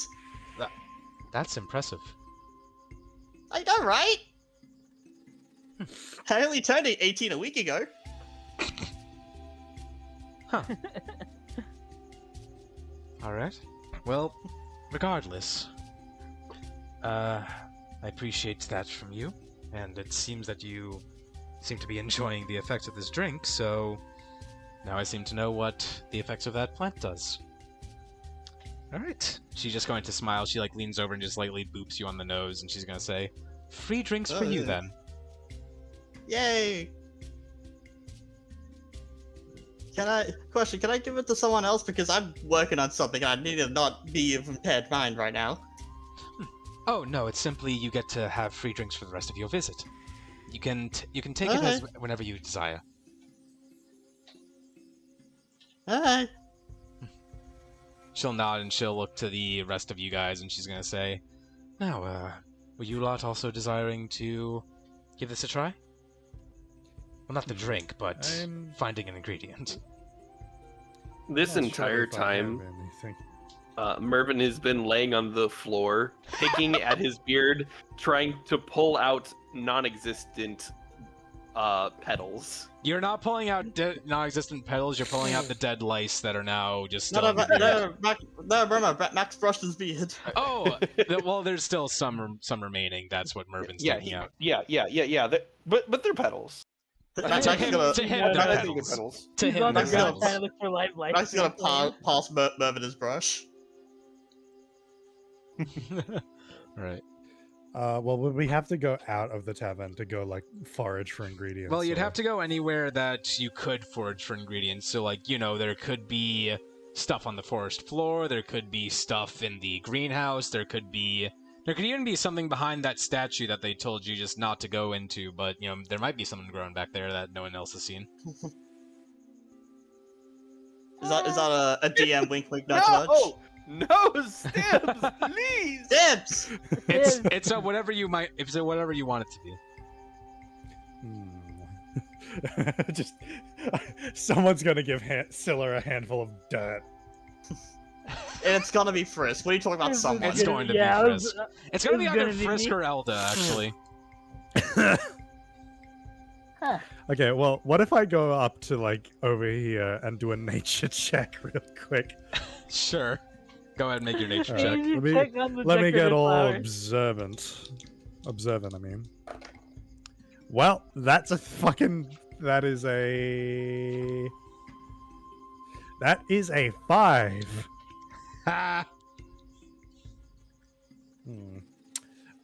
That's impressive. I know, right? I only turned 18 a week ago. Huh. Alright. Well, regardless, I appreciate that from you, and it seems that you seem to be enjoying the effects of this drink, so now I seem to know what the effects of that plant does. Alright. She's just going to smile. She, like, leans over and just lightly boops you on the nose, and she's gonna say, "Free drinks for you, then." Yay! Can I give it to someone else? Because I'm working on something and I need to not be of impaired mind right now. Oh, no, it's simply you get to have free drinks for the rest of your visit. You can take it as whenever you desire. Alright. She'll nod and she'll look to the rest of you guys and she's gonna say, "Now, were you lot also desiring to give this a try? Well, not the drink, but finding an ingredient." This Not entire sure if I time, have anything. Mervin has been laying on the floor, picking at his beard, trying to pull out non-existent petals. You're not pulling out non-existent petals, you're pulling out the dead lice that are now just still No, on the beard. remember, Max brushed his beard. Oh, well, there's still some remaining. That's what Mervin's taking out. Yeah. But they're petals. Max To is him, gonna, to him, they're I think they're petals. petals. To He's him, on the they're ground petals. trying to look for life. Max is gonna pass Mervin his brush. Right. Well, would we have to go out of the tavern to go, like, forage for ingredients? Well, you'd or- have to go anywhere that you could forage for ingredients. So, like, you know, there could be stuff on the forest floor, there could be stuff in the greenhouse, there could even be something behind that statue that they told you just not to go into, but, you know, there might be something growing back there that no one else has seen. Is that a DM wink wink nudge nudge? No, Stabs, please! Dibs! It's whatever you want it to be. Just someone's gonna give Scylla a handful of dirt. And it's gonna be Frisk. What are you talking about, someone? It's going to be Frisk. It's going to be either Frisk or Elda, actually. Okay, well, what if I go up to, like, over here and do a nature check real quick? Sure. Go ahead and make your nature Alright, check. let me get all observant. Observant, I mean. Well, that's a fucking... That is a 5. Ha!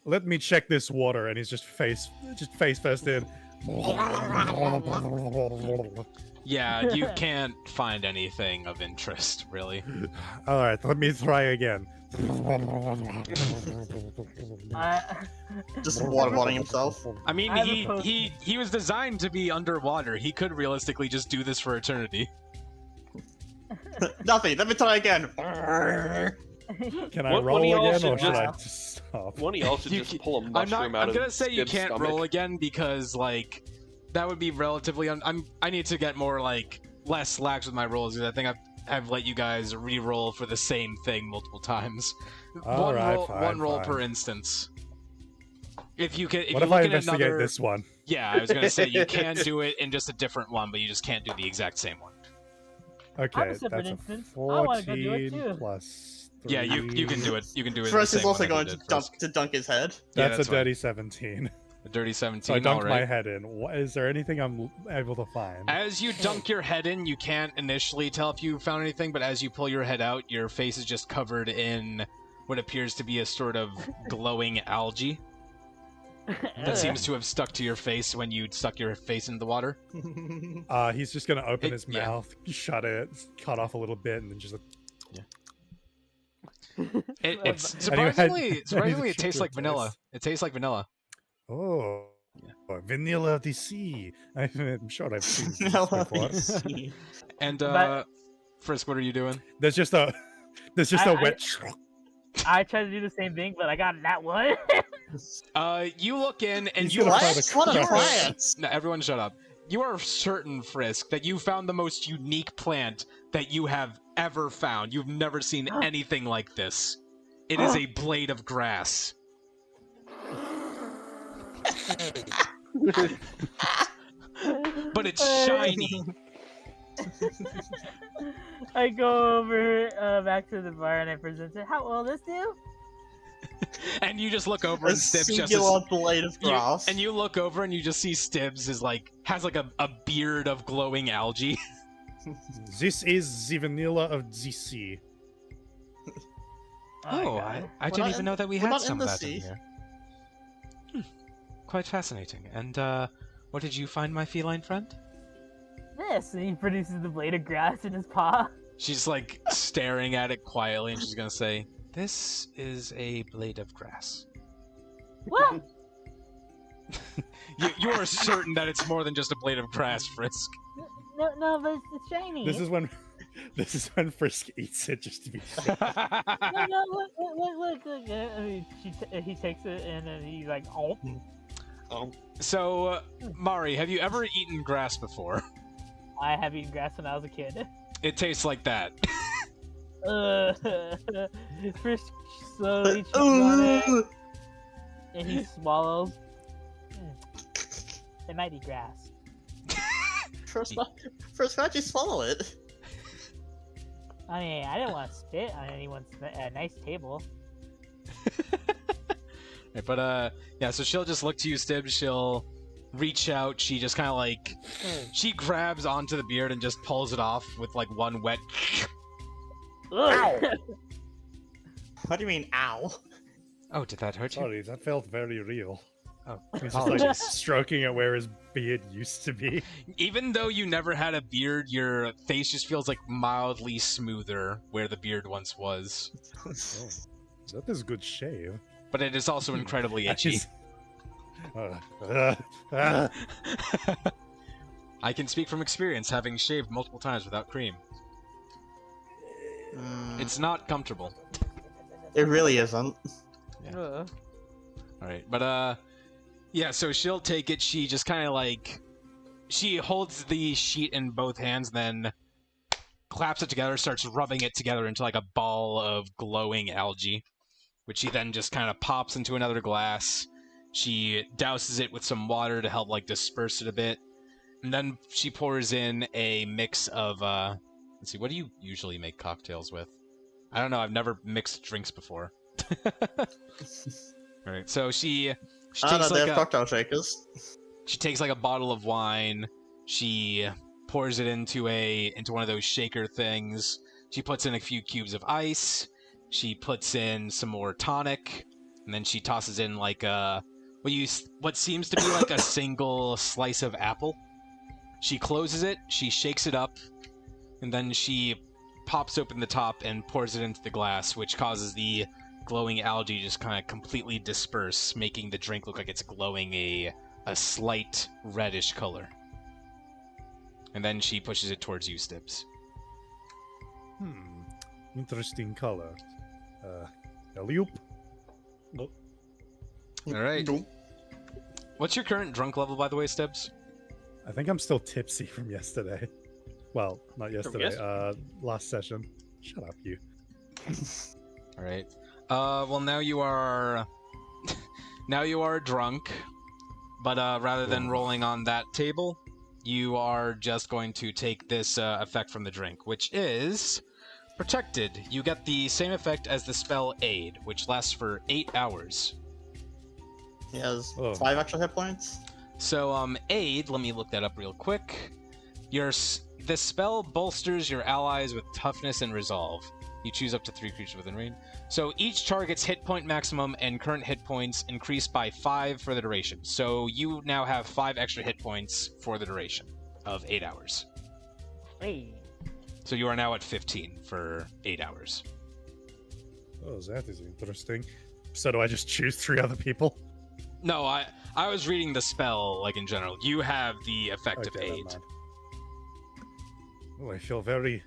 Let me check this water, and he's just face first in. Yeah, you can't find anything of interest, really. All right, let me try again. Just waterboarding himself. I mean, I have a he was designed to be underwater. He could realistically just do this for eternity. Nothing. Let me try again. Can I One roll of y'all again, should or should I just- just stop? One of y'all should just pull a mushroom out I'm of gonna say you Skip's can't stomach. roll again because, like, that would be relatively. I need to get more, like, less lax with my rolls because I think I've let you guys re-roll for the same thing multiple times. All right, one roll fine. per instance. If you can, What you if I look at investigate another, this one? Yeah, I was gonna say you can do it in just a different one, but you just can't do the exact same one. Okay, separate that's a instance. I wanna go do it 14 too. plus 3. Yeah, you can do it. You can do it. Frisk the is same also one going as to you did, Frisk. dunk his head. Yeah, That's that's a fine. dirty 17. A dirty 17. So I dunked all my right. head in. Is there anything I'm able to find? As you dunk your head in, you can't initially tell if you found anything, but as you pull your head out, your face is just covered in what appears to be a sort of glowing algae that seems to have stuck to your face when you stuck your face into the water. He's just gonna open his yeah. mouth, shut it, cut off a little bit, and then just like, It's Anyway, surprisingly, it tastes like this. vanilla. It tastes like vanilla. oh, vanilla of the sea. I'm sure I've seen this Vanilla before. sea. And But- Frisk, what are you doing? There's just a wet. I tried to do the same thing, but I got that one. You look in and He's you gonna are find What? a What a crap. plant! No, everyone shut up. You are certain, Frisk, that you found the most unique plant that you have ever found. You've never seen anything like this. It is a blade of grass. But it's shiny. I go over back to the bar and I present it. How will this do? And you just look over A and Stibbs just singular blade of you, grass. and you look over and you just see Stibbs is like has like a beard of glowing algae. This is the vanilla of the sea. Oh, I didn't even know that we we're had not some in of the that in sea. here. Quite fascinating. And what did you find, my feline friend? This, and he produces the blade of grass in his paw. She's like staring at it quietly, and she's gonna say, "This is a blade of grass." What? You are certain that it's more than just a blade of grass, Frisk. No, but it's shiny. This is when Frisk eats it just to be safe. No, look. He takes it and then he's like, oh. So, Mari, have you ever eaten grass before? I have eaten grass when I was a kid. It tastes like that. Frisk slowly chews on it, and he swallows. It might be grass. First, why'd you swallow it? I mean, I didn't want to spit on anyone's nice table. Right, but yeah, so she'll just look to you, Stibbs. She'll reach out. She just kind of like she grabs onto the beard and just pulls it off with like one wet. Ow! What do you mean, ow? Oh, did that hurt you? Sorry, that felt very real. Oh, He's just like stroking it where his beard used to be. Even though you never had a beard, your face just feels like mildly smoother where the beard once was. Oh, that is good shave. But it is also incredibly itchy. I can speak from experience, having shaved multiple times without cream. It's not comfortable. It really isn't. Yeah. Alright, but yeah, so she'll take it, she just kind of like, she holds the sheet in both hands, then claps it together, starts rubbing it together into like a ball of glowing algae, which she then just kind of pops into another glass. She douses it with some water to help like disperse it a bit, and then she pours in a mix of, let's see, what do you usually make cocktails with? I don't know, I've never mixed drinks before. Alright, so she takes they like have cocktail shakers. She takes like a bottle of wine, she pours it into one of those shaker things, she puts in a few cubes of ice, she puts in some more tonic, and then she tosses in like what seems to be like a single slice of apple. She closes it, she shakes it up, and then she pops open the top and pours it into the glass, which causes the glowing algae just kind of completely disperse, making the drink look like it's glowing a slight reddish color. And then she pushes it towards you, Stibbs. Interesting color. Alley-oop. Alright. What's your current drunk level, by the way, Stibbs? I think I'm still tipsy from yesterday. Well, not yesterday. Last session. Shut up, you. Alright. Well, now you are drunk, but rather than rolling on that table, you are just going to take this effect from the drink, which is protected. You get the same effect as the spell Aid, which lasts for 8 hours. He has 5 extra hit points. So, Aid, let me look that up real quick. This spell bolsters your allies with toughness and resolve. You choose up to 3 creatures within range. So each target's hit point maximum and current hit points increase by 5 for the duration. So you now have 5 extra hit points for the duration of 8 hours. Hey. So you are now at 15 for 8 hours. Oh, that is interesting. So do I just choose 3 other people? No, I was reading the spell, like, in general. You have the effect of Okay, Aid. never mind. Oh, I feel very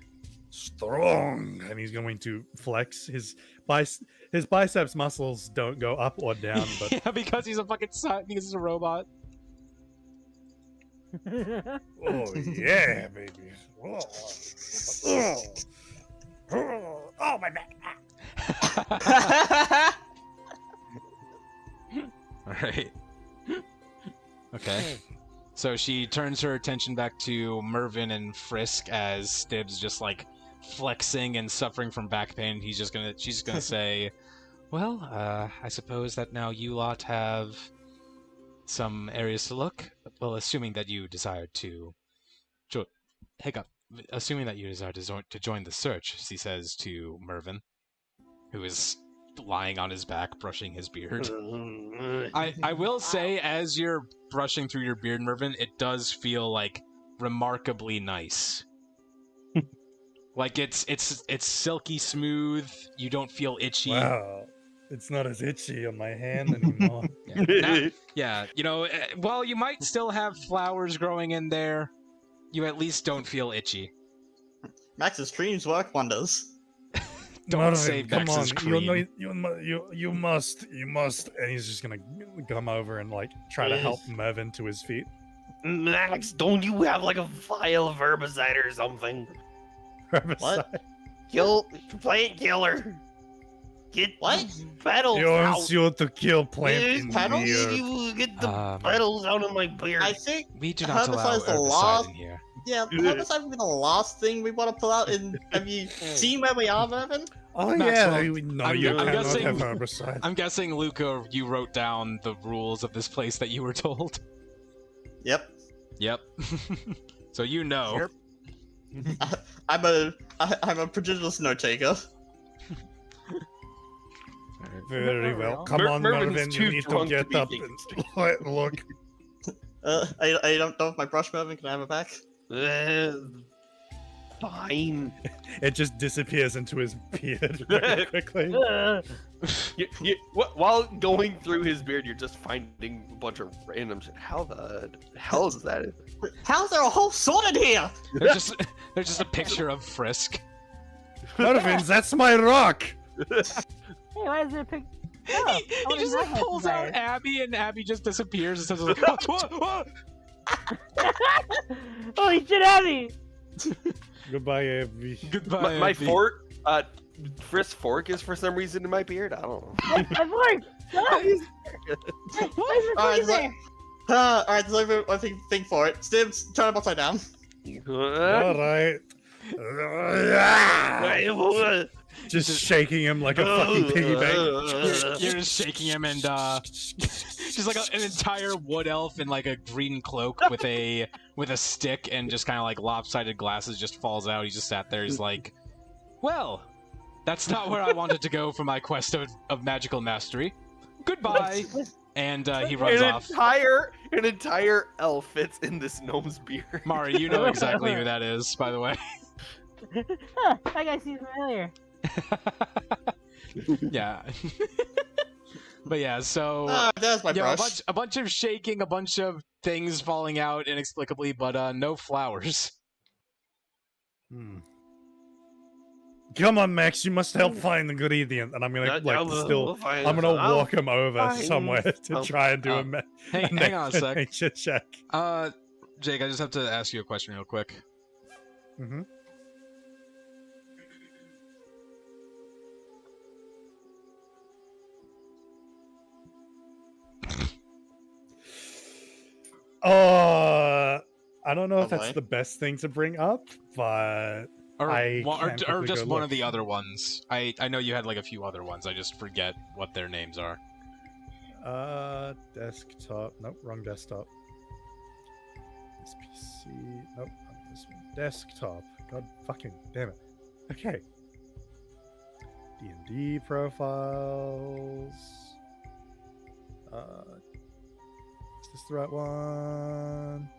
strong, and he's going to flex his biceps muscles don't go up or down, but Yeah, because he's a fucking because he's a robot. oh yeah, baby. Oh, my back. So she turns her attention back to Mervin and Frisk as Stibbs just like flexing and suffering from back pain. She's just gonna say, "Well, I suppose that now you lot have some areas to look. Well, assuming that you desire to assuming that you desire to join the search," she says to Mervin, who is lying on his back brushing his beard. I will say, as you're brushing through your beard, Mervin, it does feel like remarkably nice. Like it's silky smooth. You don't feel itchy. Wow. It's not as itchy on my hand anymore. Yeah, you know, while you might still have flowers growing in there, you at least don't feel itchy. Max's creams work wonders. Don't Mervin, say come Max's on, cream. you must, and he's just gonna come over and like try to help Mervin to his feet. Max, don't you have like a vial of herbicide or something? Herbicide. Plant killer. Get What? petals He out. wants you to kill plant Use in petals? here. You get the petals out of my beard. I think We do not allow herbicide's the herbicide last. in here. Yeah, herbicide would be the last thing we want to pull out. Have you seen where we are, Mervin? Oh Maxwell, yeah, no, I'm you cannot guessing- have herbicide. I'm guessing, Luca, you wrote down the rules of this place that you were told. Yep. Yep. So you know. I'm a prodigious note taker. Very well. Come Mer- on, Mervin's Mervin, too you need to drunk to get be up taking and look. I don't know if my brush, Mervin. Can I have it back? Fine. It just disappears into his beard very quickly. While going through his beard, you're just finding a bunch of random shit. How the hell is that? How's there a whole sword in here? There's just a picture of Frisk. Mervin, that's my rock. Hey, why is there a pic? Oh, He just like pulls out Abby, and Abby just disappears and says, like, "Whoa, whoa." Holy shit, Abby! Goodbye, Abby. Goodbye, My Abby. fork, Frisk fork is for some reason in my beard. I don't know. My fork! Stop! Why is Alright, your fork in there? Alright, there's only one thing for it. Stibbs, turn him upside down. All right. Just shaking him like a fucking piggy bank. You're just shaking him, and she's like an entire wood elf in like a green cloak with a stick, and just kind of like lopsided glasses just falls out. He just sat there. He's like, "Well, that's not where I wanted to go for my quest of magical mastery. Goodbye." And he runs off. An entire elf fits in this gnome's beard. Mari, you know exactly who that is, by the way. Huh, that guy seems familiar. Yeah. But yeah, so There's my yeah, brush. a bunch of shaking, a bunch of things falling out inexplicably, but no flowers. Come on, Max, you must help find the ingredient. And I'm gonna I'm gonna walk him over somewhere to try and do a Hang on a sec. nature check. Jake, I just have to ask you a question real quick. Mm-hmm. I don't know if that's Okay. the best thing to bring up, but Or I one, can't or quickly just go one look. of the other ones. I know you had like a few other ones. I just forget what their names are. Desktop. Nope, wrong desktop. This PC. Nope, not this one. Desktop. God fucking damn it. Okay. D&D profiles. Is this the right one?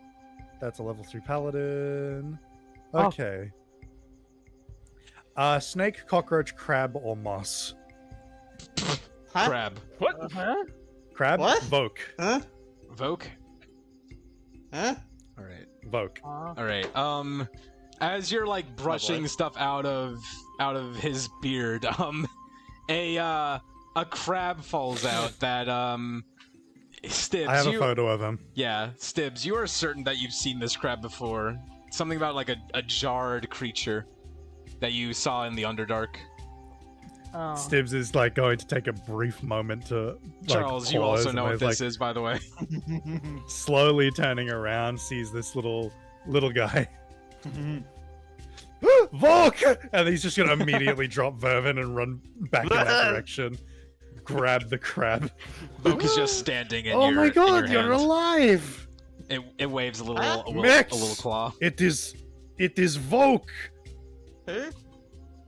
That's a level 3 paladin. Oh. Okay. Snake, cockroach, crab, or moss. Huh? Crab. Huh? Crab? What? Voke. Huh? Voke? Huh? Alright. Voke. Alright. As you're like brushing stuff out of his beard, a crab falls out that Stibbs, I have a photo of him. Yeah, Stibbs, you are certain that you've seen this crab before. Something about like a jarred creature that you saw in the Underdark. Oh. Stibbs is like going to take a brief moment to like, Charles, you also pause know and what is, this is, by the way. slowly turning around, sees this little guy. Volk! And he's just gonna immediately drop Mervin and run back in that direction. Grab the crab. Luke is just standing in Oh your my god, in your you're hand. alive! It waves a little Max! claw. It is Volk! Who?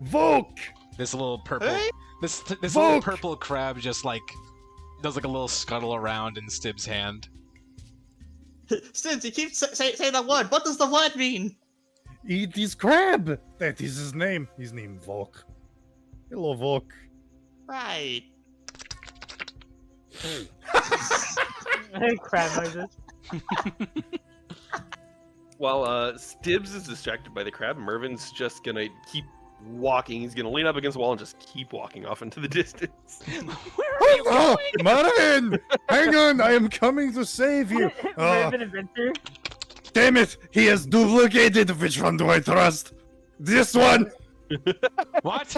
Volk! This little purple Hey? this little Volk! purple crab just like does like a little scuttle around in Stibb's hand. Since you keep saying that word, what does the word mean? It is crab! That is his name. His name Volk. Hello, Volk. Right. Crab noises. While Stibbs is distracted by the crab, Mervin's just gonna keep walking. He's gonna lean up against the wall and just keep walking off into the distance. Where are you Oh, going? Marvin! Hang on, I am coming to save you. Mervin Adventure. Damn it! He has duplicated. Which one do I trust? This one. What?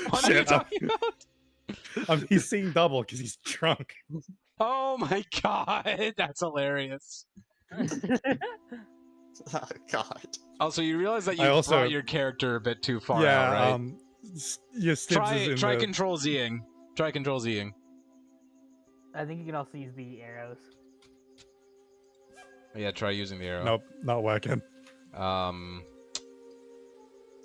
What are you Shut up. talking about? He's seeing double because he's drunk. Oh my god, that's hilarious. Oh god. Also, you realize that you I also- brought your character a bit too far Yeah. out, right? Your Stibbs is in Try the... control Zing. Try control Zing. I think you can also use the arrows. Yeah, try using the arrow. Nope, not working.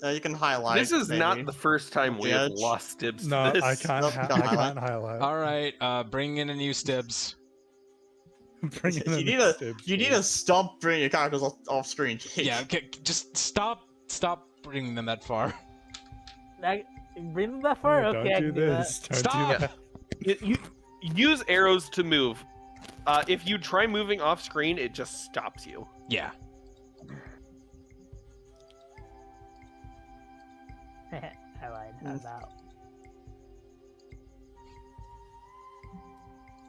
You can highlight. This is not maybe. the first time we have Edge. lost Stibbs. No, to this. I can't. Nope, I can't can't highlight. All right, bring in a new Stibbs. Bring in You a need to stop bringing your characters off screen. Yeah, okay, just stop bringing them that far. Bring them that far? Oh, Okay, I don't can do do that. this. Don't Stop! do that. You use arrows to move. If you try moving off screen, it just stops you. Yeah. I lied. How's that?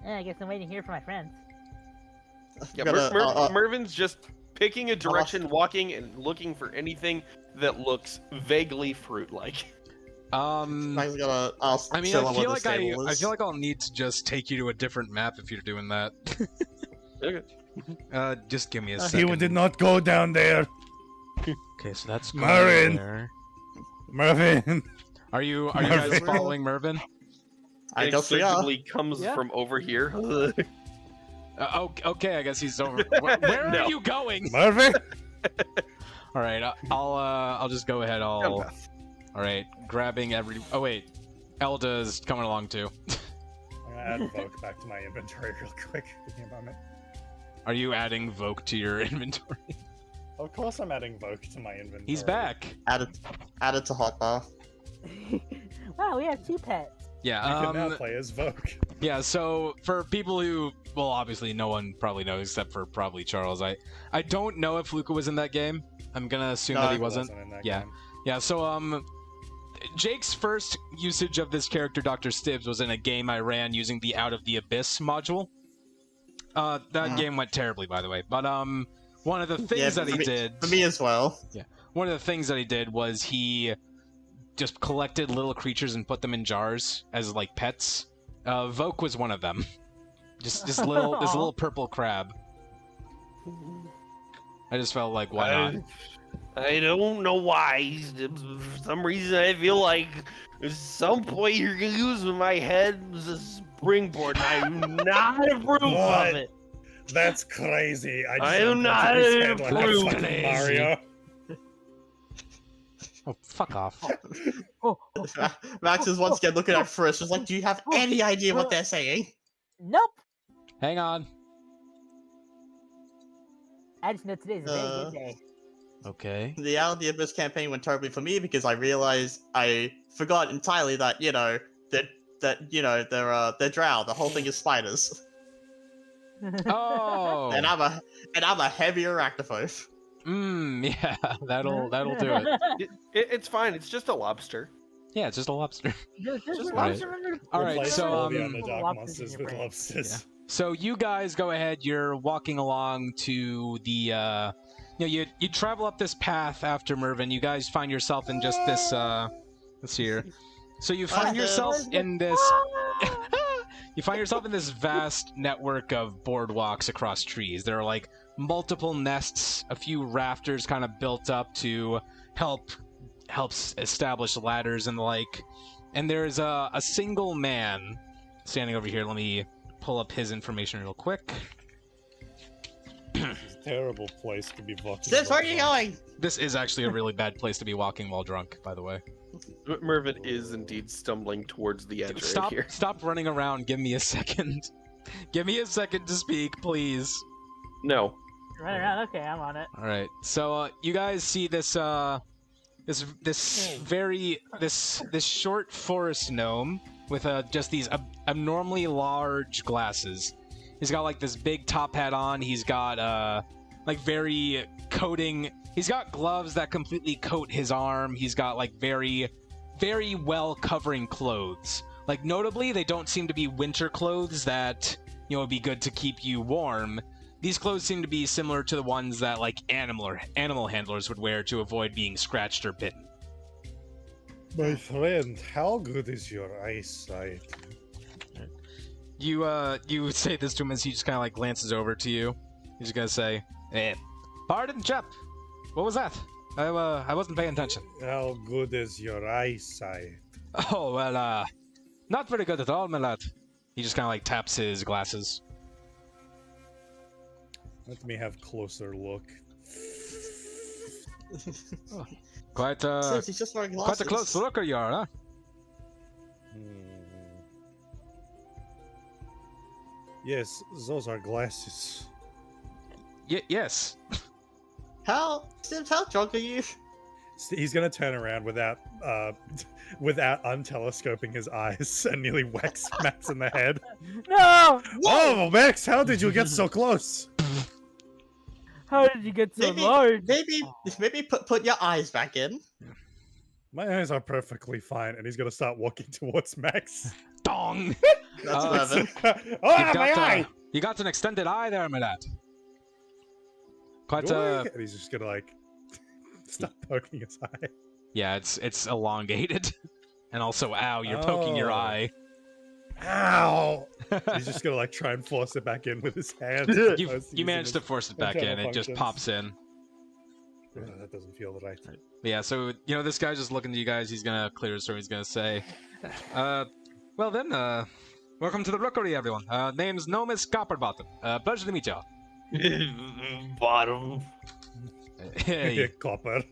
I guess I'm waiting here for my friends. Yeah, Gotta, Mervin's just picking a direction, walking, and looking for anything that looks vaguely fruit-like. I'll I mean, I chill on feel where like the stable I is. feel like I'll need to just take you to a different map if you're doing that. Okay. Just give me a He second. did not go down there. Okay, so that's going Marin. there. Mervin. Are you guys Mervin. following Mervin? I guess we are. Inextricably comes Yeah. from over here. Okay, I guess he's over. Where No. are you going? Mervin. All right, I'll just go ahead. All right, grabbing every. Oh wait, Elda's coming along too. I'm gonna add Vogue back to my inventory real quick. Give me a moment. Are you adding Vogue to your inventory? Of course, I'm adding Vogue to my inventory. He's back. Add it to hotbar. Wow, we have two pets. Yeah. You can now play as Vogue. Yeah. So for people who, well, obviously no one probably knows except for probably Charles. I don't know if Luca was in that game. I'm gonna assume that he wasn't. In that Yeah. game. Yeah. So Jake's first usage of this character, Dr. Stibbs, was in a game I ran using the Out of the Abyss module. That game went terribly, by the way. But one of the things that he did For me as well. one of the things that he did was he just collected little creatures and put them in jars as like pets. Voke was one of them. Just this little purple crab. I just felt like, why not? I don't know why. For some reason, I feel like at some point you're gonna use my head as a springboard, and I'm not approve What? of it. That's crazy. I do not like approve. fucking Crazy. Mario. Oh, fuck off. Oh, Max is once again looking at Frisk, just like, do you have any idea what they're saying? nope. Hang on. I just know today's a very good day. Okay. The Out of the Abyss campaign went terribly for me because I realized I forgot entirely that they're drow. The whole thing is spiders, Oh. and I'm a heavy arachnophobe. Yeah, that'll do it. It's fine. It's just a lobster. Yeah, it's just a lobster. Just right. lobster under- All right, Replace so all the um, underdog lobsters in monsters your with brain. lobsters. so you guys go ahead. You're walking along to the you travel up this path after Mervin. You guys find yourself in just this let's see here. So you find yourself in this. You find yourself in this vast network of boardwalks across trees. There are like multiple nests, a few rafters kind of built up to helps establish ladders and the like. And there's a single man standing over here. Let me pull up his information real quick. It's a terrible place to be walking. Sis, where are you going? This is actually a really bad place to be walking while drunk, by the way. Mervin is indeed stumbling towards the edge right here. Stop running around. Give me a second. Give me a second to speak, please. No. Right around. Okay, I'm on it. All right. So you guys see this this short forest gnome with just these abnormally large glasses. He's got like this big top hat on. He's got like very coating. He's got gloves that completely coat his arm. He's got like very well covering clothes. Like notably, they don't seem to be winter clothes that would be good to keep you warm. These clothes seem to be similar to the ones that like animal handlers would wear to avoid being scratched or bitten. My friend, how good is your eyesight? You say this to him as he just kind of like glances over to you. He's just gonna say, "Pardon, chap. What was that? I wasn't paying attention." How good is your eyesight? Oh well, not very good at all, my lad. He just kind of like taps his glasses. Let me have closer look. Quite Sis, he's just wearing glasses. quite a close looker you are, huh? Yes, those are glasses. Yes. Sims, how drunk are you? He's gonna turn around without untelescoping his eyes and nearly whacks Max in the head. No! Oh, Max, how did you get so close? How did you get so large? Maybe put your eyes back in. My eyes are perfectly fine, and he's gonna start walking towards Max. Dong. That's Mervin. Oh, my eye! You got an extended eye there, my lad. Quite And he's just gonna like stop poking his eye. Yeah, it's elongated, and also, ow, you're poking your Oh. eye. Ow! He's just gonna like try and force it back in with his hand. You managed to force it back in. internal It just functions. pops in. That doesn't feel right. Yeah, so this guy's just looking to you guys. He's gonna clear his throat. He's gonna say, well then, welcome to the rookery, everyone. Name's Nomis Copperbottom. Pleasure to meet y'all. Bottom. Hey. Copper.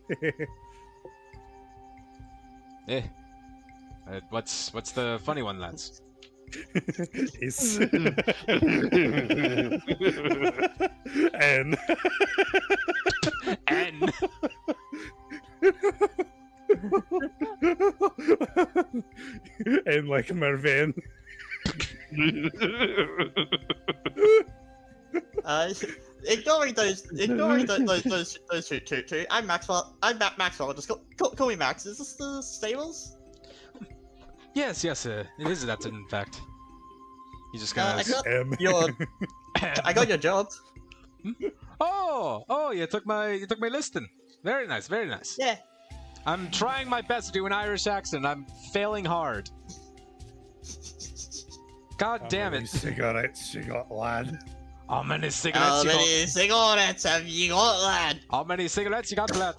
What's the funny one, lads? Is and N. and like Mervin. Ignoring those two. I'm Maxwell. Maxwell. Just call me Max. Is this the stables? Yes, it is that in fact. He's just gonna. I got your job. Oh, you took my listing. Very nice, very nice. Yeah. I'm trying my best to do an Irish accent. I'm failing hard. God damn it. Cigarettes you got, lad. How many cigarettes How you many cigarettes have you got, lad? got? How many cigarettes you got, lad?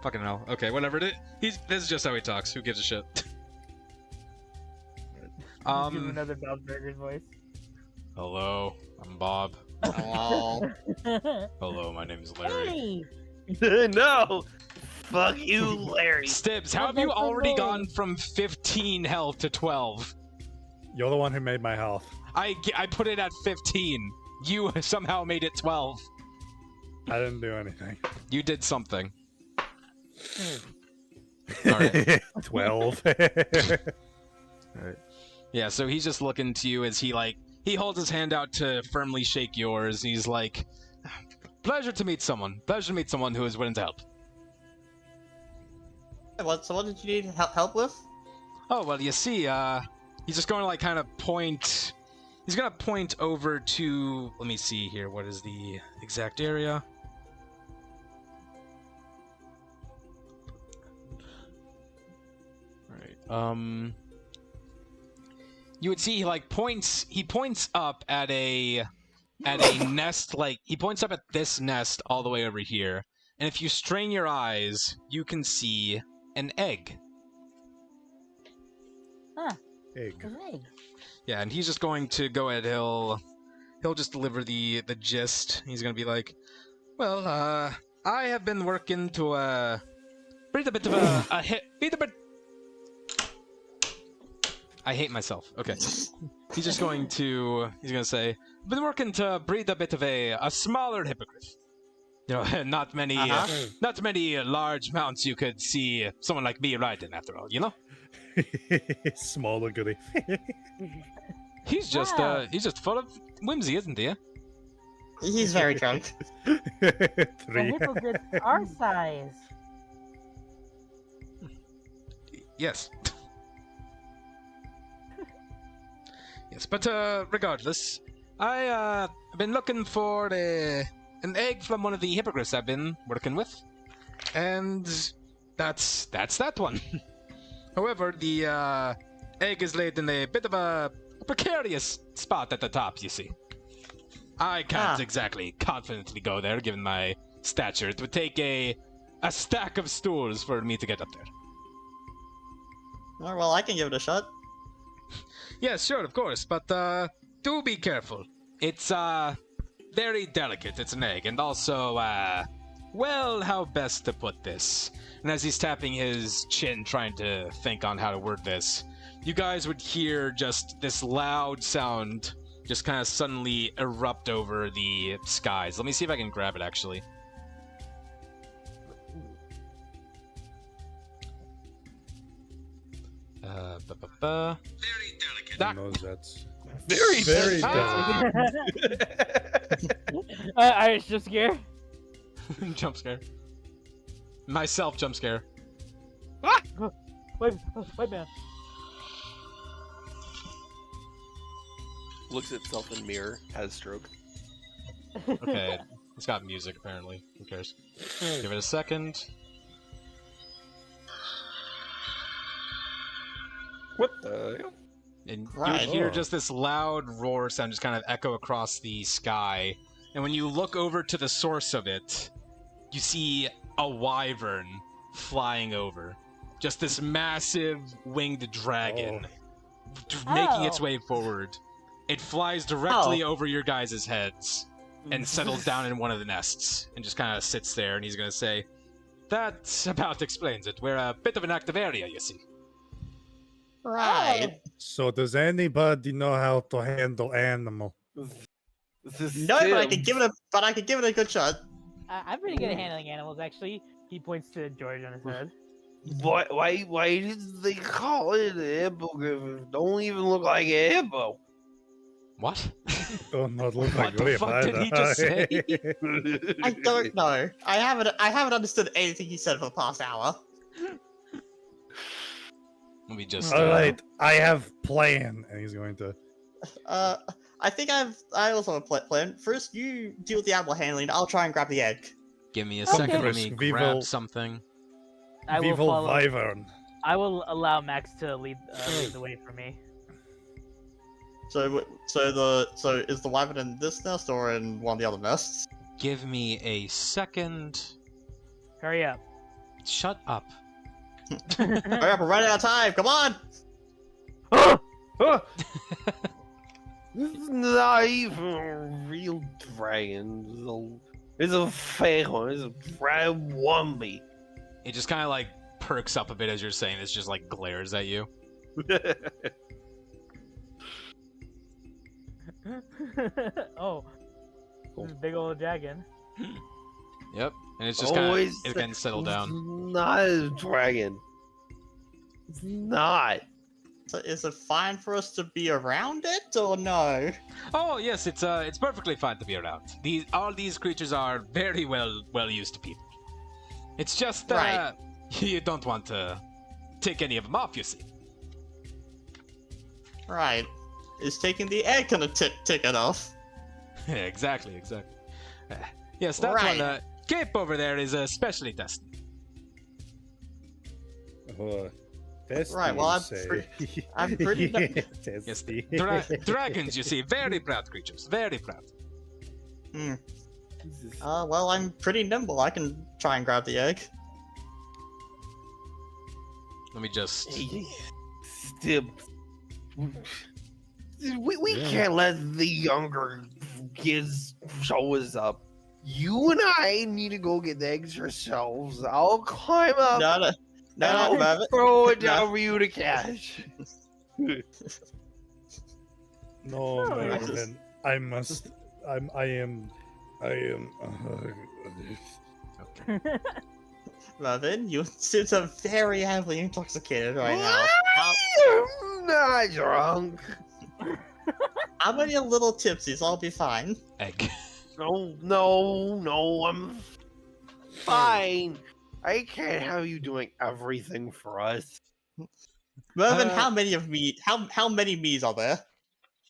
Fucking hell. Okay, whatever. This is just how he talks. Who gives a shit? Just do another Bob Burger's voice. Hello, I'm Bob. Oh. Hello, my name's Larry. Hey! No! Fuck you, Larry. Stibbs, how have you already gone from 15 health to 12? You're the one who made my health. I put it at 15. You somehow made it 12. I didn't do anything. You did something. Alright. 12. Yeah, so he's just looking to you as he holds his hand out to firmly shake yours. He's like, pleasure to meet someone. Pleasure to meet someone who is willing to help. So what did you need help with? Oh, well, you see, he's just going to kind of point. He's going to point over to, let me see here, what is the exact area? You would see he points up at a nest, like he points up at this nest all the way over here. And if you strain your eyes, you can see an egg. Huh. Egg. An egg. Yeah, and he's just going to go ahead, he'll just deliver the gist. He's gonna be like, well, I have been working to breathe a bit of a hit. I hate myself. Okay. He's gonna say, been working to breed a bit of a smaller hippogriff. You know, not many large mounts you could see someone like me riding after all, you know? Smaller goody. He's just full of whimsy, isn't he? He's very drunk. The 3. hippogriffs are size. Yes. Yes, but regardless, I've been looking for an egg from one of the hippogriffs I've been working with, and that's that one. However, the egg is laid in a bit of a precarious spot at the top, you see. I can't exactly confidently go there, given my stature. It would take a stack of stools for me to get up there. Oh, well, I can give it a shot. Yes, sure, of course, but do be careful. It's very delicate. It's an egg, and also well, how best to put this? And as he's tapping his chin, trying to think on how to word this, you guys would hear just this loud sound just kind of suddenly erupt over the skies. Let me see if I can grab it, actually. Very delicate. Knows that's Very delicate. Irish jump scare. Jump scare. Myself jump scare. Wait, man. Looks at itself in mirror, has stroke. Okay, it's got music apparently. Who cares? Give it a second. What the hell? And Right. you hear just this loud roar sound just kind of echo across the sky. And when you look over to the source of it, you see a wyvern flying over. Just this massive winged dragon making its way forward. It flies directly over your guys' heads and settles down in one of the nests and just kind of sits there, and he's going to say, that about explains it. We're a bit of an active area, you see. Right. So does anybody know how to handle animal? This is No, but I Tim. could give it a good shot. I'm pretty good at handling animals, actually. He points to George on his head. Why did they call it a hippogriff? It don't even look like a hippo. What? Oh, not look What like the Griff fuck did he either. just say? I don't know. I haven't understood anything he said for the past hour. Let me just... All right, I have plan, and he's going to. I think I also have a plan. First, you deal with the animal handling. I'll try and grab the egg. Give me a Okay. second, let me We grab will- something. I will Vival follow. Wyvern. I will allow Max to lead the way for me. So is the wyvern in this nest or in one of the other nests? Give me a second. Hurry up. Shut up. Hurry up, we're running out of time. Come on. This is not even a real dragon. It's a fake one. It's a dragon wumby. It just kind of like perks up a bit as you're saying this, just like glares at you. Oh, this is a big old dragon. Yep. And it's just kind of, Always it's getting settled It's down. not a dragon. It's not. So is it fine for us to be around it or no? Oh yes, it's perfectly fine to be around. All these creatures are very well used to people. It's just Right. you don't want to take any of them off, you see. Right. Is taking the egg gonna tick it off? Yeah, exactly. Yes, that Right. one. Cape over there is especially tested. Testy, Right, well, you I'm say. I'm pretty Yeah, Yes, testy. dragons, you see, very proud creatures, very proud. Well, I'm pretty nimble. I can try and grab the egg. Let me just. Hey, Stib. We Yeah. can't let the younger kids show us up. You and I need to go get the eggs ourselves. I'll climb up No, and Mervin. I'll throw it No. down for you to catch. No, No, it's Mervin. I must. I am. Mervin, you seem so very heavily intoxicated right now. I'm not drunk. How many little tipsies? I'll be fine. Egg. No, I'm fine. I can't have you doing everything for us. Mervin, Uh, how many of me? How many me's are there?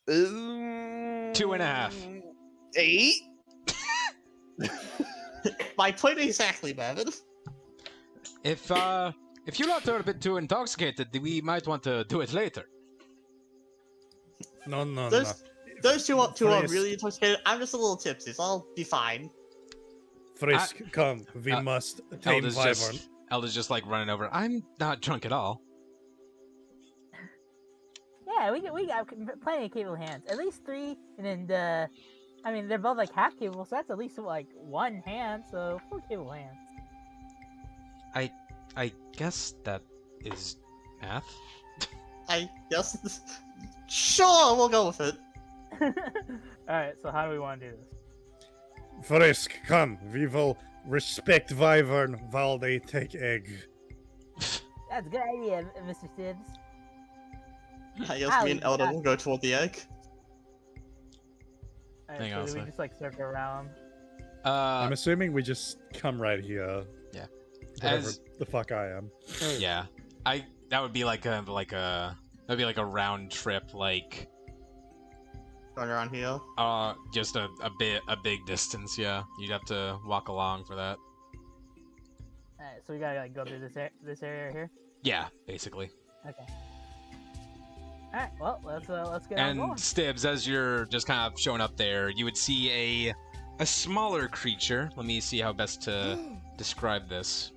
2.5. 8? My point exactly, Mervin. If you lot are a bit too intoxicated, we might want to do it later. No, no, no. Those two are Frisk. really intoxicated. I'm just a little tipsy, so I'll be fine. Frisk, come. We must tame Wyvern. Elda's just like running over. I'm not drunk at all. Yeah, we got plenty of capable hands. At least 3, and then I mean they're both like half capable, so that's at least like 1 hand, so 4 capable hands. I guess that is math. I guess. Sure, we'll go with it. Alright, so how do we want to do this? Frisk, come. We will respect Wyvern while they take egg. That's a good idea, Mr. Stibbs. I guess Ow, me and Elda yeah. will go toward the egg. Alright, Hang on a so we sec. just like circle around. I'm assuming we just come right here. Yeah. Whatever As- the fuck I am. yeah. That would be like a round trip, like Going around here. just a big distance. Yeah, you'd have to walk along for that. Alright, so we gotta like go through this area here. Yeah, basically. Okay. Alright, well let's get on And going. Stibbs, as you're just kind of showing up there, you would see a smaller creature. Let me see how best to describe this.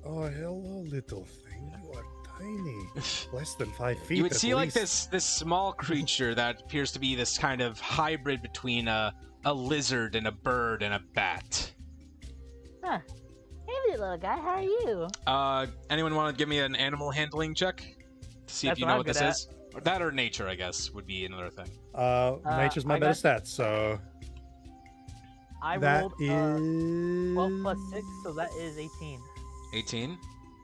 Oh, hello, little thing. You are tiny. Less than 5 feet. You would at see like least. this small creature that appears to be this kind of hybrid between a lizard and a bird and a bat. Huh. Hey little guy, how are you? Anyone want to give me an animal handling check to see That's if you what know I'm what this good is? Or that or nature, I guess, would be another thing. Nature's my I better got- stat, so I that rolled is 12 plus 6, so that is 18. 18.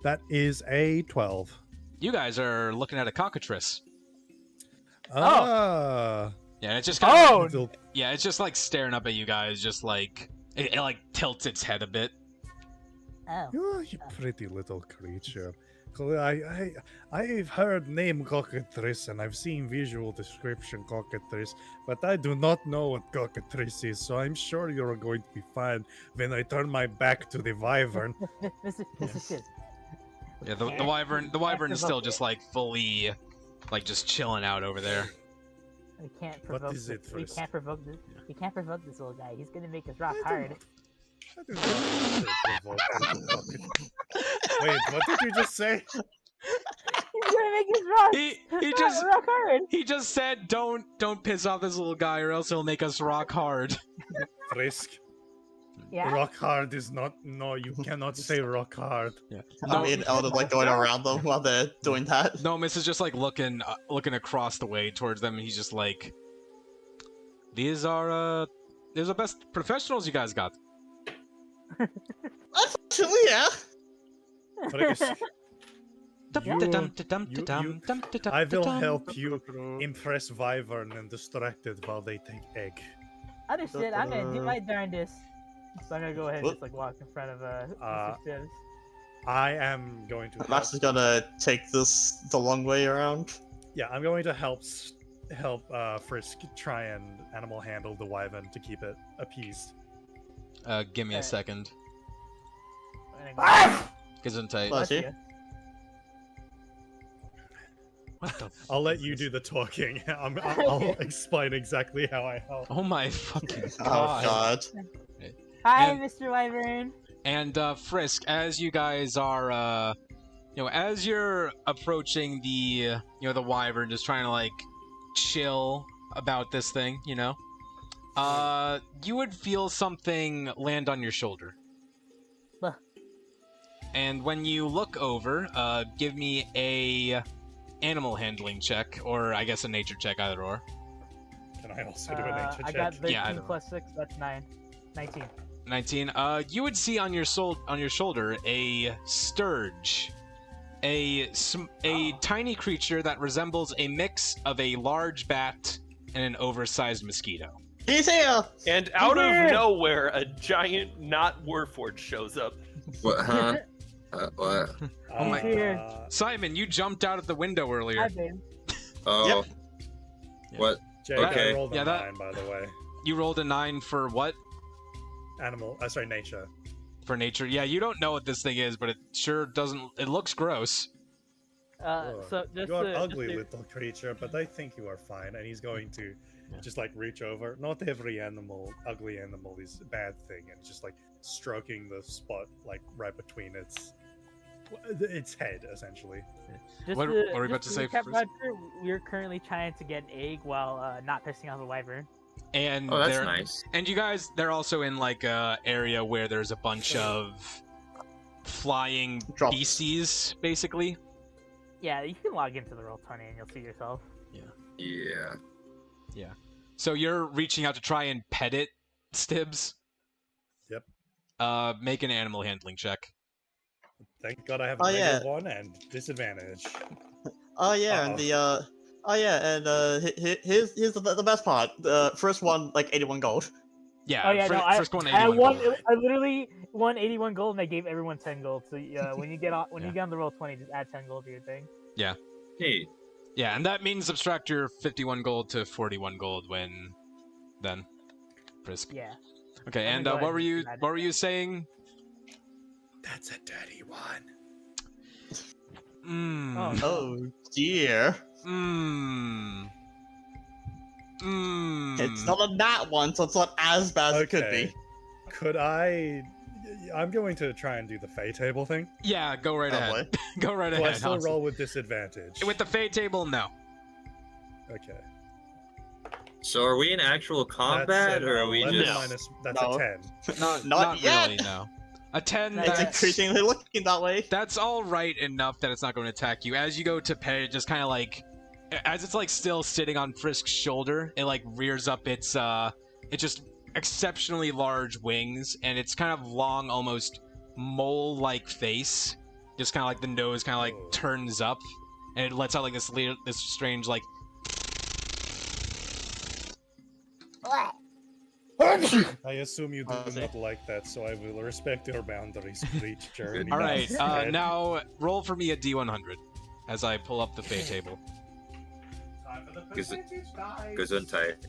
that is a 12. You guys are looking at a cockatrice. Ah, Yeah, it's just kind of, little- yeah, it's just like staring up at you guys, just like it like tilts its head a bit. Oh. you're a pretty little creature. I've heard name cockatrice and I've seen visual description cockatrice, but I do not know what cockatrice is, so I'm sure you're going to be fine when I turn my back to the wyvern. Mr. Stibbs. Yeah, the wyvern is still just like fully, like just chilling out over there. We can't What provoke is this. it, We Frisk? can't provoke this. We can't provoke this little guy. He's gonna make us rock I do hard. not- I do not want to provoke little cockatoo. Wait, what did you just say? He's gonna make us rock. He just rock hard. he just said don't piss off this little guy or else he'll make us rock hard. Frisk. Yeah. Rock hard is not. No, you cannot say rock hard. I mean, Elda like going around them while they're doing that. No, Miss is just like looking across the way towards them, and he's just like, these are the best professionals you guys got. Unfortunately, yeah. Frisk, I will I help you impress Wyvern and Distracted while they take egg. Understood. I'm gonna do my darndest. So I'm gonna go ahead and What? just like walk in front of Mr. Stibbs. I am going to. I'm Help. actually gonna take this the long way around. Yeah, I'm going to help Frisk try and animal handle the Wyvern to keep it appeased. Give me a Alright. second. I'm gonna go Gesundheit. Bless you. What the? I'll let you do the talking. I'll explain exactly how I help. Oh my fucking Oh god! god. Hi, And- Mr. Wyvern. And Frisk, as you guys are, as you're approaching the, the wyvern, just trying to like chill about this thing, you would feel something land on your shoulder. Huh. And when you look over, give me a animal handling check, or I guess a nature check, either or. Can I also do a nature check? I got 13 Yeah, I don't plus 6, that's 9. 19. 19. You would see on your shoulder a sturge, a tiny creature that resembles a mix of a large bat and an oversized mosquito. He's here! And out Yeah. of nowhere, a giant not Warforged shows up. What? Huh? What? Oh my- Here. Simon, you jumped out of the window earlier. Hi, babe. Oh. Yeah. What? Jake, Okay. I rolled a Yeah, that- 9, by the way. You rolled a 9 for what? Nature. For nature. Yeah, you don't know what this thing is, but it sure doesn't. It looks gross. Ugh. So just You are to, ugly, just to, little creature, but I think you are fine. And he's going to Yeah. just like reach over. Not every ugly animal is a bad thing, and just like stroking the spot like right between its head, essentially. just What- to, what were we about just to say, recap, Frisk? Roger, we're currently trying to get an egg while not pissing off the wyvern. And Oh, that's they're- nice. And you guys, they're also in like a area where there's a bunch of flying Drops. beasties, basically. Yeah, you can log into the Roll20 and you'll see yourself. Yeah. So you're reaching out to try and pet it, Stibbs. Yep. Make an animal handling check. Thank God I have a Oh, yeah. negative 1 and disadvantage. Oh yeah, and here's the best part. The first one, like 81 gold. Yeah. Oh yeah, fir- no, I, first one, I 81 won. gold. I literally won 81 gold, and I gave everyone 10 gold. So when you get on Yeah. you get on the Roll20, just add 10 gold to your thing. Hey. Yeah, and that means subtract your 51 gold to 41 gold when then. Frisk. Yeah. Okay, I'm and gonna go what ahead were and you do that. what were you saying? That's a dirty one. Mmm. Oh dear. Mmm. Mmm. It's not a nat one, so it's not as bad as it could Okay. be. Could I? I'm going to try and do the Fey table thing. Yeah, go right ahead. Probably. Go right Do I ahead. still Hansen. roll with disadvantage? With the fate table, no. Okay. So are we in actual combat, That's or are we 11 just? minus- that's No. a 10. Not yet. really, no. A 10, It's increasingly looking that way. that's all right enough that it's not going to attack you. As you go to pet it, just kind of like, as it's like still sitting on Frisk's shoulder, it like rears up its just exceptionally large wings, and it's kind of long, almost mole-like face. Just kind of like the nose kind of like Oh. turns up, and it lets out like this strange like. I assume you do Okay. not like that, so I will respect your boundaries, creature. and he All right, bows his head. now roll for me a D100 as I pull up the fate table. Time for the Gaz- percentage dice. Gesundheit.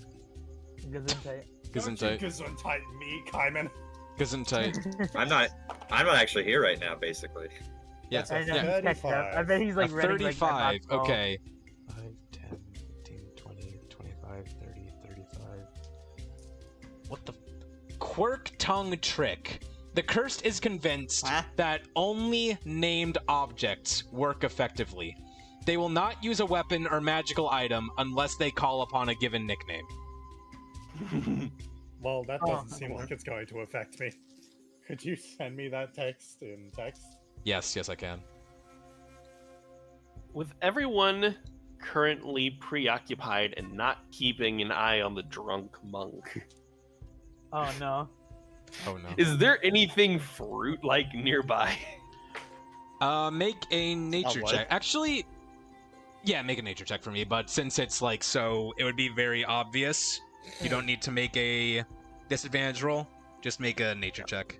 Gesundheit. Don't you Gesundheit. Gesundheit me, Kaiman. Gesundheit. I'm not actually here right now, basically. Yeah, That's I a know, yeah. he's catching up. I bet he's A like running 35, like a basketball. okay. 5, 10, 15, 20, 25, 30, 35. What the? Quirk tongue trick. The cursed is convinced Huh? that only named objects work effectively. They will not use a weapon or magical item unless they call upon a given nickname. Well, that Oh, doesn't seem okay. like it's going to affect me. Could you send me that text in text? Yes, I can. With everyone currently preoccupied and not keeping an eye on the drunk monk, Oh no. Oh no. is there anything fruit-like nearby? Make a nature what? check. Actually, yeah, make a nature check for me, but since it's like so, it would be very obvious. You don't need to make a disadvantage roll. Just make a nature check.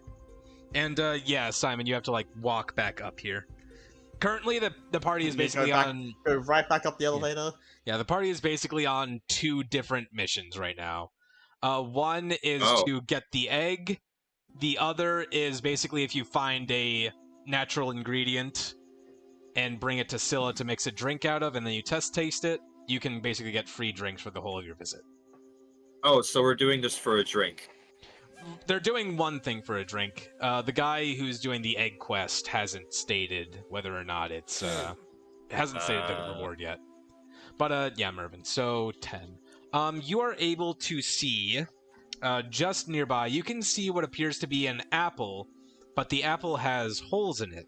And yeah, Simon, you have to like walk back up here. Currently, the party is You go basically back- on. Go right back up the elevator. Yeah, the party is basically on 2 different missions right now. One is Oh. to get the egg. The other is basically if you find a natural ingredient, and bring it to Scylla to mix a drink out of, and then you test taste it, you can basically get free drinks for the whole of your visit. Oh, so we're doing this for a drink. They're doing one thing for a drink. The guy who's doing the egg quest hasn't stated whether or not it's hasn't stated the reward yet. But yeah, Mervin. So 10. You are able to see just nearby. You can see what appears to be an apple, but the apple has holes in it,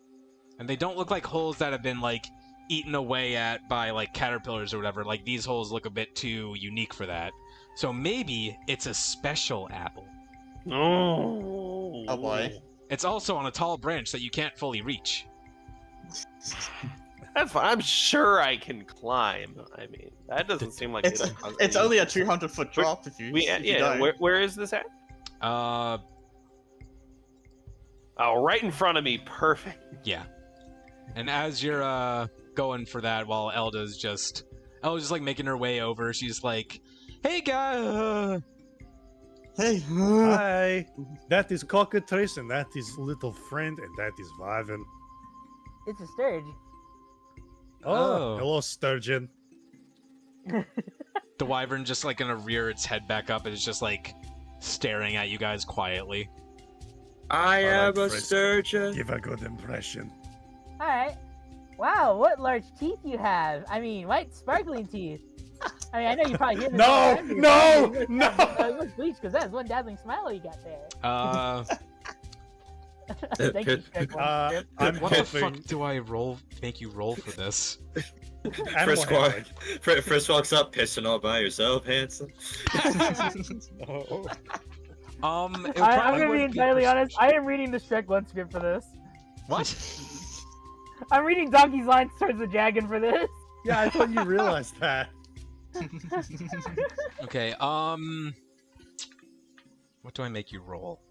and they don't look like holes that have been like eaten away at by like caterpillars or whatever. Like these holes look a bit too unique for that. So maybe it's a special apple. Oh. Oh boy. It's also on a tall branch that you can't fully reach. That's fine. I'm sure I can climb. I mean, that doesn't seem like It's only a 200-foot drop if you. if you yeah. die. Where is this at? Uh, Oh, right in front of me. Perfect. yeah. And as you're going for that, while Elda's just like making her way over, she's like, "Hey guy." Hey. Hi, that is Cockatrice, and that is little friend, and that is Wyvern. It's a sturge. Oh. Hello, Sturgeon. The wyvern just like gonna rear its head back up and it's just like staring at you guys quietly. I am a Frisk. surgeon. Give a good impression. Alright. Wow, what large teeth you have. I mean, white sparkling teeth. I mean, I know you probably hear this. No, all the time, no, but no! Look, bleach, because that's one dazzling smile you got there. Thank you, Shrek. I'm What the hoping fuck do I make you roll for this? animal Frisk, handling. Frisk walks up, pissing all by yourself, handsome. Oh. I'm It gonna probably be wouldn't entirely honest. I am reading the Shrek 1 script for this. What? I'm reading Donkey's lines towards the dragon for this. Yeah, I thought you realized that. Okay, what do I make you roll?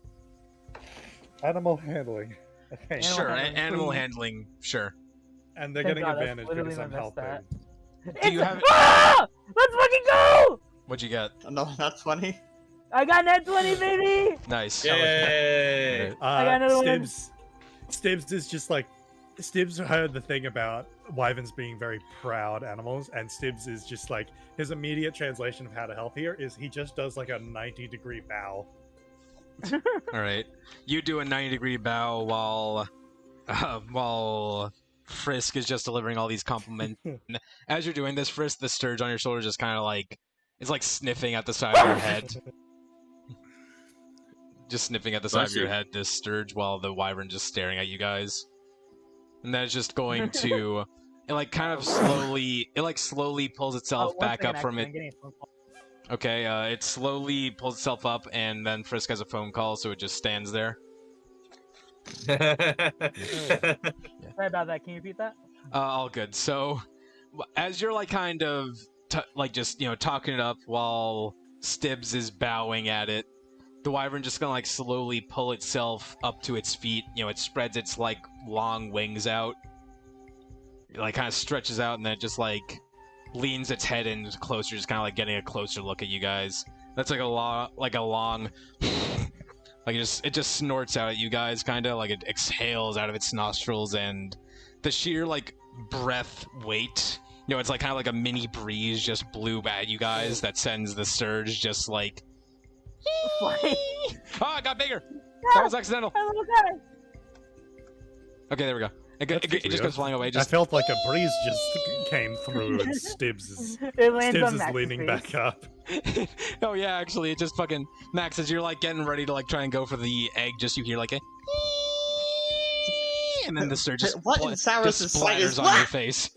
Animal handling. Okay. Animal Sure, handling, animal please. handling, sure. And they're Thank getting God, that's advantage literally because I'm my best helping. stat. Do you have Ah! Let's fucking go! What'd you get? No, that's funny. I got net 20, baby! Nice. Yay! I got another one. Stibbs is just like Stibbs heard the thing about wyverns being very proud animals, and Stibbs is just like his immediate translation of how to help here is he just does like a 90-degree bow. Alright. You do a 90-degree bow while Frisk is just delivering all these compliments. As you're doing this, Frisk, the sturge on your shoulder just kind of like is like sniffing at the side of your head. Just sniffing at the side Bless of your you. head, this sturge, while the wyvern just staring at you guys. And then it's just going to it like kind of slowly pulls itself Oh, one back second, up from actually, it. I'm getting a phone call. Okay, it slowly pulls itself up, and then Frisk has a phone call, so it just stands there. Sorry about that. Can you repeat that? All good. So, as you're like kind of just talking it up while Stibbs is bowing at it, the wyvern just gonna like slowly pull itself up to its feet. It spreads its like long wings out, it, like kind of stretches out, and then it just like leans its head in closer, just kind of like getting a closer look at you guys. That's like a long, like it just snorts out at you guys, kind of like it exhales out of its nostrils, and the sheer like breath weight, it's like kind of like a mini breeze just blew at you guys that sends the surge just like. Flying. Oh, it got bigger. That was accidental. My little guy. Okay, there we go. It just goes flying away. I Just felt like a breeze just came through, and Stibbs It lands is on Max's leaning face. back up. oh yeah, actually, it just fucking Max, as you're like getting ready to like try and go for the egg, just you hear like a, and then the surge just, What in Cyrus's just sight is splatters on your what? face.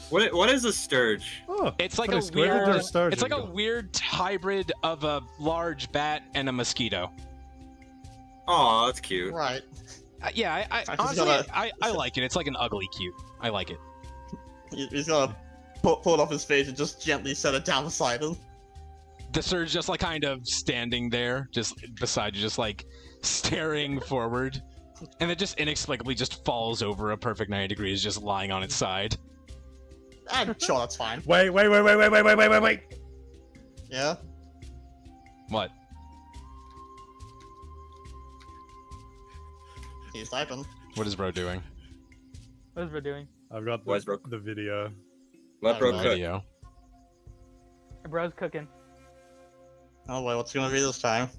What is a sturge? Oh, It's like Frisk, a where did weird. the sturgeon It's like a go? weird hybrid of a large bat and a mosquito. Aw, that's cute. Right. Yeah, I just honestly, gotta- I like it. It's like an ugly cute. I like it. He's gonna pull it off his face and just gently set it down beside him. The surge just like kind of standing there, just beside you, just like staring forward, and it just inexplicably just falls over a perfect 90 degrees, just lying on its side. I'm sure that's fine. Wait. Yeah. What? He's typing. What is bro doing? What is bro doing? I've got Why is bro- the video. Let bro No cook. Video. Bro's cooking. Oh boy, what's it gonna be this time?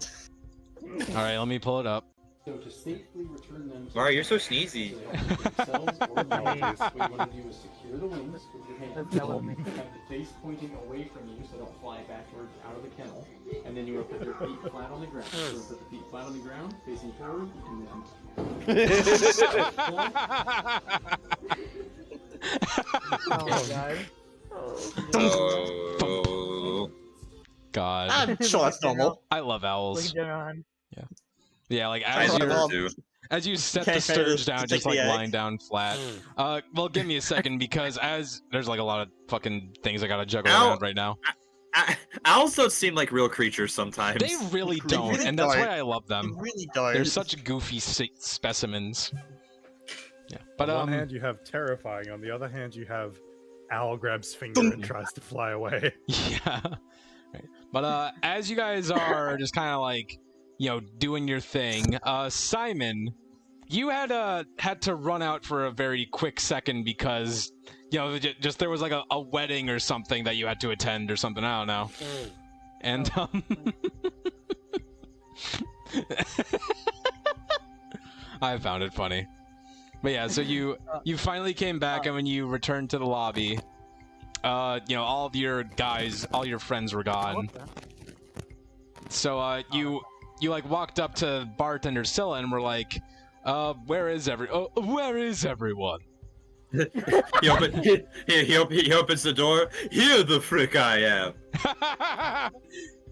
All right, let me pull it up. So to safely return them to Mario, you're so sneezy. themselves or the audience, what you want to do is secure the wings with your hand. That's not me. Have the face pointing away from you so don't fly backwards out of the kennel. And then you want to put your feet flat on the ground. So you put the feet flat on the ground, facing forward, and Oh my god. Oh. God, I'm sure that's normal. I love Look owls. at John. Yeah, like I Alright, well, do. as you set Okay, the fair, sturge let's down, take just the like egg. lying down flat. Well, give me a second because as there's like a lot of fucking things I gotta juggle Ow. around right now. Owls don't seem like real creatures sometimes. They really They don't, really and that's don't. why I love You them. really don't. They're such goofy specimens. Yeah, but on one hand you have terrifying, on the other hand you have owl grabs finger and tries to fly away. yeah. Right. But as you guys are just kind of like, you know, doing your thing, Simon, you had to run out for a very quick second because, you know, just there was like a wedding or something that you had to attend or something. I don't know. And I found it funny. But yeah, so you finally came back, and when you returned to the lobby, you know, all of your guys, all your friends were gone. So you like walked up to bartender Scylla and were like, where is everyone? he opens the door. Here the frick I am.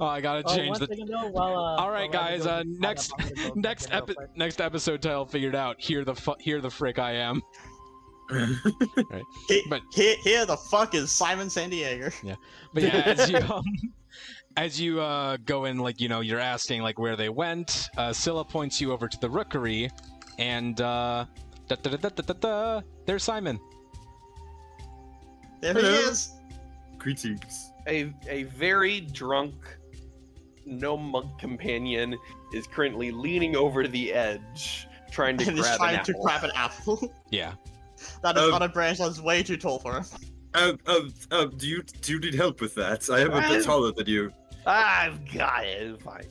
Oh, I gotta change one the. second though, while, All right, while I guys. go find Next, out, I'm gonna go next, check in real quick. next episode title figured out. Here the frick I am. Right. But Here the fuck is Simon San Diego. but yeah, as you go in, like, you know, you're asking like where they went. Scylla points you over to the rookery, and there's Simon. There Hello. he is. Greetings. A very drunk, no monk companion is currently leaning over the edge, trying to And he's grab an trying to apple. grab an apple. Yeah. That is on a branch that's way too tall for him. Do you need help with that? I am a bit taller than you. I've got it. Fine.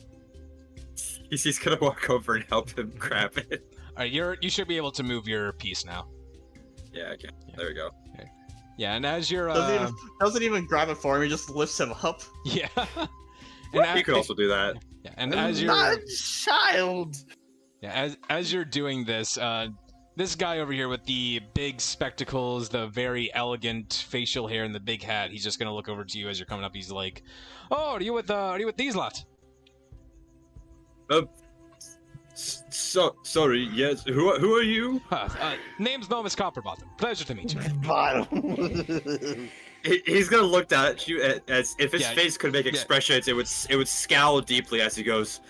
He's gonna walk over and help him grab it. All right, you should be able to move your piece now. Yeah, okay. There we go. Yeah, and as you're Doesn't even grab it for him, he just lifts him up. yeah. And You could also do that. yeah, and as you're Not a child. yeah, as you're doing this, this guy over here with the big spectacles, the very elegant facial hair, and the big hat, he's just gonna look over to you as you're coming up. He's like, "Oh, are you with these lot?" So sorry. Yes. Who are you? Name's Nomus Copperbottom. Pleasure to meet you. Bottom. He's gonna look down at you as if his Yeah, face could make yeah. expressions. It would scowl deeply as he goes.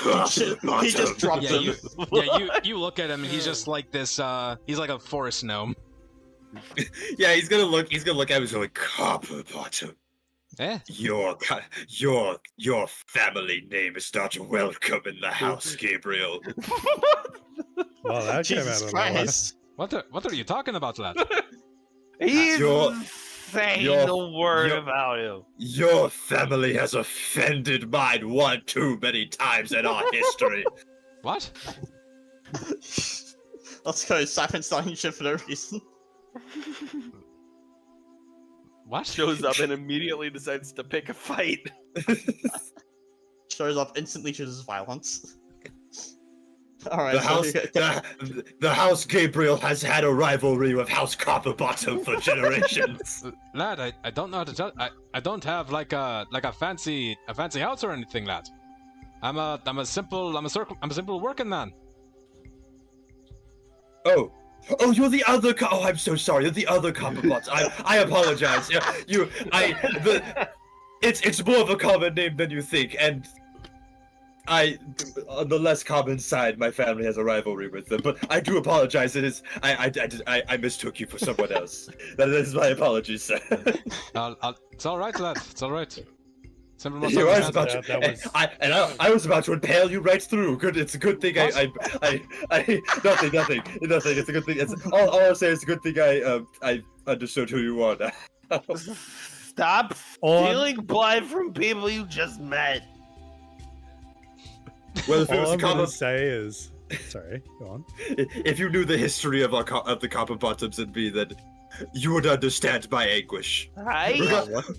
He just dropped Yeah, him. you look at him, and he's just like this. He's like a forest gnome. Yeah, he's gonna look at him and go like, Copper Bottom. Eh? Your family name is not welcome in the house, Gabriel. Well, that came out Jesus of nowhere. Christ. What are you talking about, lad? He's Your- saying your- the word your- about him. Your family has offended mine one too many times in our history. What? Let's go, Simon's starting shit for no reason. What? Shows up and immediately decides to pick a fight. Shows up, instantly chooses violence. Alright, The house Gabriel has had a rivalry with House Copperbottom for generations. Lad, I don't know how to tell. I don't have like a fancy house or anything, lad. I'm a simple working man. Oh, you're the other. Oh, I'm so sorry. You're the other Copperbot. I apologize. Yeah, it's more of a common name than you think, and on the less common side, my family has a rivalry with them. But I do apologize. It is I mistook you for someone else. That is my apologies, sir. It's all right, lad. It's all right. Simple must You was understand. about to, That was- I was about to impale you right through. Good, it's a good thing nothing. It's a good thing. It's all I'll say is it's a good thing I understood who you are now. Stop On- stealing blood from people you just met. Well, if it All was a I'm gonna common, say is, sorry, go on. if you knew the history of the copper bottoms and me, then you would understand my anguish. I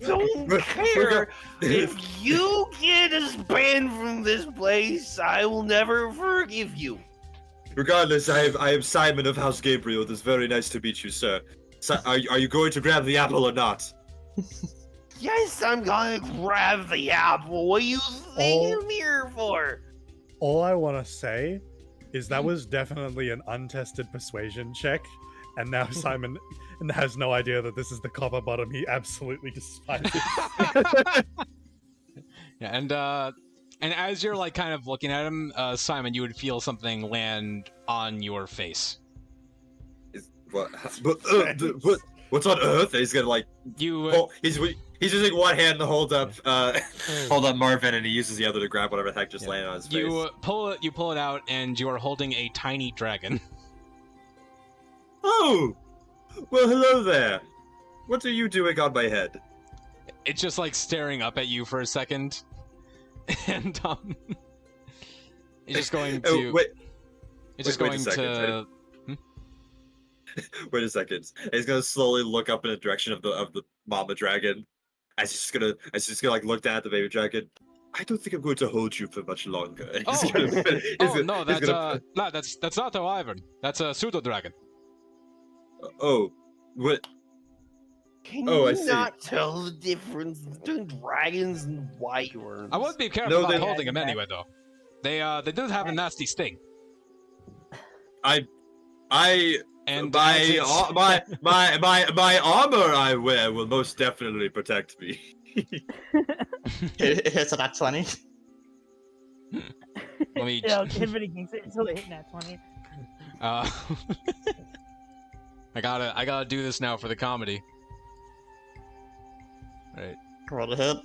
don't care. If you get us banned from this place, I will never forgive you. Regardless, I am Simon of House Gabriel. It is very nice to meet you, sir. So, are you going to grab the apple or not? Yes, I'm gonna grab the apple. What do you think I'm here for? All I want to say is that was definitely an untested persuasion check, and now Simon has no idea that this is the copper bottom he absolutely despises. Yeah, and as you're like kind of looking at him, Simon, you would feel something land on your face. What? What's on Earth? He's gonna like. He's using one hand to hold up Marvin, and he uses the other to grab whatever the heck just landed on his face. You pull it out, and you are holding a tiny dragon. Oh, well, hello there. What are you doing on my head? It's just like staring up at you for a second, and it's just going to. Oh, wait. It's just wait a going second. to. Wait a second. He's gonna slowly look up in the direction of the mama dragon. As he's gonna like look down at the baby dragon. I don't think I'm going to hold you for much longer. No, that's not a wyvern. That's a pseudo dragon. Oh, what? Can Oh, I you see. not tell the difference between dragons and wyverns? I would be careful No, about they- holding them anyway, though. They do have a nasty sting. And And my armor I wear will most definitely protect me. It hits at that 20. let me. Yeah, Tiffany thinks it until they hit that 20. I gotta do this now for the comedy. Right. Roll the hit.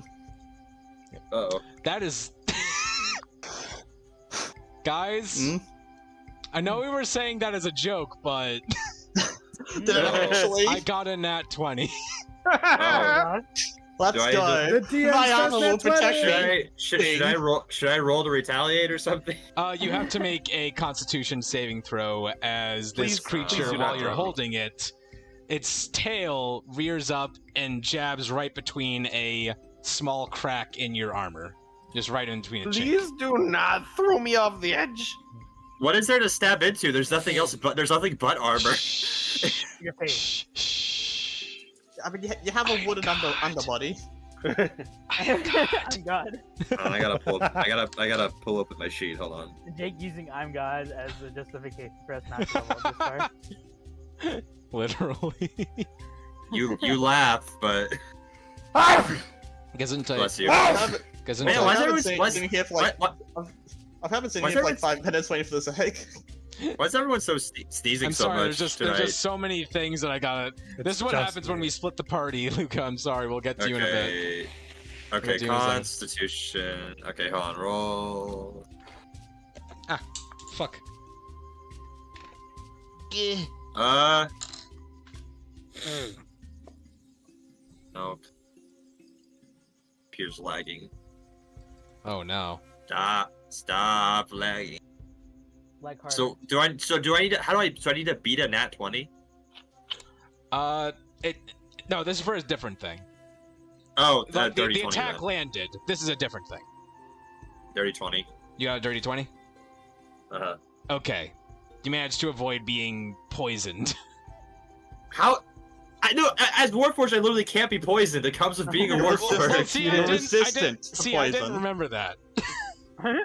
Uh-oh. That is. Guys, Hmm? I know we were saying that as a joke, but Did it actually? I got a nat 20. Oh. Let's Do I go. The DM My says armor will that's what protect it me. Should I roll to retaliate or something? You have to make a Constitution saving throw as this Please creature, do while not you're roll. holding it, its tail rears up and jabs right between a small crack in your armor, just right in between the chink. Please do not throw me off the edge. What is there to stab into? There's nothing else but armor. Your face. I mean, you have a wooden underbody. I'm God. I gotta pull up with my sheet. Hold on. Jake using I'm God as the justification for us not to level this far. Literally. You laugh, but Doesn't bless you. doesn't Man, I why is haven't everyone- seen why is- him here for like. I haven't seen why him is for like everyone- 5 minutes waiting for this heck. Why is everyone so sneezing I'm so sorry, much there's tonight? just so many things that I gotta. This is what just happens when we split the party, Luca. I'm sorry, we'll get to you in a bit. Okay. We'll Okay, do in a second. Constitution. Okay, hold on. Roll. Fuck. Nope. Computer's lagging. Oh no. Stop lagging. Like hard. So do I need to beat a nat 20? No, this is for a different thing. Oh, Like, dirty the 20 attack then. landed. This is a different thing. Dirty 20. You got a dirty 20? Uh-huh. Okay. You managed to avoid being poisoned. How? I know, as Warforged, I literally can't be poisoned. It comes with being a Well, Warforged. see, You're I didn't resistant to see, I didn't poison. remember that.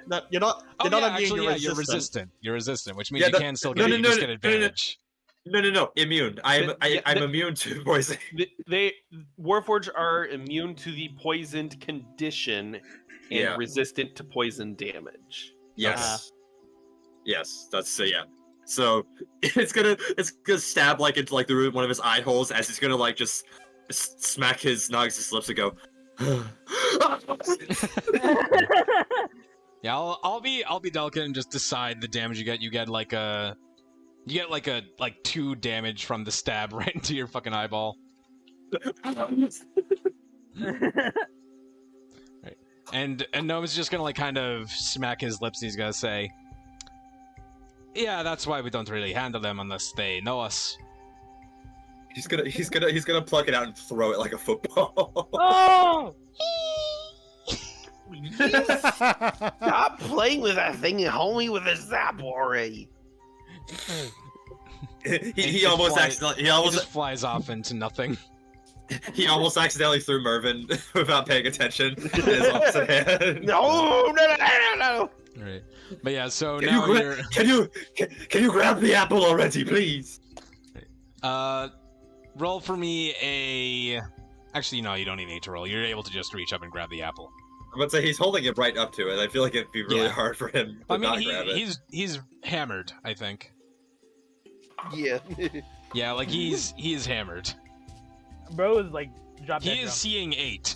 No, you're not. Oh, You're not yeah, immune. actually, You're yeah, you're resistant. resistant. You're resistant, which means Yeah, you no- can still no, get no, it. You no, just get no, no, no. advantage. No, immune. I'm immune to poison. They Warforged are immune to the poisoned condition and Yeah. resistant to poison damage. Yes. Yes, that's yeah. So it's gonna stab like into like the one of his eye holes as he's gonna like just smack his Noxus lips and go. Yeah, I'll be delicate and just decide the damage you get. You get like 2 damage from the stab right into your fucking eyeball. Right. And Gnome's just gonna like kind of smack his lips and he's gonna say, "Yeah, that's why we don't really handle them unless they know us." He's gonna pluck it out and throw it like a football. Oh! Stop playing with that thing and hold me with a zap already. he almost accidentally He just flies off into nothing. he almost accidentally threw Mervin without paying attention in his opposite hand. No. Right. But yeah, so Can now you can you grab the apple already, please? Roll for me a. Actually, no, you don't even need to roll. You're able to just reach up and grab the apple. I'm gonna say he's holding it right up to it. I feel like it'd be really hard for him to not grab it. He's hammered, I think. Yeah. Yeah, like he is hammered. Bro is like drop dead He is drunk. seeing 8.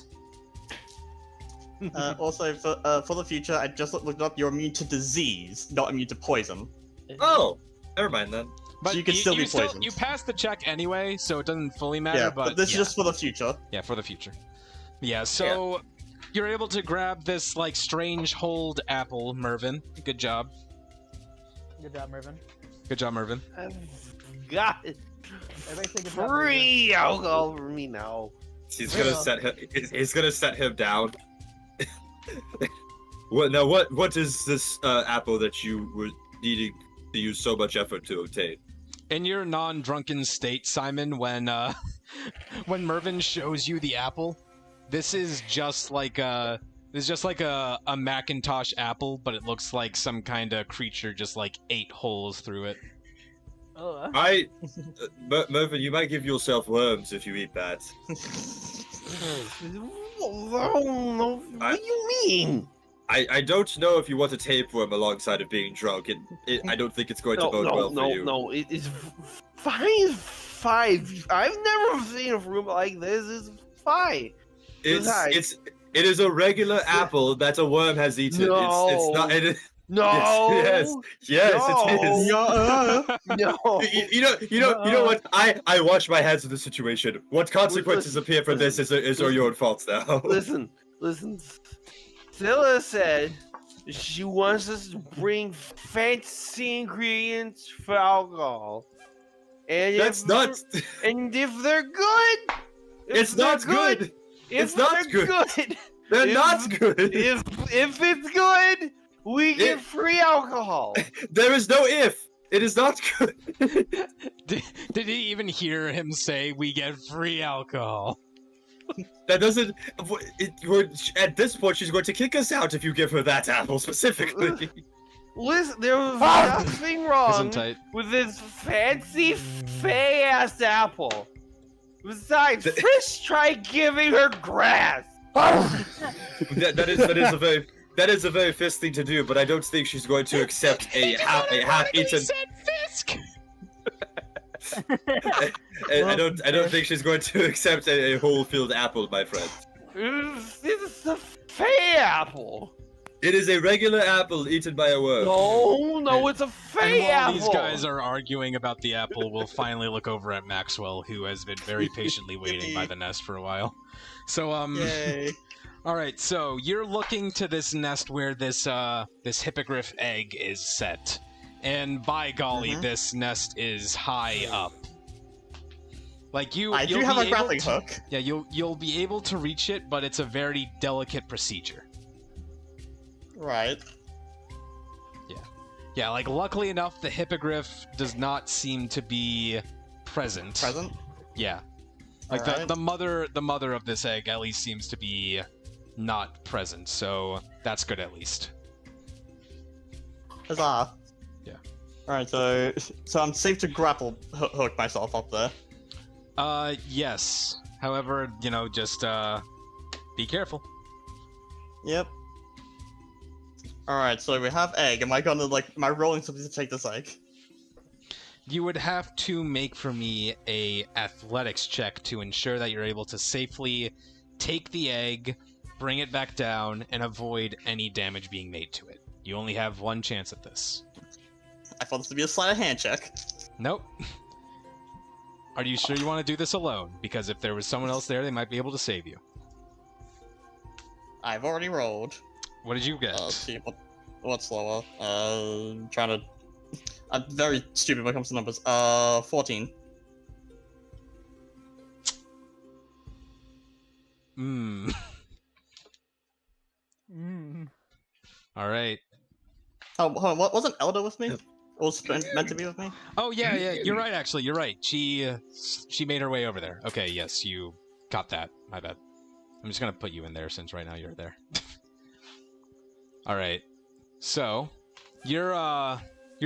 Also, for the future, I just looked up. You're immune to disease, not immune to poison. Oh, never mind then. But So you can still be poisoned. You passed the check anyway, so it doesn't fully matter. Yeah, but this is yeah. just for the future. Yeah, for the future. Yeah, so you're able to grab this like strange hold apple, Mervin. Good job. Good job, Mervin. Good job, Mervin. Got it. Everybody say good job, Mervin. Free alcohol for me now. He's gonna set him. He's gonna set him down. What is this apple that you were needing to use so much effort to obtain? In your non-drunken state, Simon, when Mervin shows you the apple, this is just like a Macintosh apple, but it looks like some kind of creature just like 8 holes through it. Oh, Mervin, you might give yourself worms if you eat that. What do you mean? I don't know if you want a tapeworm alongside of being drunk. I don't think it's going to bode well for you. No, it is fine. I've never seen a room like this. It's fine. It is a regular apple that a worm has eaten. No. It's not. No. Yes, it is. No. You know what? I wash my hands of the situation. What consequences appear from this are your own faults now. Listen. Zilla said she wants us to bring fancy ingredients for alcohol. And And if they're good, It's not good. If not they're good. They're not good. If it's good, we get free alcohol. There is no if. It is not good. Did he even hear him say we get free alcohol? That doesn't. At this point, she's going to kick us out if you give her that apple specifically. Listen, there was nothing wrong tight. with this fancy, fey-ass apple. Besides, Fish tried giving her grass. That is a very Fisk thing to do, but I don't think she's going to accept a half-eaten. Fisk. I don't think she's going to accept a whole field apple, my friend. This is a fey apple. It is a regular apple eaten by a worm. No, it's a fey And while apple. these guys are arguing about the apple, we'll finally look over at Maxwell, who has been very patiently waiting by the nest for a while. So, Yay. all right. So you're looking to this nest where this hippogriff egg is set, and by golly, this nest is high up. Like I do have a grappling hook. Yeah, you'll be able to reach it, but it's a very delicate procedure. Right. Yeah, like luckily enough, the hippogriff does not seem to be present. Present? Yeah. Like Alright. the mother of this egg at least seems to be not present, so that's good at least. Huzzah. Yeah. Alright, so I'm safe to grapple hook myself up there. Yes. However, just be careful. Yep. Alright, so we have egg. Am I rolling something to take this egg? You would have to make for me a athletics check to ensure that you're able to safely take the egg bring it back down, and avoid any damage being made to it. You only have one chance at this. I thought this would be a sleight of hand check. Nope. Are you sure you want to do this alone? Because if there was someone else there, they might be able to save you. I've already rolled. What did you get? Let's see, what's lower? Trying to... I'm very stupid when it comes to numbers. 14. Hmm. Alright. Oh, hold on, wasn't Elder with me? Or was meant to be with me? Oh, yeah, you're right, actually, you're right. She made her way over there. Okay, yes, you got that. My bad. I'm just gonna put you in there since right now you're there. Alright. So, you're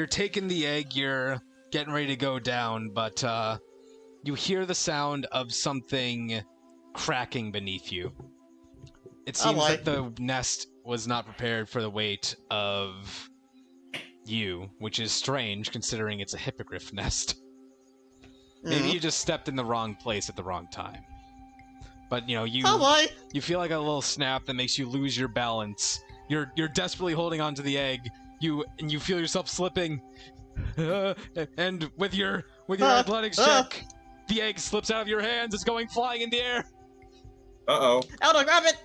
taking the egg, you're getting ready to go down, but, you hear the sound of something cracking beneath you. It seems that the nest was not prepared for the weight of you, which is strange considering it's a hippogriff nest. Maybe you just stepped in the wrong place at the wrong time. But, you know, you feel like a little snap that makes you lose your balance. You're desperately holding onto the egg. You feel yourself slipping. And with your athletics check, the egg slips out of your hands. It's going flying in the air. Uh-oh. Elder, grab it!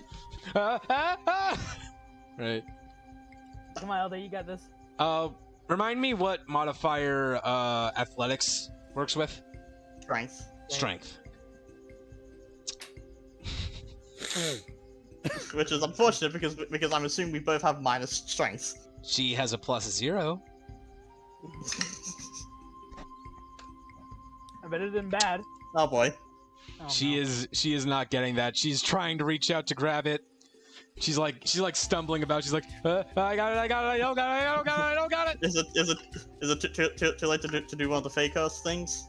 Right. Come on, Elder, you got this. Remind me what modifier athletics works with? Strength. Strength. Which is unfortunate because I'm assuming we both have minus strength. She has a +0. Better than bad. Oh boy. Oh, She is not getting that. She's trying to reach out to grab it. She's like stumbling about. She's like, I got it, I don't got it. Is it too late to do one of the fake host things?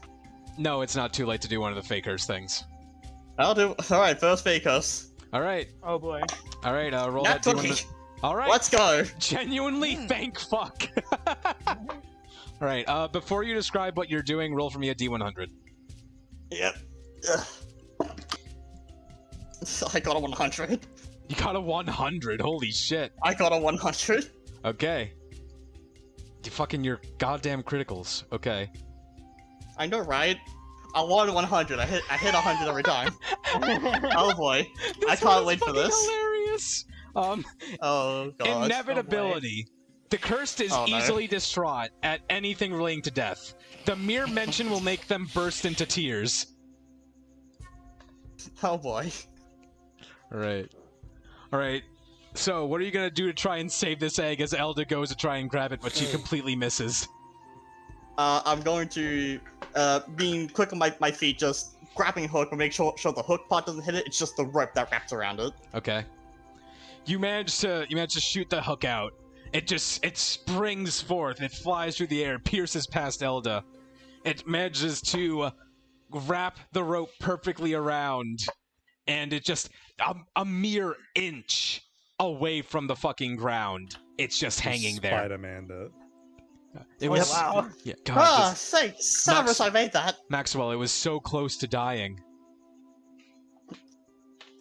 No, it's not too late to do one of the fakers things. I'll do. All right, first fake host. All right. Oh boy. All right. Roll Nat that 20. D100. All right. Let's go. Genuinely, thank fuck. All right. Before you describe what you're doing, roll for me a D100. Yep. I got a 100. You got a 100. Holy shit. I got a 100. Okay. Your goddamn criticals. Okay. I know, right? I wanted 100. I hit 100 every time. Oh boy. I can't wait for this. Hilarious. Oh god. Inevitability. The cursed is easily distraught at anything relating to death. The mere mention will make them burst into tears. Oh boy. Alright. So, what are you gonna do to try and save this egg as Elda goes to try and grab it, but she completely misses? I'm going to, being quick on my feet, just grabbing a hook and make sure the hook part doesn't hit it. It's just the rope that wraps around it. Okay. You manage to shoot the hook out. It springs forth. It flies through the air, pierces past Elda. It manages to wrap the rope perfectly around, and it just a mere inch away from the fucking ground. It's just hanging there. Spider-Man it. It was wow. Yeah, God, Thanks, Cyrus, I made that. Maxwell, it was so close to dying.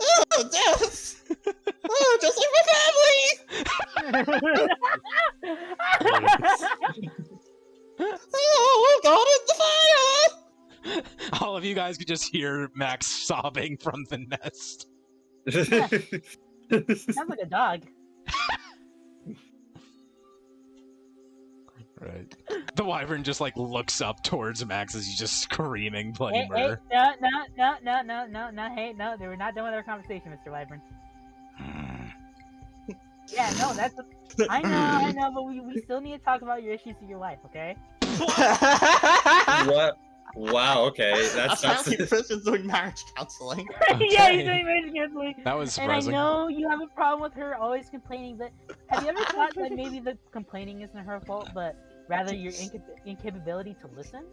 Oh, death! Oh, just like my family! Oh, God, in the fire! All of you guys could just hear Max sobbing from the nest. Sounds like a dog. Right. The wyvern just looks up towards Max as he's just screaming bloody Hey, murder. no, hey, no, they were not done with our conversation, Mr. Wyvern. Yeah, no, that's... I know, but we still need to talk about your issues in your life, okay? What? Wow, okay. That's Apparently Christian's doing marriage counseling. Yeah, he's doing marriage counseling. That was surprising. And I know you have a problem with her always complaining, but have you ever thought that maybe the complaining isn't her fault, but rather your incapability to listen?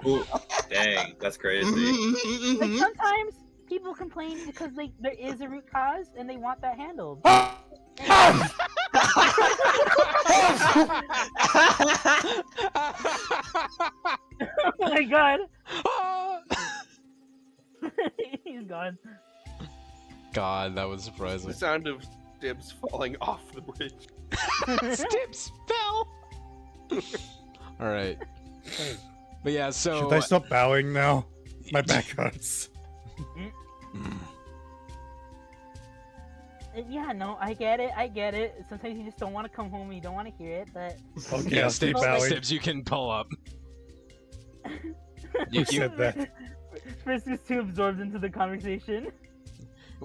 Ooh, dang, that's crazy. Like, sometimes people complain because there is a root cause, and they want that handled. Oh my god. He's gone. God, that was The surprising. sound of Dibs falling off the bridge. Stips fell. All right. But yeah, so Should I stop bowing now? My back hurts. Yeah, no, I get it. Sometimes you just don't want to come home and you don't want to hear it, but... Okay, yeah, I'll keep bowing. Stips, you can pull up. Who said that? Frisk is too absorbed into the conversation.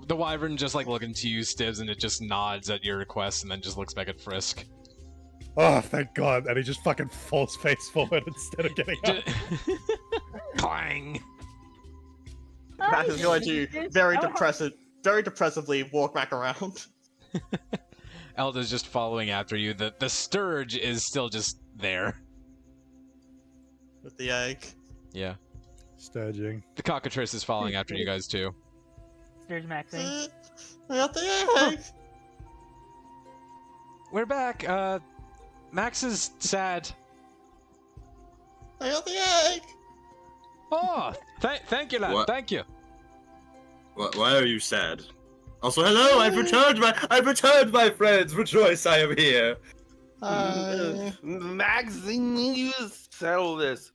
The wyvern just like looking to you, Stibbs, and it just nods at your request and then just looks back at Frisk. Oh, thank God. And he just fucking falls face forward instead of getting up. Clang. Max is going to very depressively walk back around. Elda's just following after you. The Sturge is still just there. With the egg. Yeah. Sturging. The cockatrice is following after you guys too. Sturge maxing. I got the egg! We're back. Max is sad. I got the egg! Oh, thank you, lad. What? Thank you. Why are you sad? Also, hello! I've returned, my friends. Rejoice, I am here. Max, I need you to settle this.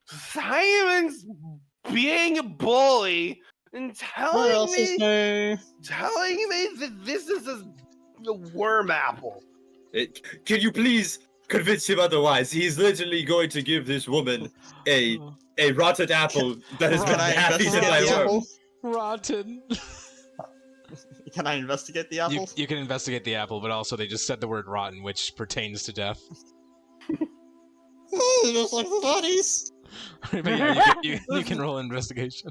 Simon's being a bully and telling me that this is a worm apple. Can you please convince him otherwise? He's literally going to give this woman a rotten apple that has been half eaten by worm. Rotten. Can I investigate the apple? You can investigate the apple, but also they just said the word rotten, which pertains to death. Just like the bodies. But yeah, you can roll investigation.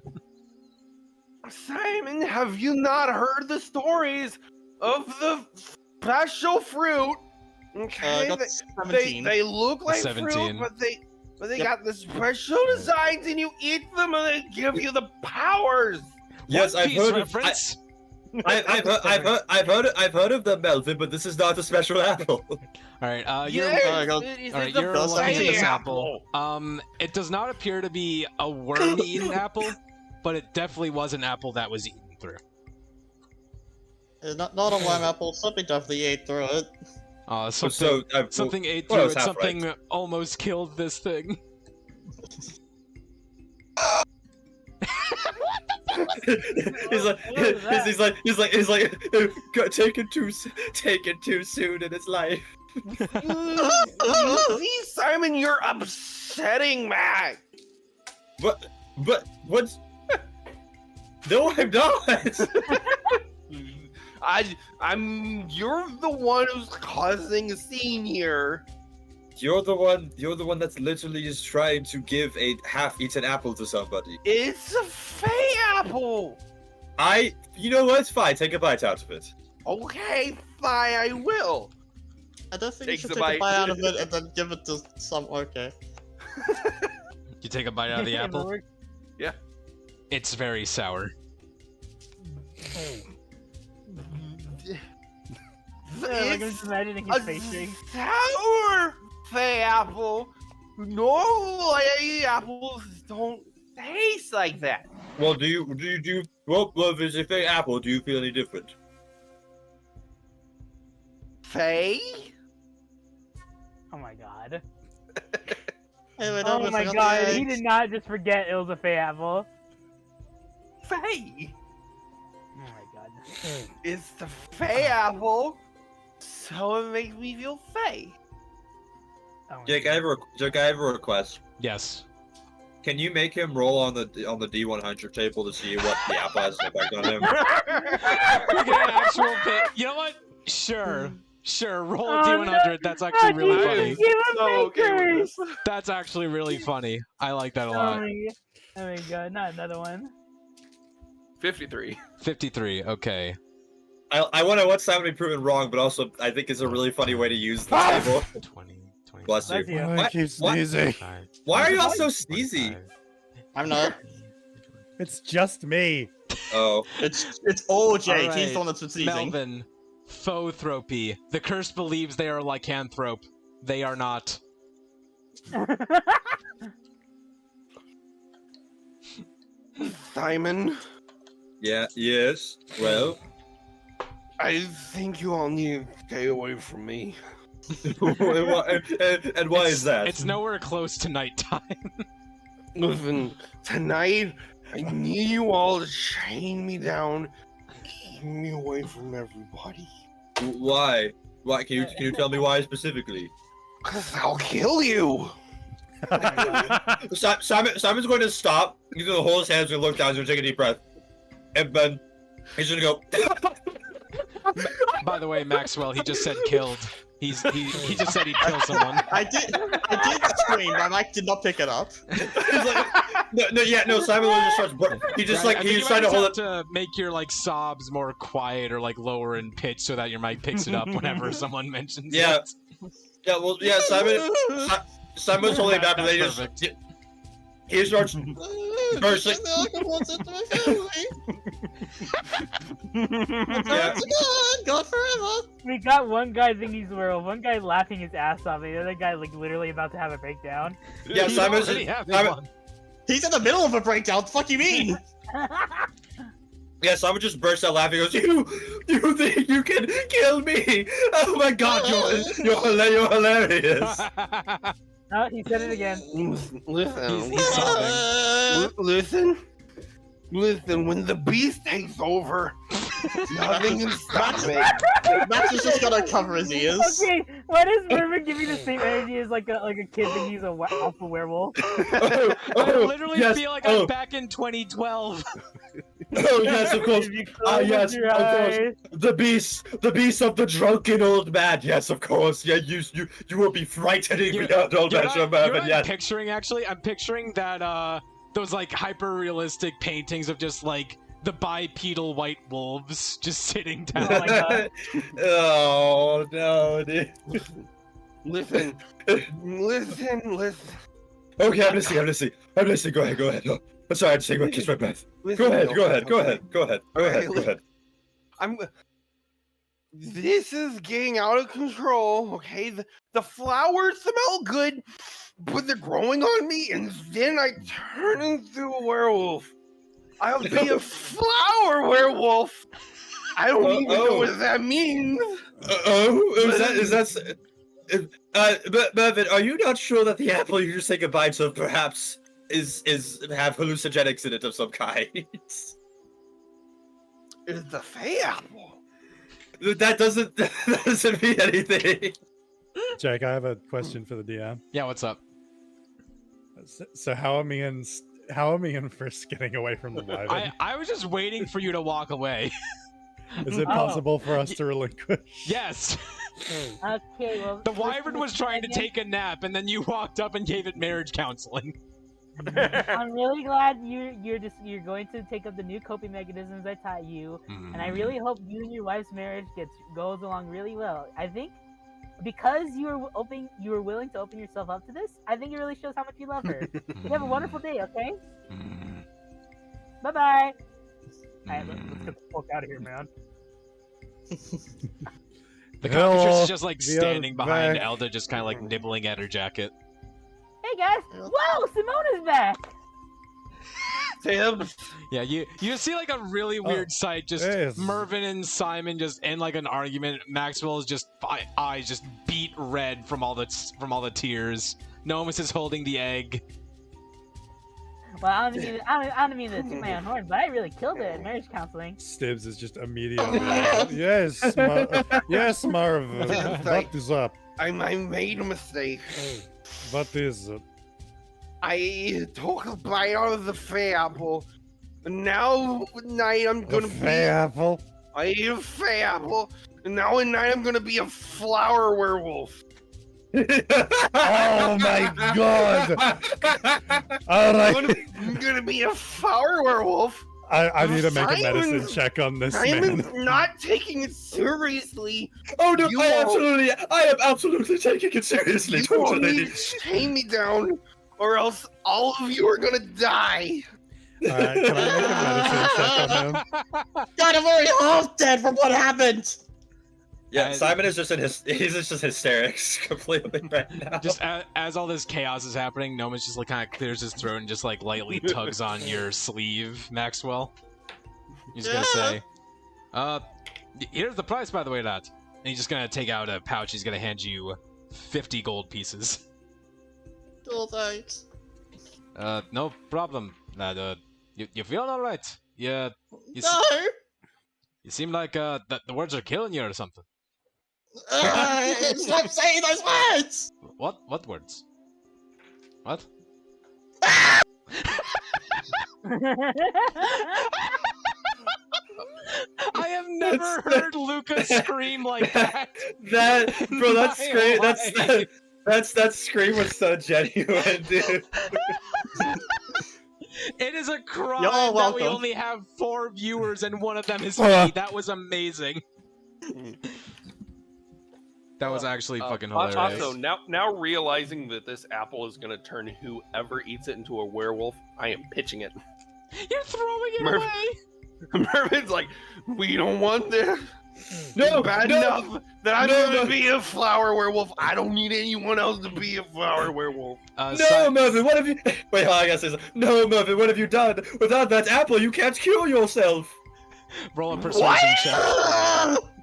Simon, have you not heard the stories of the special fruit? Okay, got 17. they look like 17. fruit, but they Yep. got the special designs, and you eat them, and they give you the powers. Yes, One I've Piece heard reference. I've heard of them, Melvin, but this is not a special apple. All right, you're Yes, I got- it's all right, the you're Does looking at say this apple. apple. It does not appear to be a worm-eaten apple, but it definitely was an apple that was eaten through. It's not a lime apple. Something definitely ate through it. Something ate well, through it's it. half Something almost killed this thing. he's like taken too soon in his life. You see, Simon, you're upsetting Mac. But what's? No, I'm not. You're the one who's causing a scene here. You're the one that's literally just trying to give a half-eaten apple to somebody. It's a fey apple. You know what? It's fine. Take a bite out of it. Okay, fine, I will. I don't think you Takes should a take a bite. bite out of it and then give it to some. Okay. You take a bite out of the apple. Yeah. It's very sour. I'm just imagining his face ring. Sour fey apple. Normal fey apples don't taste like that. Well, well, if it's a fake apple, do you feel any different? Fey? Oh my god. Anyway, Oh don't my forget god, the he eggs. did not just forget it was a fey apple. Fey? Oh my god. It's the fey apple, so it makes me feel fey. Oh my Jake, god. I have a request. Yes. Can you make him roll on the D100 table to see what the apple has an effect on him? You get an actual bit. You know what? Sure. Roll a D100. That's actually really funny. Give him So okay with bakers! this. That's actually really funny. I like that a Oh lot. my god, not another one. 53. 53. Okay. I want to watch Simon be proven wrong, but also I think it's a really funny way to use the table. 20. Bless you. Bless you. I keep sneezing. Why are y'all so sneezy? I'm not. It's just me. Oh. It's OJ. All He's right. the one that's been sneezing. Melvin. Photropy. The curse believes they are lycanthrope. They are not. Simon, Yeah. Yes. Well. I think you all need to stay away from me. and why is that? It's nowhere close to nighttime. Listen, tonight I need you all to chain me down, and keep me away from everybody. Why? Why? Can you tell me why specifically? 'Cause I'll kill you. Simon's going to stop. He's going to hold his hands and look down. He's going to take a deep breath, and then he's going to go. By the way, Maxwell, he just said killed. He just said he'd kill someone. I did scream, my mic did not pick it up. He's like, no. Simon just starts. He's trying to hold it to make your like sobs more quiet or like lower in pitch so that your mic picks it up whenever someone mentions Yeah. it. Yeah, well, yeah. Simon's holding it back, and then he starts bursting. Yeah. God forever. We got one guy thinking he's a werewolf, one guy laughing his ass off, and the other guy like literally about to have a breakdown. Yeah, Simon's. He's in the middle of a breakdown. What the fuck you mean? Yeah, Simon just bursts out laughing. He goes, "You think you can kill me? Oh my God, you're hilarious." Oh, he said it again. Listen, when the beast takes over, nothing can stop me. Max is just gonna cover his ears. Okay, why does Mervin give me the same energy as like a kid thinking he's a alpha werewolf? I literally feel like I'm back in 2012. Oh yes, of course. Yes, of course. The beast of the drunken old man. Yes, of course. Yeah, you will be frightening beyond all measure, Mervin. Yes. I'm picturing that those like hyper realistic paintings of just like the bipedal white wolves just sitting down. Oh my God. Oh no, dude. Listen. Okay, I'm listening. Go ahead. Oh, I'm sorry, I just take kiss my breath. Go ahead. This is getting out of control, okay? The flowers smell good, but they're growing on me, and then I turn into a werewolf. I'll be a flower werewolf. I don't even know what that means. Mervin, are you not sure that the apple you just take a bite of perhaps is have hallucinogenics in it of some kind? It's the fey apple. That doesn't mean anything. Jake, I have a question for the DM. Yeah, what's up? So how am I in first getting away from the wyvern? I was just waiting for you to walk away. Is it possible for us to relinquish? Yes. Okay, well. The wyvern was trying to take a nap, and then you walked up and gave it marriage counseling. I'm really glad you're going to take up the new coping mechanisms I taught you, and I really hope you and your wife's marriage goes along really well. I think because you were willing to open yourself up to this, I think it really shows how much you love her. You have a wonderful day, okay? Bye bye. Alright, let's get the fuck out of here, man. The cockatrice is just like standing behind Elda, just kind of like nibbling at her jacket. Hey guys! Whoa, Simona's back! Tim. Yeah, you see like a really weird sight. Just Mervin and Simon just in like an argument. Maxwell is just eyes just beat red from all the tears. Nomus is holding the egg. Well, I don't mean to toot my own horn, but I really killed it at marriage counseling. Stibbs is just immediately yes, Marvin. What is up? I made a mistake. What is it? I took a bite out of the fey apple, and now at night I'm gonna be fey apple. I ate a fey apple, and now at night I'm gonna be a flower werewolf. Oh my God! All right, I'm gonna be a flower werewolf. I need to make a medicine check on this man. I'm not taking it seriously. Oh no, I am absolutely taking it seriously. You won't need to chain me down, or else all of you are gonna die. Alright, can I make a medicine check on him? God, I'm already half dead from what happened. Yeah, Simon is just he's just hysterics completely right now. Just as all this chaos is happening, Nomus just like kind of clears his throat and just like lightly tugs on your sleeve, Maxwell. He's gonna say, here's the price, by the way, lad. And he's just gonna take out a pouch. He's gonna hand you 50 gold pieces. Oh, thanks. No problem, lad. You feeling all right? You No! you seem like the words are killing you or something. Stop saying those words! What words? What? I have never heard Luca scream like that. Bro, that scream, life. that scream was so genuine, dude. It is a crime You're that we welcome. only have 4 viewers and one of them is me. That was amazing. That was actually fucking hilarious. Also, now realizing that this apple is gonna turn whoever eats it into a werewolf, I am pitching it. You're throwing it away. Mervin's like, we don't want this. No, Bad no, enough that I'm no, gonna no. be a flower werewolf. I don't need anyone else to be a flower werewolf. No, Mervin, what have you... Wait, hold on, I gotta say something. No, Mervin, what have you done? Without that apple, you can't cure yourself. Roll a persuasion check.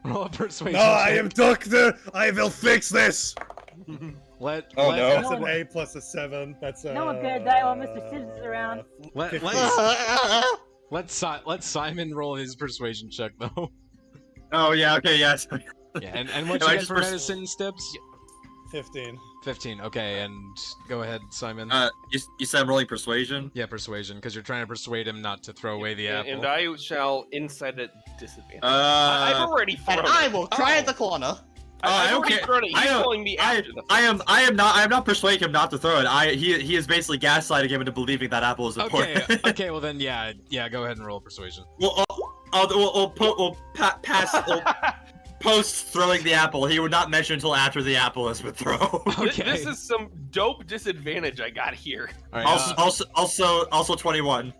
Roll a persuasion No, I check. am doctor. I will fix this. Let Oh, no. That's an A plus a 7. That's No one's gonna die while Mr. Scissors is around. let Simon roll his persuasion check though. Oh, yeah, okay, yes. Yeah, and what No, you I get just for medicine, Stips? 15. 15. Okay, and go ahead, Simon. You said I'm rolling persuasion? Yeah, persuasion, because you're trying to persuade him not to throw away the apple. And I shall insight at disadvantage. Uh, I've already thrown And it. I will try at the corner. I've I already don't thrown it. He's I am- calling me after the I am not persuading him not to throw it. He is basically gaslighting him into believing that apple is important. Okay, okay, well then, yeah, go ahead and roll persuasion. We'll post throwing the apple. He would not mention until after the apple has been thrown. Okay. This is some dope disadvantage I got here. All right, Also 21.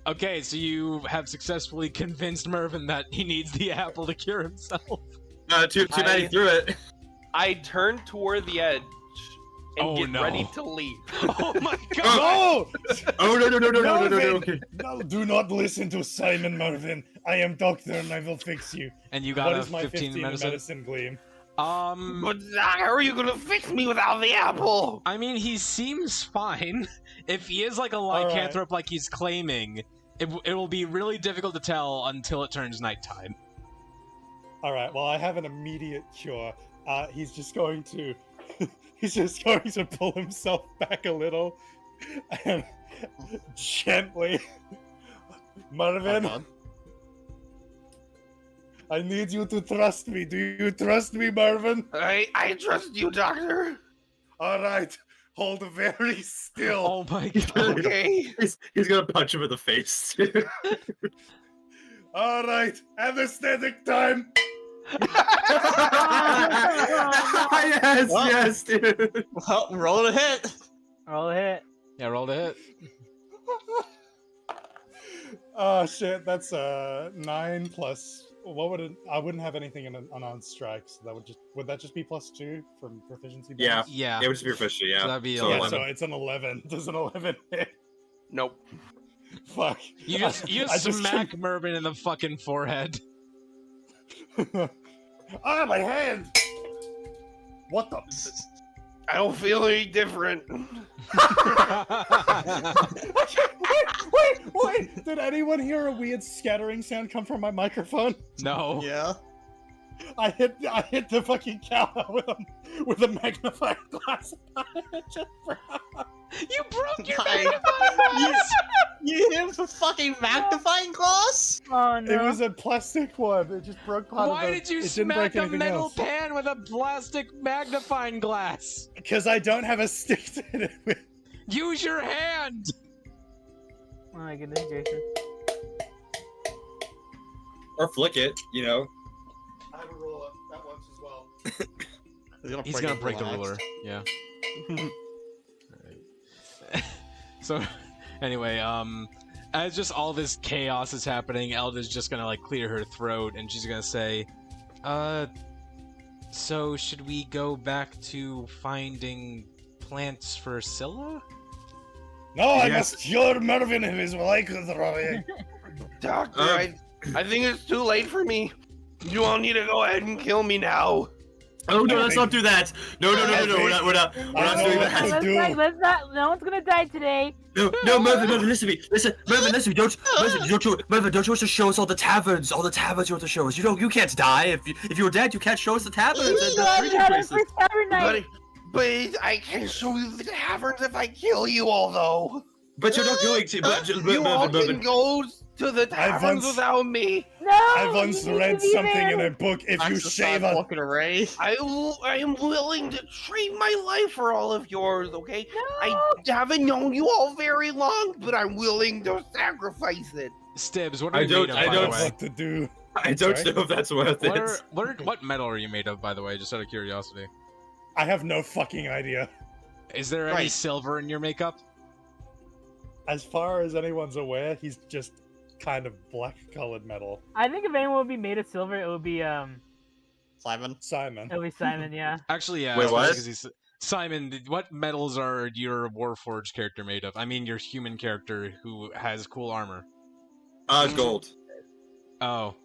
okay, so you have successfully convinced Mervin that he needs the apple to cure himself. Too bad he threw it. I turn toward the edge and Oh, get no. ready to leap. Oh my god! No! Oh no. Mervin! Okay. No, do not listen to Simon, Mervin. I am doctor and I will fix you. And you got What a is my 15 in medicine? medicine gleam? But how are you gonna fix me without the apple? I mean, he seems fine. If he is like a right. lycanthrope like he's claiming, it will be really difficult to tell until it turns nighttime. Alright, well, I have an immediate cure. He's just going to... he's just going to pull himself back a little and gently... Marvin, I need you to trust me. Do you trust me, Marvin? I trust you, Doctor. Alright, hold very still. Oh my god. Okay. He's gonna punch him in the face. Alright, anesthetic time. Yes, dude. Well, roll a hit. Roll a hit. Yeah, roll the hit. Oh shit, that's 9 plus. What would it? I wouldn't have anything in unarmed strikes. So would that just be +2 from proficiency? Yeah. bonus? Yeah. It would just be official, yeah. So that'd be So 11. Yeah, so it's an 11. Does an 11 hit? Nope. Fuck. You just I just smack Mervin in the fucking forehead. Ah, my hand! What the? I don't feel any different. Wait! Did anyone hear a weird scattering sound come from my microphone? No. Yeah. I hit the fucking counter with a magnifying glass. You broke your My- magnifying glass! You hit him for fucking magnifying glass? Oh no. It was a plastic one. It just broke part of Why the... did you it didn't smack break a anything metal else. pan with a plastic magnifying glass? Because I don't have a stick to hit it with. Use your hand! Oh my goodness, Jason. Or flick it, you know. I have a roller. That works as well. He's gonna break the ruler. Yeah. Alright. So, anyway, as just all this chaos is happening, Elda's just gonna like clear her throat and she's gonna say, so should we go back to finding plants for Scylla? No, I Yes. must cure Mervin of his lycanthropy. Doctor, I think it's too late for me. You all need to go ahead and kill me now. Oh no, let's not do that. No, we're not doing that. Let's not. No one's gonna die today. No, Mervin, listen to me. Mervin, listen to me. Mervin, don't you want to show us all the taverns you want to show us? You can't die. If you're dead, you can't show us the taverns and the drinking places. But I can show you the taverns if I kill you all, though. But you're not going to. You all can go to the taverns without me. No. I once read something in a book. If you shave a fucking array. I am willing to trade my life for all of yours, okay? No. I haven't known you all very long, but I'm willing to sacrifice it. Stibbs, what are you made of, by the way? what to do. I don't know if that's worth it. What metal are you made of, by the way, just out of curiosity? I have no fucking idea. Is there any silver in your makeup? As far as anyone's aware, he's just kind of black-colored metal. I think if anyone would be made of silver, it would be Simon. Simon. It would be Simon, yeah. Actually, yeah. Wait, what? Simon, what metals are your Warforged character made of? I mean, your human character who has cool armor. Gold. Oh.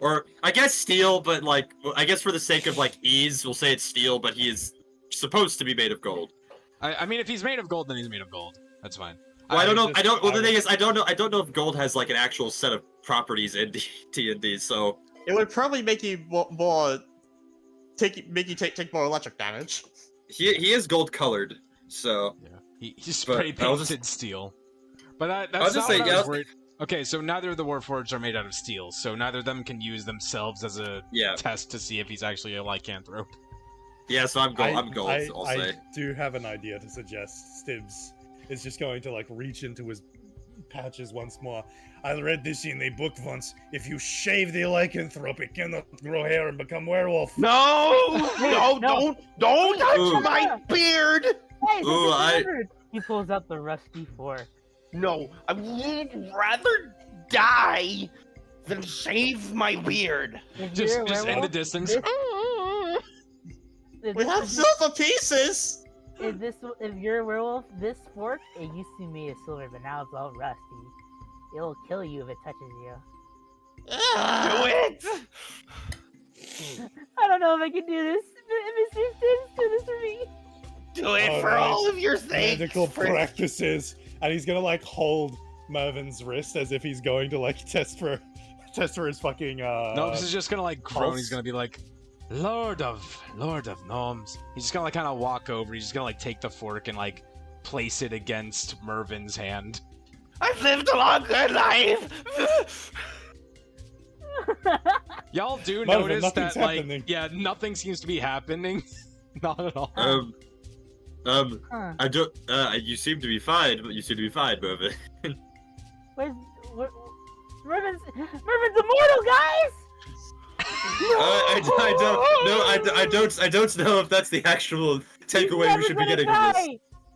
Or I guess steel, but like I guess for the sake of like ease, we'll say it's steel, but he is supposed to be made of gold. I mean, if he's made of gold, then he's made of gold. That's fine. Well, I don't know. Well, the thing is, I don't know if gold has like an actual set of properties in D&D. So it would probably make you more take more electric damage. He is gold colored, so yeah. He's spray painted steel. But that's not what I was worried. Okay, so neither of the Warforged are made out of steel, so neither of them can use themselves as a test to see if he's actually a lycanthrope. Yeah, so I'm gold. I'll say. I do have an idea to suggest. Stibbs is just going to like reach into his patches once more. I read this in a book once. If you shave the lycanthrope, it cannot grow hair and become werewolf. No, don't touch my beard. Hey, he pulls out the rusty fork. No, I would rather die than shave my beard. Just in the distance. We have silver pieces. If you're a werewolf, this fork, it used to be made of silver, but now it's all rusty. It'll kill you if it touches you. Do it! I don't know if I can do this. Mr. Stibbs, do this for me. Do it for all of your sakes. Medical practices. And he's gonna like hold Mervin's wrist as if he's going to like test for his fucking No, this is just gonna like groan. He's gonna be like, Lord of Gnomes. He's just gonna like kind of walk over. He's just gonna like take the fork and like place it against Mervin's hand. I've lived a long good life. Y'all do Mervin, notice that happening. nothing seems to be happening. Not at all. I don't. You seem to be fine, but Mervin. Mervin's immortal, guys. I don't know if that's the actual takeaway we should be getting from this.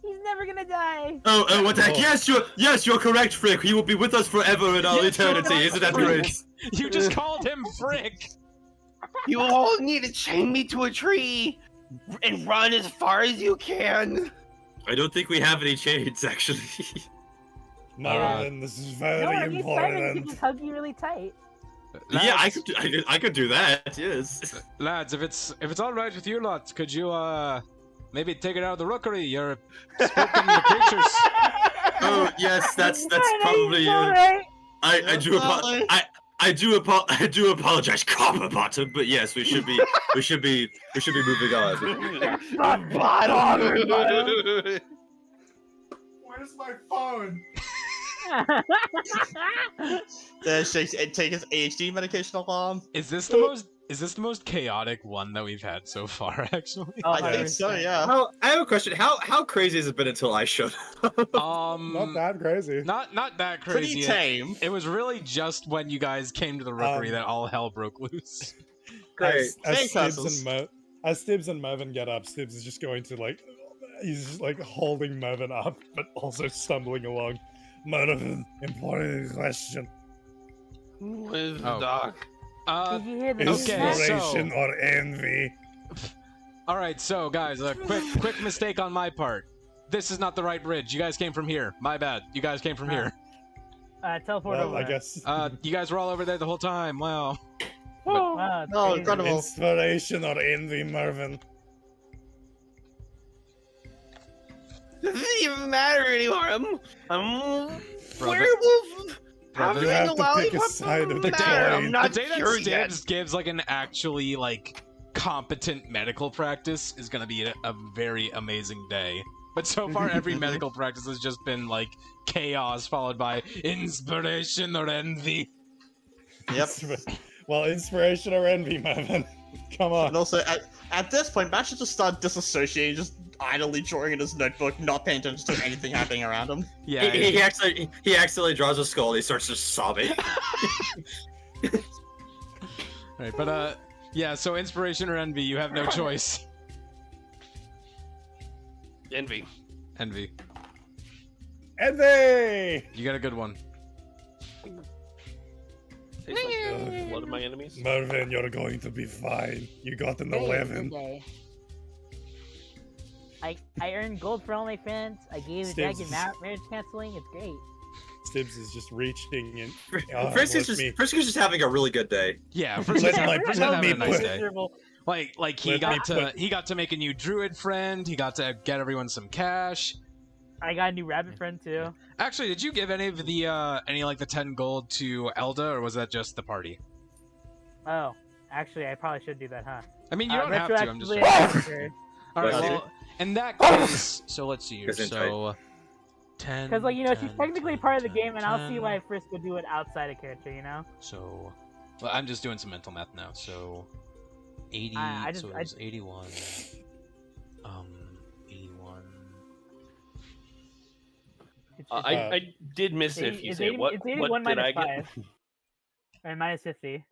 He's never gonna die. Oh, what the heck? Yes, you're correct, Frick. He will be with us forever in all eternity. Isn't that great? You just called him Frick. You all need to chain me to a tree and run as far as you can. I don't think we have any chains, actually. Mervin, this is very important. He just hug you really tight. Lads, yeah, I could do that. Yes. Lads, if it's all right with you lot, could you maybe take it out of the rookery? You're spoken the creatures. Oh yes, that's probably. Right. I do apologize, Copper Bottom, but yes, we should be moving on. Where's my phone? Take his ADHD medication alarm. Is this the most chaotic one that we've had so far? Actually, I think so. Yeah. Well, I have a question. How crazy has it been until I showed up? Not that crazy. Not that crazy. Pretty tame. It was really just when you guys came to the rookery that all hell broke loose. Great. As Stibbs and Mervin get up, Stibbs is just going to like, he's just like holding Mervin up, but also stumbling along. Mervin, important question. Who is the doc? Did you hear the Inspiration or envy? All right, so guys, a quick mistake on my part. this is not the right bridge. You guys came from here. My bad. You guys came from here. Teleport Well, over. I guess. You guys were all over there the whole time. Wow. Wow, it's Oh, crazy. incredible. Inspiration or envy, Mervin? Doesn't even matter anymore. I'm Brother- werewolf. Brother- You Having have a to pick a lollipop side of doesn't the matter. coin. I'm not the day that sure yet. Stibbs gives like an actually like competent medical practice is gonna be a very amazing day. But so far, every medical practice has just been like chaos followed by inspiration or envy. Yep. Well, inspiration or envy, Mervin? Come on. And also, at this point, Matt should just start disassociating, just idly drawing in his notebook, not paying attention to anything happening around him. Yeah. He accidentally draws a skull. He starts just sobbing. Right, but yeah. So inspiration or envy, you have no choice. Envy. Envy. Envy! You got a good one. Tastes like the blood of my enemies. Mervin, you're going to be fine. You got an Hey, 11. good day. I earned gold for all my friends. I gave the Stibbs dragon is- marriage counseling. It's great. Stibbs is just reaching in. Frisk is just having a really good day. Yeah. First, Let he's my- having- first let he's having me a nice put- day. Miserable. Like he Let got me to put- he got to make a new druid friend. He got to get everyone some cash. I got a new rabbit friend too. Actually, did you give any of the any like the 10 gold to Elda, or was that just the party? Oh, actually, I probably should do that, huh? I mean, you don't have to. I'm just. retroactively, I prefer. All right. Bless you. Well, in that case, so let's see here. Because So 10. Because, like, you know, she's 10, technically 10, part of the 10, game, and I'll see 10. why Frisk would do it outside of character, you know? So, well, I'm just doing some mental math now. So 80. I so it was 81. 81. It's I did miss it. If you say what? It's What 81 did I minus get? 5. Or minus 50.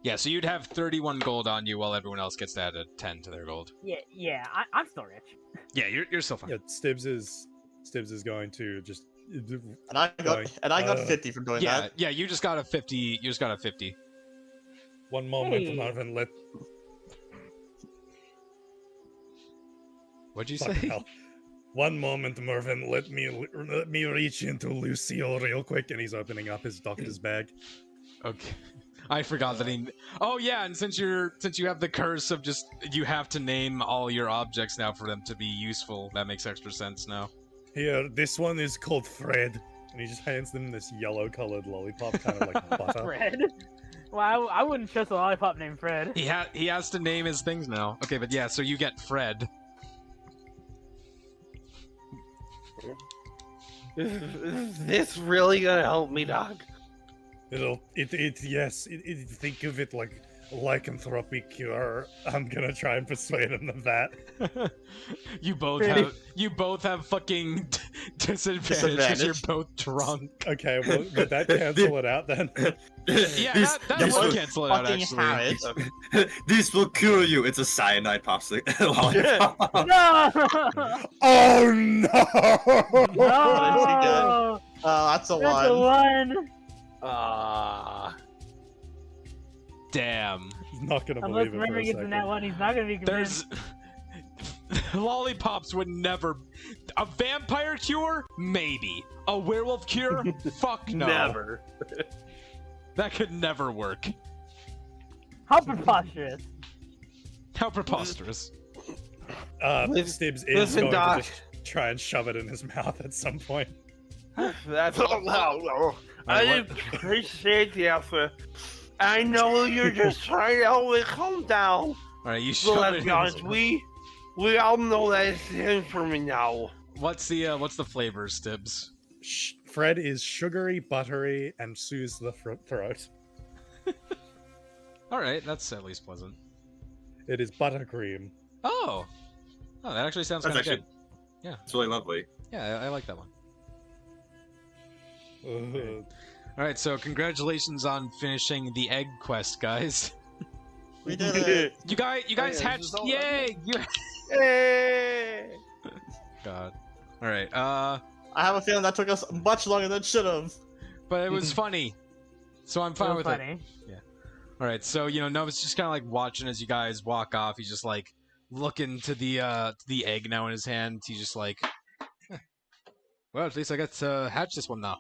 Yeah. So you'd have 31 gold on you, while everyone else gets to add a 10 to their gold. Yeah, I'm still rich. Yeah, you're still fine. Yeah, Stibbs is going to just. And I got 50 from doing Yeah, that. yeah. You just got a 50. You just got a 50. One moment, Hey. Marvin. What'd you Fucking say? hell. One moment, Mervin. Let me reach into Lucille real quick, and he's opening up his doctor's bag. Okay. I forgot that he. Oh yeah, and since you have the curse of just you have to name all your objects now for them to be useful, that makes extra sense now. Here, this one is called Fred, and he just hands them this yellow-colored lollipop, kind of like butter. Fred? Well, I wouldn't trust a lollipop named Fred. He has to name his things now. Okay, but yeah, so you get Fred. Is this really gonna help me, Doc? Yes. Think of it like lycanthropy cure. I'm gonna try and persuade him of that. you both have fucking disadvantage because you're both drunk. Okay, well, would that cancel it out then? Yeah, that would cancel it out Fucking actually. Harris. This will cure you. It's a cyanide popsicle. lollipop. No! Oh no! No! That's a That's a one. one! Damn. He's not gonna Unless believe it for Mervin a gets in second. that one, he's not gonna be convinced. There's lollipops would never. A vampire cure? Maybe. A werewolf cure? Fuck no. Never. That could never work. How preposterous. How preposterous. Stibbs is listen, going Doc. to just try and shove it in his mouth at some point. That's I Alright, appreciate the effort. I know you're just trying to help me calm down. Alright, you But shove it let's in be his honest, mouth. we all know that it's in for me now. What's the flavor, Stibbs? Fred is sugary, buttery, and soothes the throat. Alright, that's at least pleasant. It is buttercream. Oh! Oh, that actually sounds That's kind of actually. good. Yeah. It's really lovely. Yeah, I like that one. Uh, Alright, so congratulations on finishing the egg quest, guys. We did it. You guys yeah, this hatched is all the egg! Hey! God. Alright, I have a feeling that took us much longer than it should have. but it was funny. So I'm fine So with it. funny. Alright, so, Nova's just kind of like watching as you guys walk off. He's just like, looking to the egg now in his hand. He's just like, well, at least I get to hatch this one now.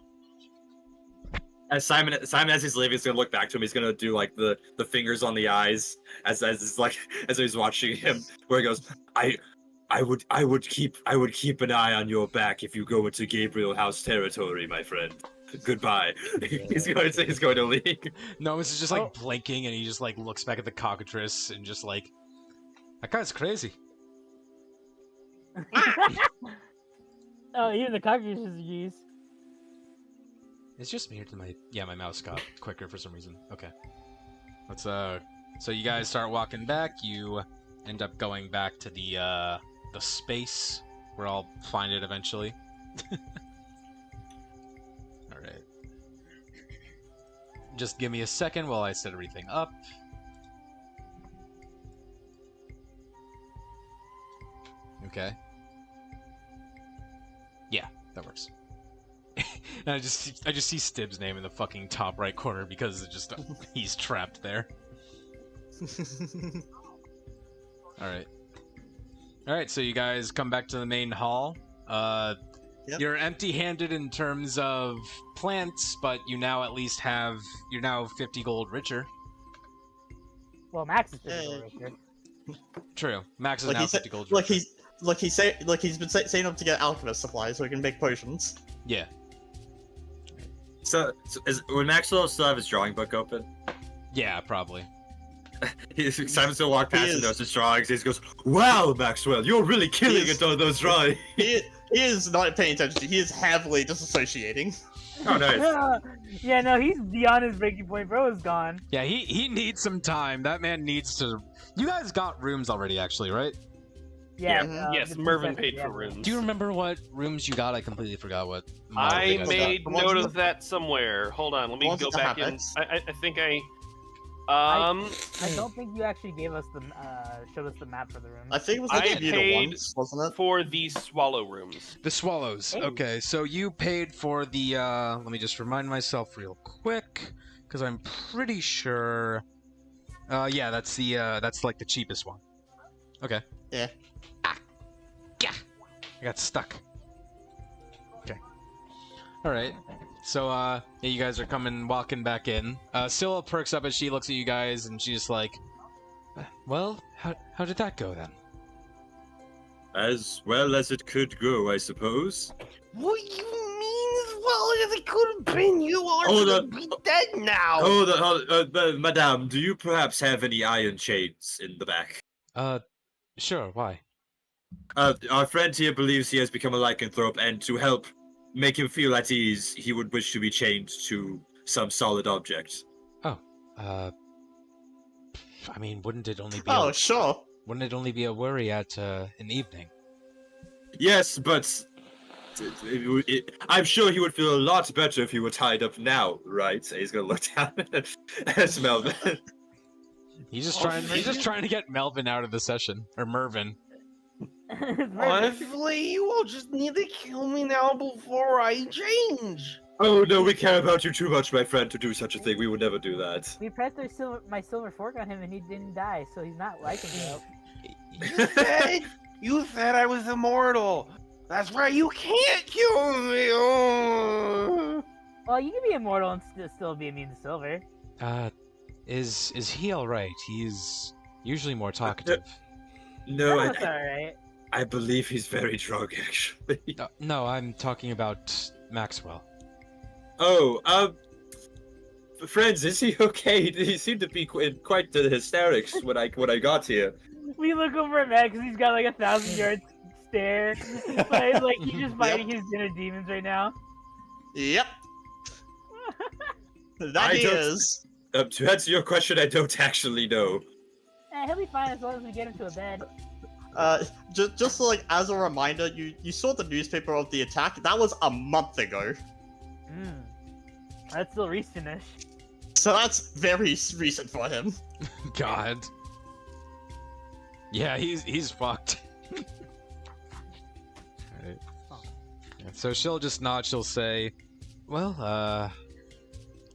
As Simon as he's leaving, he's gonna look back to him. He's gonna do like the fingers on the eyes as he's watching him, where he goes, I would keep an eye on your back if you go into Gabriel House territory, my friend. Goodbye. He's going to leave. No, this is just like blinking, and he just like looks back at the cockatrice and just like, that guy's crazy. Oh, even the cockatrice agrees. It's just me or my mouse got quicker for some reason. Okay. Let's so you guys start walking back. You end up going back to the space where I'll find it eventually. Alright. Just give me a second while I set everything up. Okay. Yeah, that works. And I just see Stibb's name in the fucking top right corner because it just he's trapped there. Alright, so you guys come back to the main hall. Yep. You're empty-handed in terms of plants, but you now at least you're now 50 gold richer. Well, Max is 50 gold richer. True. Max is now 50 gold richer. He's been saving up to get alchemist supplies so he can make potions. Yeah. So would Maxwell still have his drawing book open? Yeah, probably. Simon's gonna walk past and notice his drawings. He goes, "Wow, Maxwell, you're really killing it on those drawings." He is not paying attention. He is heavily disassociating. Oh, nice. Yeah, no, he's beyond his breaking point. Bro is gone. Yeah, he needs some time. That man needs to. You guys got rooms already, actually, right? Yeah. Yes, Mervin paid for rooms. Do you remember what rooms you got? I completely forgot what. I made note of that somewhere. Hold on, let me go back in. I think I don't think you actually gave us the showed us the map for the room. I think it was like paid once, wasn't it? for the swallow rooms. The swallows. Hey. Okay, so you paid for the. Let me just remind myself real quick, because I'm pretty sure. Yeah, that's like the cheapest one. Okay. Yeah. Yeah. I got stuck. Okay. All right. So, yeah, you guys are walking back in. Scylla perks up as she looks at you guys, and she's just like, well, how did that go then? As well as it could go, I suppose. What do you mean as well as it could have been? You are gonna be dead now! Hold on, madame, do you perhaps have any iron chains in the back? Sure, why? Our friend here believes he has become a lycanthrope, and to help make him feel at ease, he would wish to be chained to some solid object. Oh, I mean, wouldn't it only be? Oh, sure. Wouldn't it only be a worry in the evening? Yes, but I'm sure he would feel a lot better if he were tied up now, right? He's gonna look down at Melvin. He's just trying to get Melvin out of the session, or Mervin. Honestly, you all just need to kill me now before I change. Oh no, we care about you too much, my friend, to do such a thing. We would never do that. We pressed my silver fork on him and he didn't die, so he's not liking it. You said I was immortal. That's right, you can't kill me. Oh. Well, you can be immortal and still be immune to silver. Is he alright? He's usually more talkative. No, That's alright. I believe he's very drunk, actually. No, I'm talking about Maxwell. Oh, friends, is he okay? He seemed to be in quite the hysterics when I got here. We look over at Max because he's got like 1,000-yard stare. like he's just fighting his inner demons right now. Yep. That he is. To answer your question, I don't actually know. He'll be fine as long as we get him to a bed. Just like as a reminder, you saw the newspaper of the attack. That was a month ago. That's still recentish. So that's very recent for him. God. Yeah, he's fucked. Alright. Yeah, so she'll just nod. She'll say, "Well,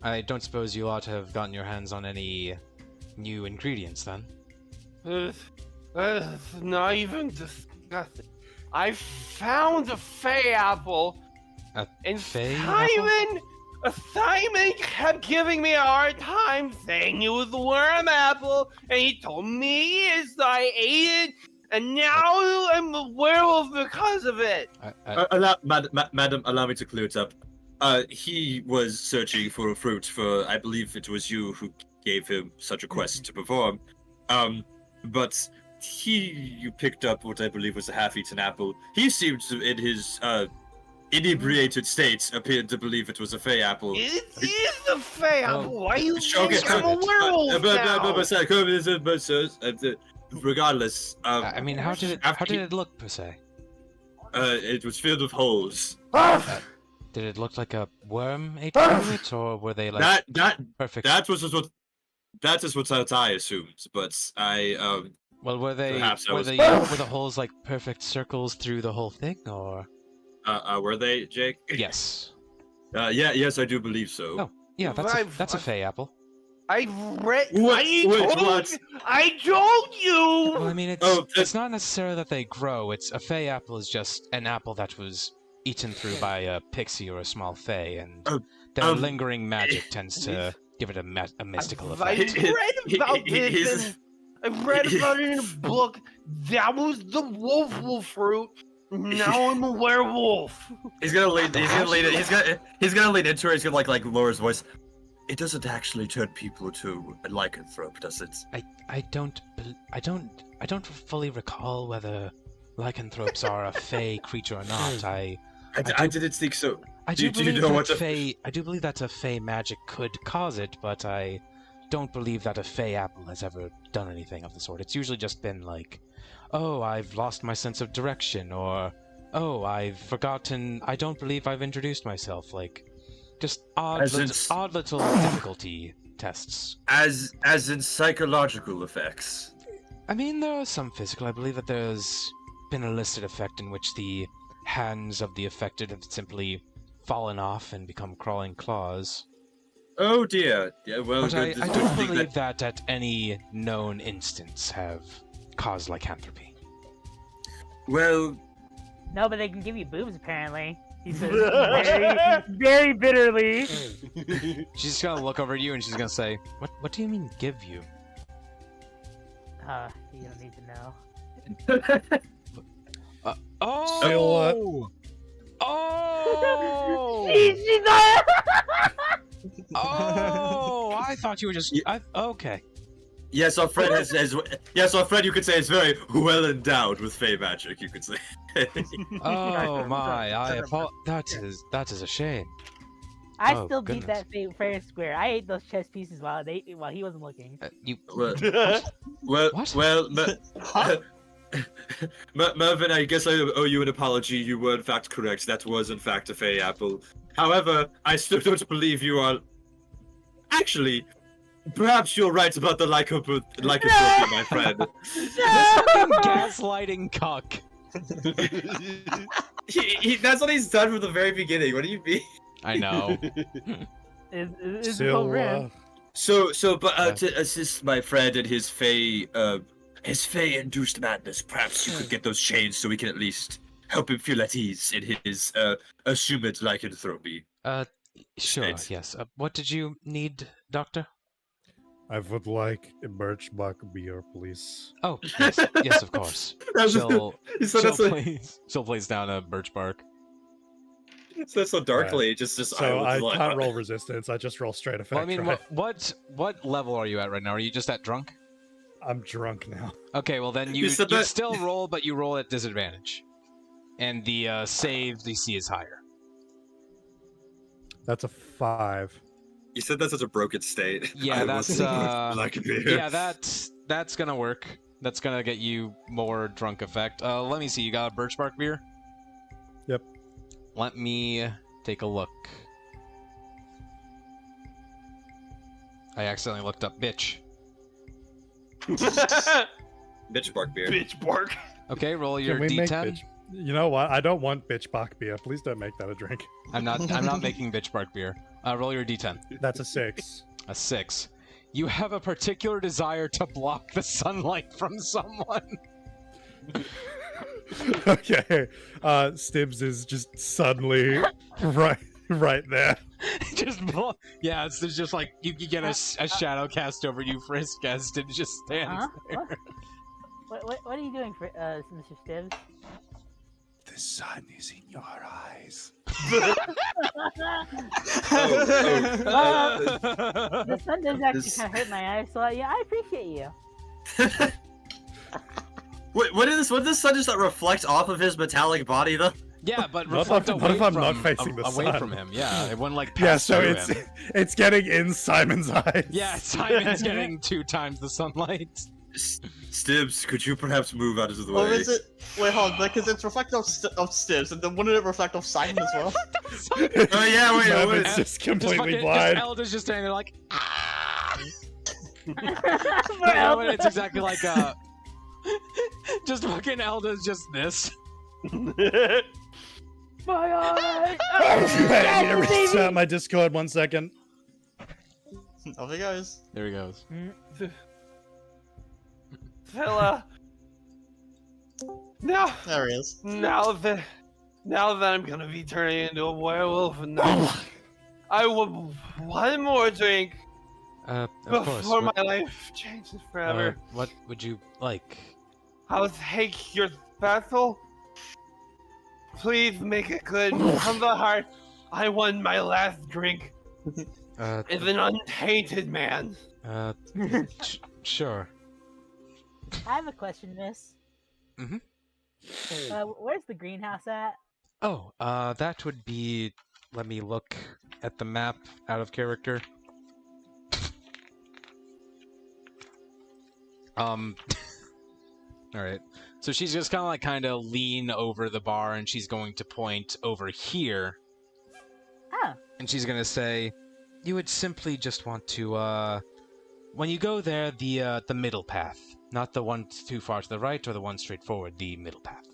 I don't suppose you ought to have gotten your hands on any new ingredients then." Not even disgusting. I found a Fey apple, and Fey Simon kept giving me a hard time saying it was a worm apple, and he told me so I ate it, and now I'm a werewolf because of it. Madam, allow me to clear it up. He was searching for a fruit for, I believe it was you who gave him such a quest to perform. But you picked up what I believe was a half-eaten apple. He seemed to, in his inebriated state, appeared to believe it was a Fey apple. It is a Fey apple. Why you Okay, think I'm a werewolf now? Regardless, I mean, how did it look per se? it was filled with holes. Did it look like a worm ate through it, or were they like perfect? That is what I assumed, but I Well, were they perhaps were the holes like perfect circles through the whole thing, or? Were they, Jake? Yes. Yes, I do believe so. Oh, yeah, that's a Fey apple. I read. What? I told you. Well, I mean, it's not necessarily that they grow. It's a Fey apple is just an apple that was eaten through by a pixie or a small Fey, and their lingering magic tends to give it a mystical effect. I read about this. I read about it in a book. That was the wolf fruit. Now I'm a werewolf. He's gonna lean into it. He's gonna like lower his voice. It doesn't actually turn people to a lycanthrope, does it? I don't fully recall whether lycanthropes are a Fey creature or not. I didn't think so. I do believe that a Fey magic could cause it, but I don't believe that a Fey apple has ever done anything of the sort. It's usually just been like, oh, I've lost my sense of direction, or oh, I've forgotten. I don't believe I've introduced myself. Like, just odd little difficulty tests. As in psychological effects. I mean, there are some physical. I believe that there's been a listed effect in which the hands of the affected have simply fallen off and become crawling claws. Oh dear. Yeah, well, but I don't believe that at any known instance have caused lycanthropy. Well... No, but they can give you boobs, apparently. He says very bitterly. She's gonna look over at you and she's gonna say, What do you mean, give you? You don't need to know. Oh! She's not... Oh! I thought you were just... okay. Yes, our friend our friend, you could say, is very well endowed with Fey magic, you could say. Oh my, that is a shame. I still beat that fair square. I ate those chess pieces while he wasn't looking. Mervin, I guess I owe you an apology. You were in fact correct. That was in fact a Fey apple. However, I still don't believe you are... Actually, perhaps you're right about the lycanthropy, my friend. This fucking gaslighting cuck. That's what he's done from the very beginning. What do you mean? I know. It's To assist my friend in his Fey-induced madness, perhaps you could get those chains so we can at least help him feel at ease in his assumed lycanthropy. Sure, yes. What did you need, Doctor? I would like a birchbark beer, please. Oh, yes, of course. She'll place down a birch bark. So that's so darkly, right. I can't roll resistance. I just roll straight effect. Well, I mean, right? what level are you at right now? Are you just at drunk? I'm drunk now. Okay, well then you still roll, but you roll at disadvantage, and the save DC is higher. That's a 5. You said that's such a broken state. Yeah, that's that's gonna work. That's gonna get you more drunk effect. Let me see. You got a birch bark beer? Yep. Let me take a look. I accidentally looked up bitch. Bitch bark beer. Bitch bark. Okay, roll your D10. You know what? I don't want bitch bark beer. Please don't make that a drink. I'm not making bitch bark beer. Roll your D10. That's a 6. A 6. You have a particular desire to block the sunlight from someone. Okay. Stibbs is just suddenly right there. Yeah, it's just like you get a shadow cast over you, Frisk, as Stibbs just stands there. What are you doing, Mr. Stibbs? The sun is in your eyes. The sun does actually kind of hurt my eyes, so yeah, I appreciate you. Wait, what did this sun just reflect off of his metallic body, though? Yeah, but What reflect if away I'm from, not facing the away sun? from him. Yeah, it wouldn't like Yeah, pass so through him. it's getting in Simon's eyes. Yeah, Simon's getting 2 times the sunlight. Stibbs, could you perhaps move out of the Or way? is it? Wait, hold on, because it's reflective of Stibbs, and then wouldn't it reflect off Simon as well? Oh yeah, wait. Mervin's just completely blind. Elda's just standing there like, ah! For Elda. It's exactly like just fucking Elda's just this. My eye! I need to restart my Discord 1 second. Off he goes. There he goes. Phila. Now There he is. Now that I'm gonna be turning into a werewolf, and I will one more drink Of before course. my life changes forever. What would you like? I'll take your vessel. Please make it good from the heart. I won my last drink as an untainted man. Sure. I have a question, miss. Mhm. Where's the greenhouse at? Oh, that would be. Let me look at the map out of character. Alright. So she's just kind of lean over the bar, and she's going to point over here. Ah. And she's going to say, you would simply just want to, when you go there, the middle path. Not the one too far to the right or the one straight forward, the middle path.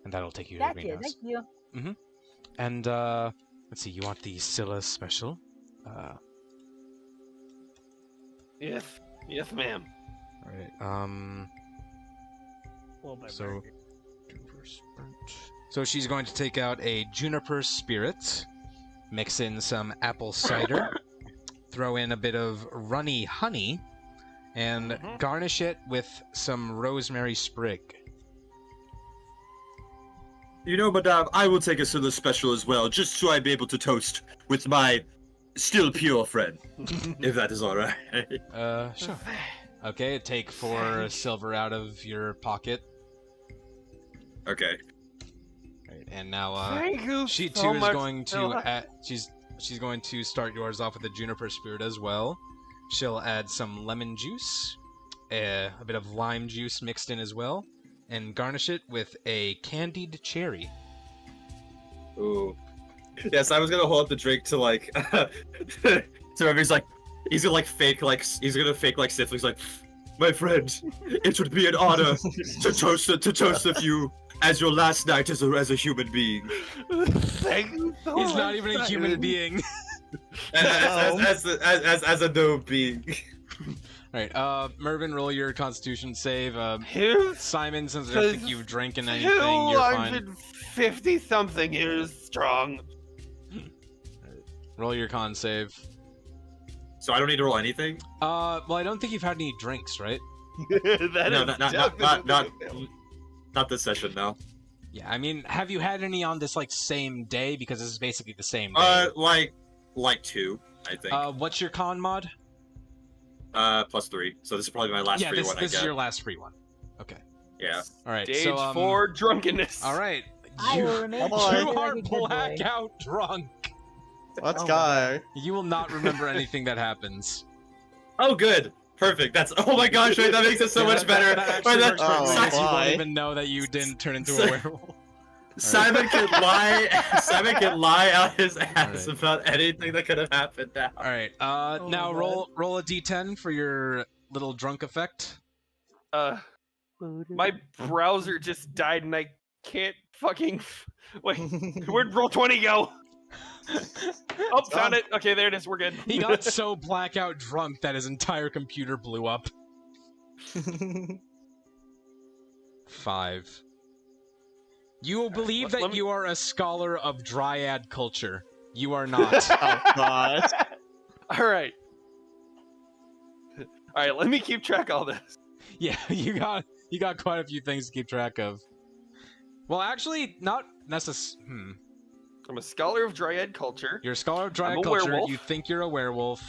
And that'll take you to the Gotcha, greenhouse. thank you. Mm-hmm. And, let's see, you want the Scylla special? Yes, ma'am. Alright, so she's going to take out a juniper spirit, mix in some apple cider, throw in a bit of runny honey, and garnish it with some rosemary sprig. You know, madame, I will take a Scylla special as well, just so I'd be able to toast with my still pure friend, if that is alright. Sure. Okay, take 4 silver out of your pocket. Okay. Right, and now, Thank you she so too is much, going to Phila. she's going to start yours off with a juniper spirit as well. She'll add some lemon juice, a bit of lime juice mixed in as well, and garnish it with a candied cherry. Ooh. Yes, I was gonna hold up the drink to like so everybody's like he's gonna fake sniff. He's like, my friend, it would be an honor to toast of you as your last night as a human being. Thank you so He's much, not even a human Simon. being. as a gnome being. Right, Mervin, roll your Constitution save. Simon, since I don't think you've drinking anything, you're fine. 250 something years strong. Roll your con save. So I don't need to roll anything? Well, I don't think you've had any drinks, right? Not this session, no. Yeah, I mean, have you had any on this same day? Because this is basically the same day. Like 2, I think. What's your con mod? +3. So this is probably my last free one I this get. is your last free one. Okay. Yeah. All right. Stage so 4 drunkenness. All right. I will remain You like are a good boy. blackout drunk. Let's go. You will not remember anything that happens. Oh, good. Perfect. That's. Oh my gosh, right, that makes it so much better. That actually Right, works perfectly, because you why? won't even know that you didn't turn into a werewolf. Simon can lie. Simon can lie out his ass Alright. about anything that could have happened now. All right. Now roll a d10 for your little drunk effect. My browser just died and I can't fucking wait. Where'd roll 20 go? Oh, found it. Okay, there it is. We're good. He got so blackout drunk that his entire computer blew up. 5. You will believe that you are a scholar of dryad culture. You are not. Oh god. All right. All right, let me keep track of all this. Yeah, you got quite a few things to keep track of. Well, actually, not necessarily. I'm a scholar of dryad culture. You're a scholar of dryad I'm a culture. werewolf. You think you're a werewolf.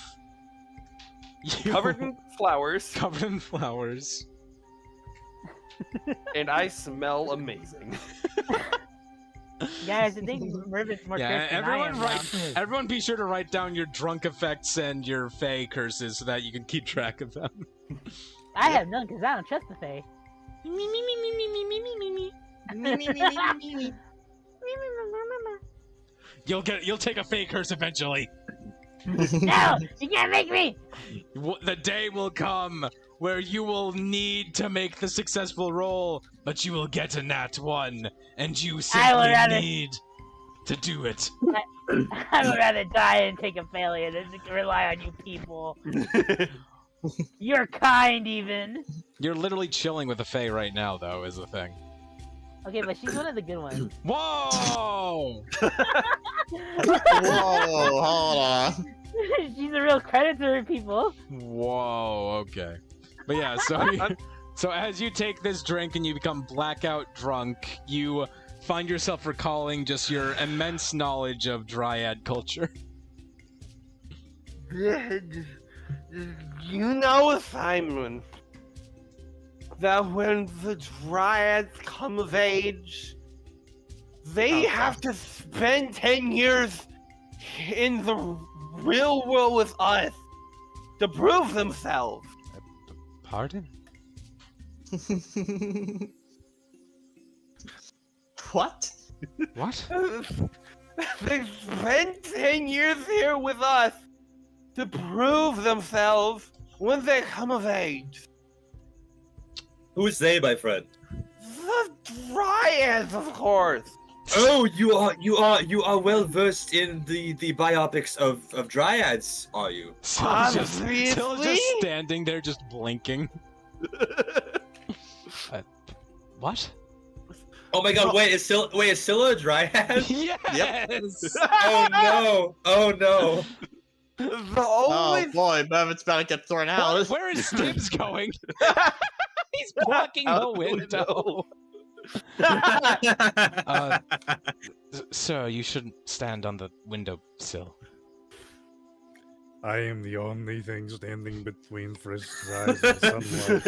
Covered in flowers. Covered in flowers. And I smell amazing. Guys, I think Mervin's more cursed than I am now. Everyone be sure to write down your drunk effects and your fae curses so that you can keep track of them. I have none because I don't trust the fae. You'll take a fae curse eventually. No! You can't make me! The day will come where you will need to make the successful roll, but you will get a nat 1, and you simply need to do it. I would rather die and take a failure than to rely on you people. You're kind, even. You're literally chilling with a fae right now, though, is the thing. Okay, but she's one of the good ones. Whoa! Whoa, hold on. She's a real credit to her people. Whoa, okay. But yeah, so as you take this drink and you become blackout drunk, you find yourself recalling just your immense knowledge of dryad culture. You know, Simon, that when the dryads come of age, they have to spend 10 years in the real world with us to prove themselves. Pardon? What? What? They spent 10 years here with us to prove themselves when they come of age. Who's they, my friend? The dryads, of course. Oh, you are well versed in the biopics of dryads, are you? Still just standing there, just blinking. What? Oh my god! Wait, is Scylla a dryad? Yes. Yep. Oh no! Oh no! Oh boy, Mervin's about to get thrown out. Where is Stibbs going? He's blocking the window. Sir, you shouldn't stand on the windowsill. I am the only thing standing between Frisk's eyes and sunlight.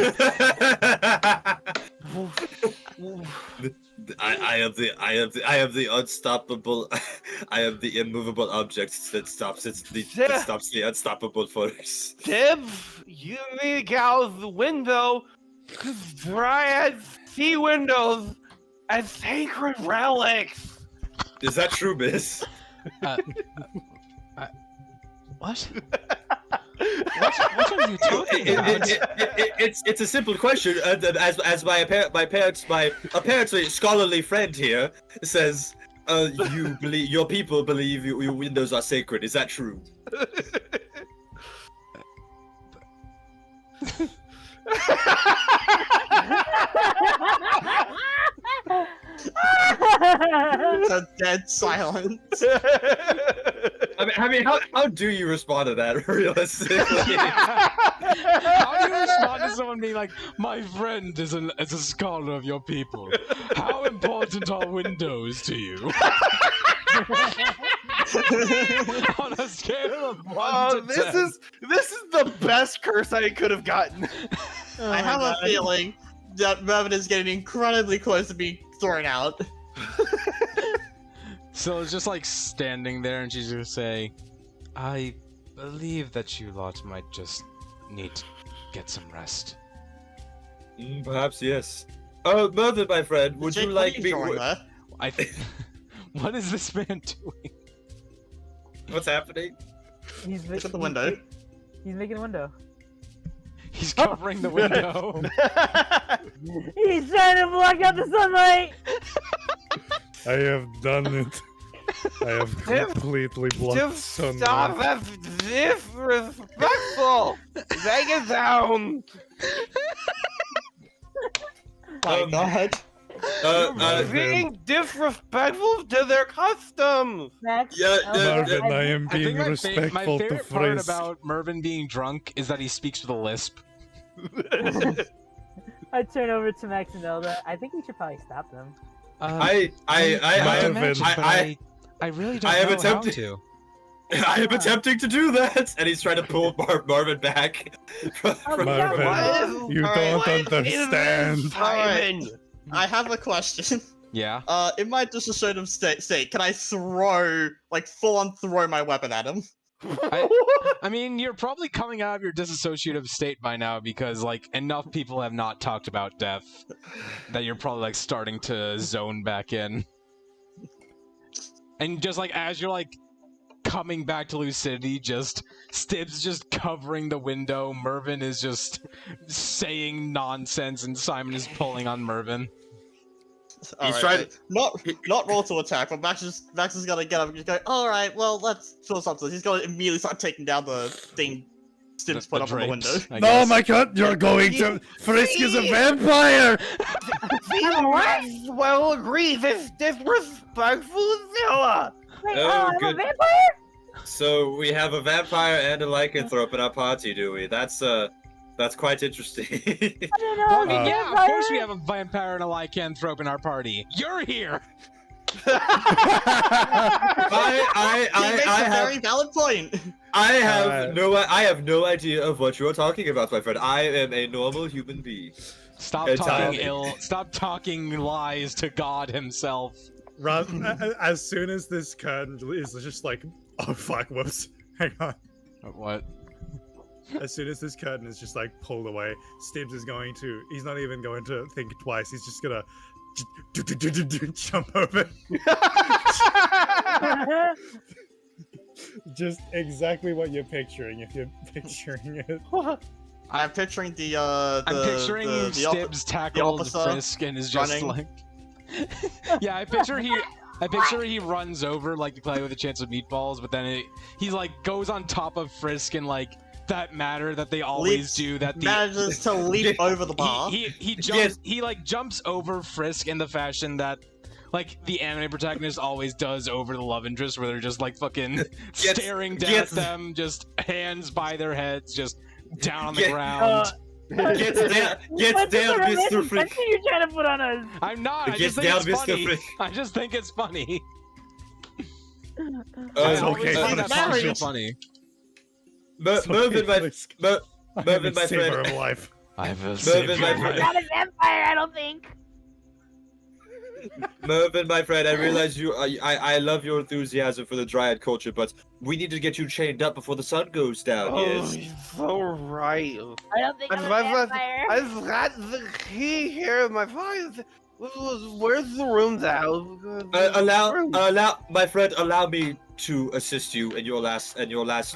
I am the unstoppable. I am the immovable object that stops the unstoppable force. Tib, you need to get out of the window, because dryads see windows as sacred relics. Is that true, miss? What? What are you talking about? It's a simple question. As my apparently scholarly friend here says, your people believe your windows are sacred. Is that true? A dead silence. I mean, how do you respond to that realistically? How do you respond to someone being like, "My friend is a scholar of your people"? How important are windows to you? On a scale of 1 to 10. This is the best curse I could have gotten. I have a feeling that Mervin is getting incredibly close to being thrown out. So it's just like standing there, and she's gonna say, "I believe that you lot might just need to get some rest." Perhaps yes. Oh, Mervin, my friend, would Jake, you like me? What is this man doing? What's happening? He's Look at the window. He's making a window. He's covering the window. He's trying to block out the sunlight. I have done it. I have completely blocked Just sunlight. stop, that's disrespectful! Take it down! My God. Being disrespectful to their customs! Max, Yeah, Marvin, I am I think being my respectful to favorite part Frisk. about Mervin being drunk is that he speaks with a lisp. I turn over to Max and Elda. I think we should probably stop them. I really don't I am know attempting- how to. I am attempting to do that, and he's trying to pull Marvin back. Oh, from- yeah, Marvin, you Alright, don't understand. Alright. I have a question. Yeah. In my dissociative state, can I throw, like, full-on throw my weapon at him? I mean, you're probably coming out of your disassociative state by now because, like, enough people have not talked about death that you're probably, like, starting to zone back in. And just, like, as you're, like, coming back to lucidity, just Stib's just covering the window, Mervin is just saying nonsense, and Simon is pulling on Mervin. Alright, trying not roll to attack, but Max is gonna get up and just go, alright, well, let's fill something. He's gonna immediately start taking down the thing Stib's put up on the window. I No, guess. my God, you're going to... Frisk is a vampire! Max well agree, this disrespectful Zilla! Wait, Oh, I'm a good. vampire? So we have a vampire and a lycanthrope in our party, do we? That's quite interesting. I didn't know Well, I I was a mean, yeah, of vampire. course we have a vampire and a lycanthrope in our party. You're here! He makes a very valid point. I have no idea of what you're talking about, my friend. I am a normal human being. Stop Entirely. Stop talking lies to God himself. As soon as this curtain is just like, oh fuck, whoops, hang on. What? As soon as this curtain is just like pulled away, Stibbs is going to, he's not even going to think twice, he's just gonna jump over. Just exactly what you're picturing, if you're picturing it. I'm picturing the I'm picturing Stibbs tackled officer Frisk and is just running. like... Yeah, I picture he runs over like to play with a chance of meatballs, but then he like goes on top of Frisk in like that manner that they always do. That the manages to leap over the bar. he jumps he like jumps over Frisk in the fashion that like the anime protagonist always does over the love interest, where they're just like fucking staring down at them, just hands by their heads, just down on the ground. Gets down, Mr. Freak. What are you trying to put on us? I'm not. I Gets just think down, it's Mr. funny. Freak. I just think it's funny. It's I always okay, find it's that part so married. funny. Mervin, my Saver friend. of life. I have a Mervin, my I'm friend. not a vampire, I don't think. Mervin, my friend, I realize I love your enthusiasm for the Dryad culture, but we need to get you chained up before the sun goes down. Oh, Yes. you're so right. I don't think I'm a vampire. I've got the key here, my father. Where's the rooms out? Allow my friend, allow me to assist you in your last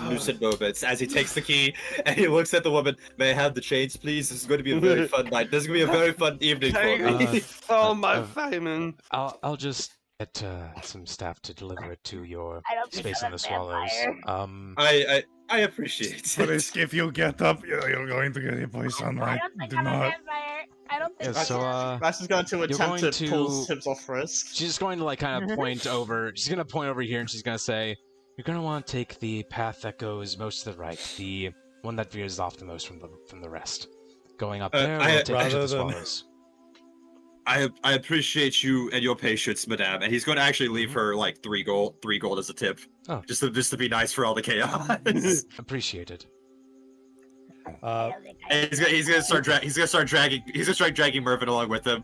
lucid moments as he takes the key and he looks at the woman. May I have the chains, please? This is going to be a very fun night. This is going to be a very fun evening for me. Thank you so much, Simon. I'll just get some staff to deliver it to your I don't think space I'm in a the swallows. vampire. I appreciate Frisk, if you get up, you're going to get hit by I sunlight. don't think Do I'm a not. vampire. I don't think Yeah, so Max is going to attempt going to pull to- himself Frisk. She's going to like kind of point over. She's gonna point over here and she's gonna say, "You're gonna want to take the path that goes most to the right, the one that veers off the most from the rest. Going up there, we'll take you to rather the than- swallows." I appreciate you and your patience, madame. And he's going to actually leave her like 3 gold as a tip. Oh. Just to be nice for all the chaos. Appreciated. Uh, And he's gonna start dragging Mervin along with him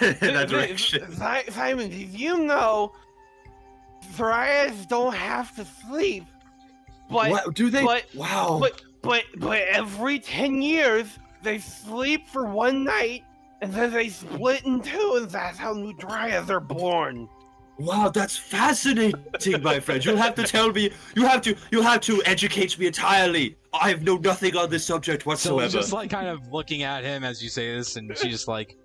in that direction. Simon, did you know Dryads don't have to sleep? But What do they? but- Wow. but every 10 years they sleep for one night and then they split in two, and that's how new Dryads are born. Wow, that's fascinating, my friend. You'll have to tell me. You have to educate me entirely. I know nothing on this subject So whatsoever. she's just like kind of looking at him as you say this, and she's just like,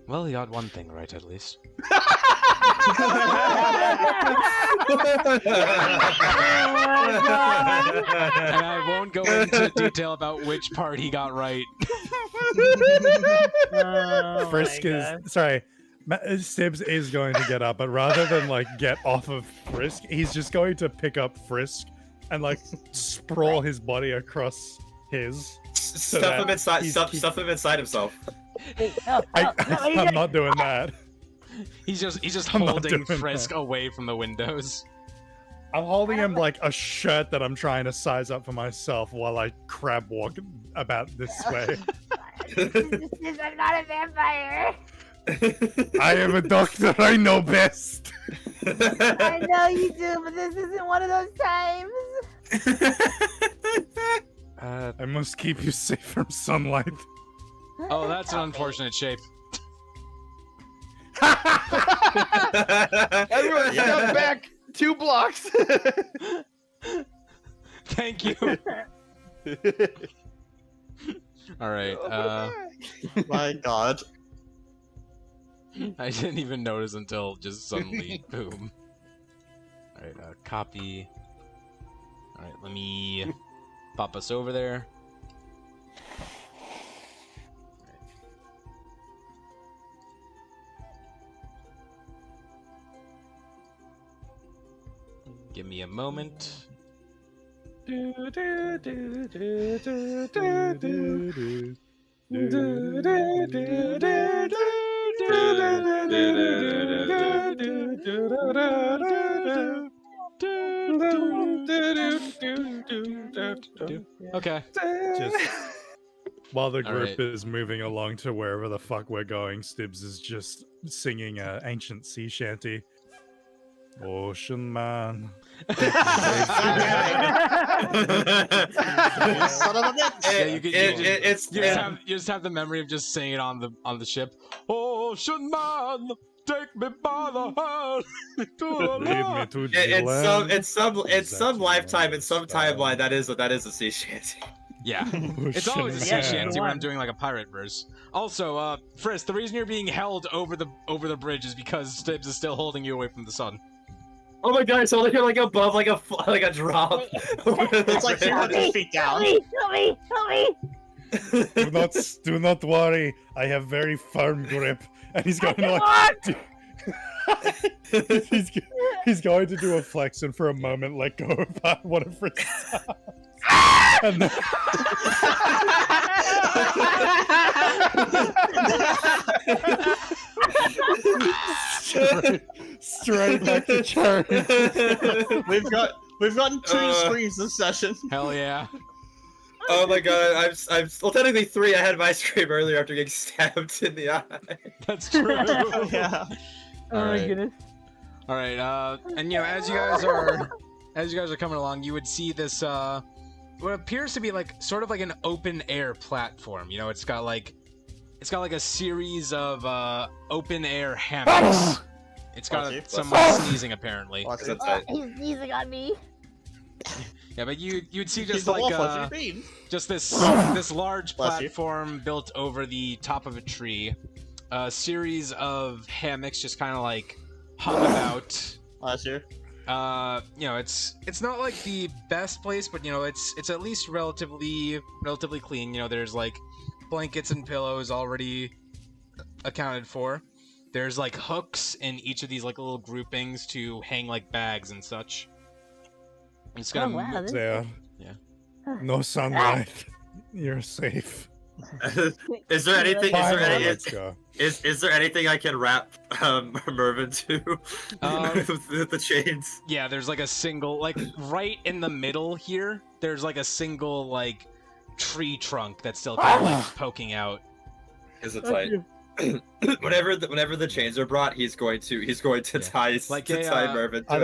"Well, you got one thing right at least." And I won't go into detail about which part he got right. Oh Frisk my is God. sorry. Sibs is going to get up, but rather than like get off of Frisk, he's just going to pick up Frisk and like sprawl his body across his. Stuff him inside. Stuff him inside himself. I'm not doing that. He's just I'm not holding doing Frisk that. away from the windows. I'm holding him like a shirt that I'm trying to size up for myself while I crab walk about this way. I'm not a vampire. I am a doctor. I know best. I know you do, but this isn't one of those times. I must keep you safe from sunlight. Oh, that's an unfortunate shape. Everyone, step back 2 blocks. Thank you. All right. My God. I didn't even notice until just suddenly, boom. All right. Copy. All right. Let me pop us over there. Give me a moment. Okay. Just while the All group right. is moving along to wherever the fuck we're going, Stibbs is just singing an ancient sea shanty. Ocean man. Son of a bitch. Yeah, you It's you just have the memory of just saying it on the ship. Ocean man, take me by the hand to the Lead me land. to the land. it's some lifetime in some timeline that is a sea shanty. Yeah, it's Ocean always a sea man. shanty when I'm doing like a pirate verse. Also, Frisk, the reason you're being held over the bridge is because Stibbs is still holding you away from the sun. Oh my God! So you're like above like a drop. It's like 200 feet down. Help me! Do not worry. I have very firm grip, and he's going to like. He's going to do a flex, and for a moment, let go of one of his and then... straight back to church. We've gotten 2 screens this session. Hell yeah. Oh my God! I'm well technically 3. I had my scream earlier after getting stabbed in the eye. That's true. Yeah. Oh my Alright. goodness. All right, and you know, as you guys are coming along, you would see this what appears to be like sort of like an open air platform. You know, it's got like a series of open air hammocks. It's got someone sneezing apparently. He's sneezing on me. Yeah, but you'd see just He's the like wolf, what do you mean? just this large Bless you. platform built over the top of a tree. A series of hammocks just kind of like hung about. Last year. You know, it's not like the best place, but you know, it's at least relatively clean. You know, there's like blankets and pillows already accounted for. There's like hooks in each of these like little groupings to hang like bags and such. I'm just gonna wow, this- There. Yeah. No sunlight. You're safe. Is there anything? Let's go. Is there anything I can wrap Mervin to with the chains? Yeah, there's like a single, like right in the middle here. There's like a single like tree trunk that's still kind of like poking out. Is it tight? whenever the chains are brought, he's going to tie tie Mervin to Are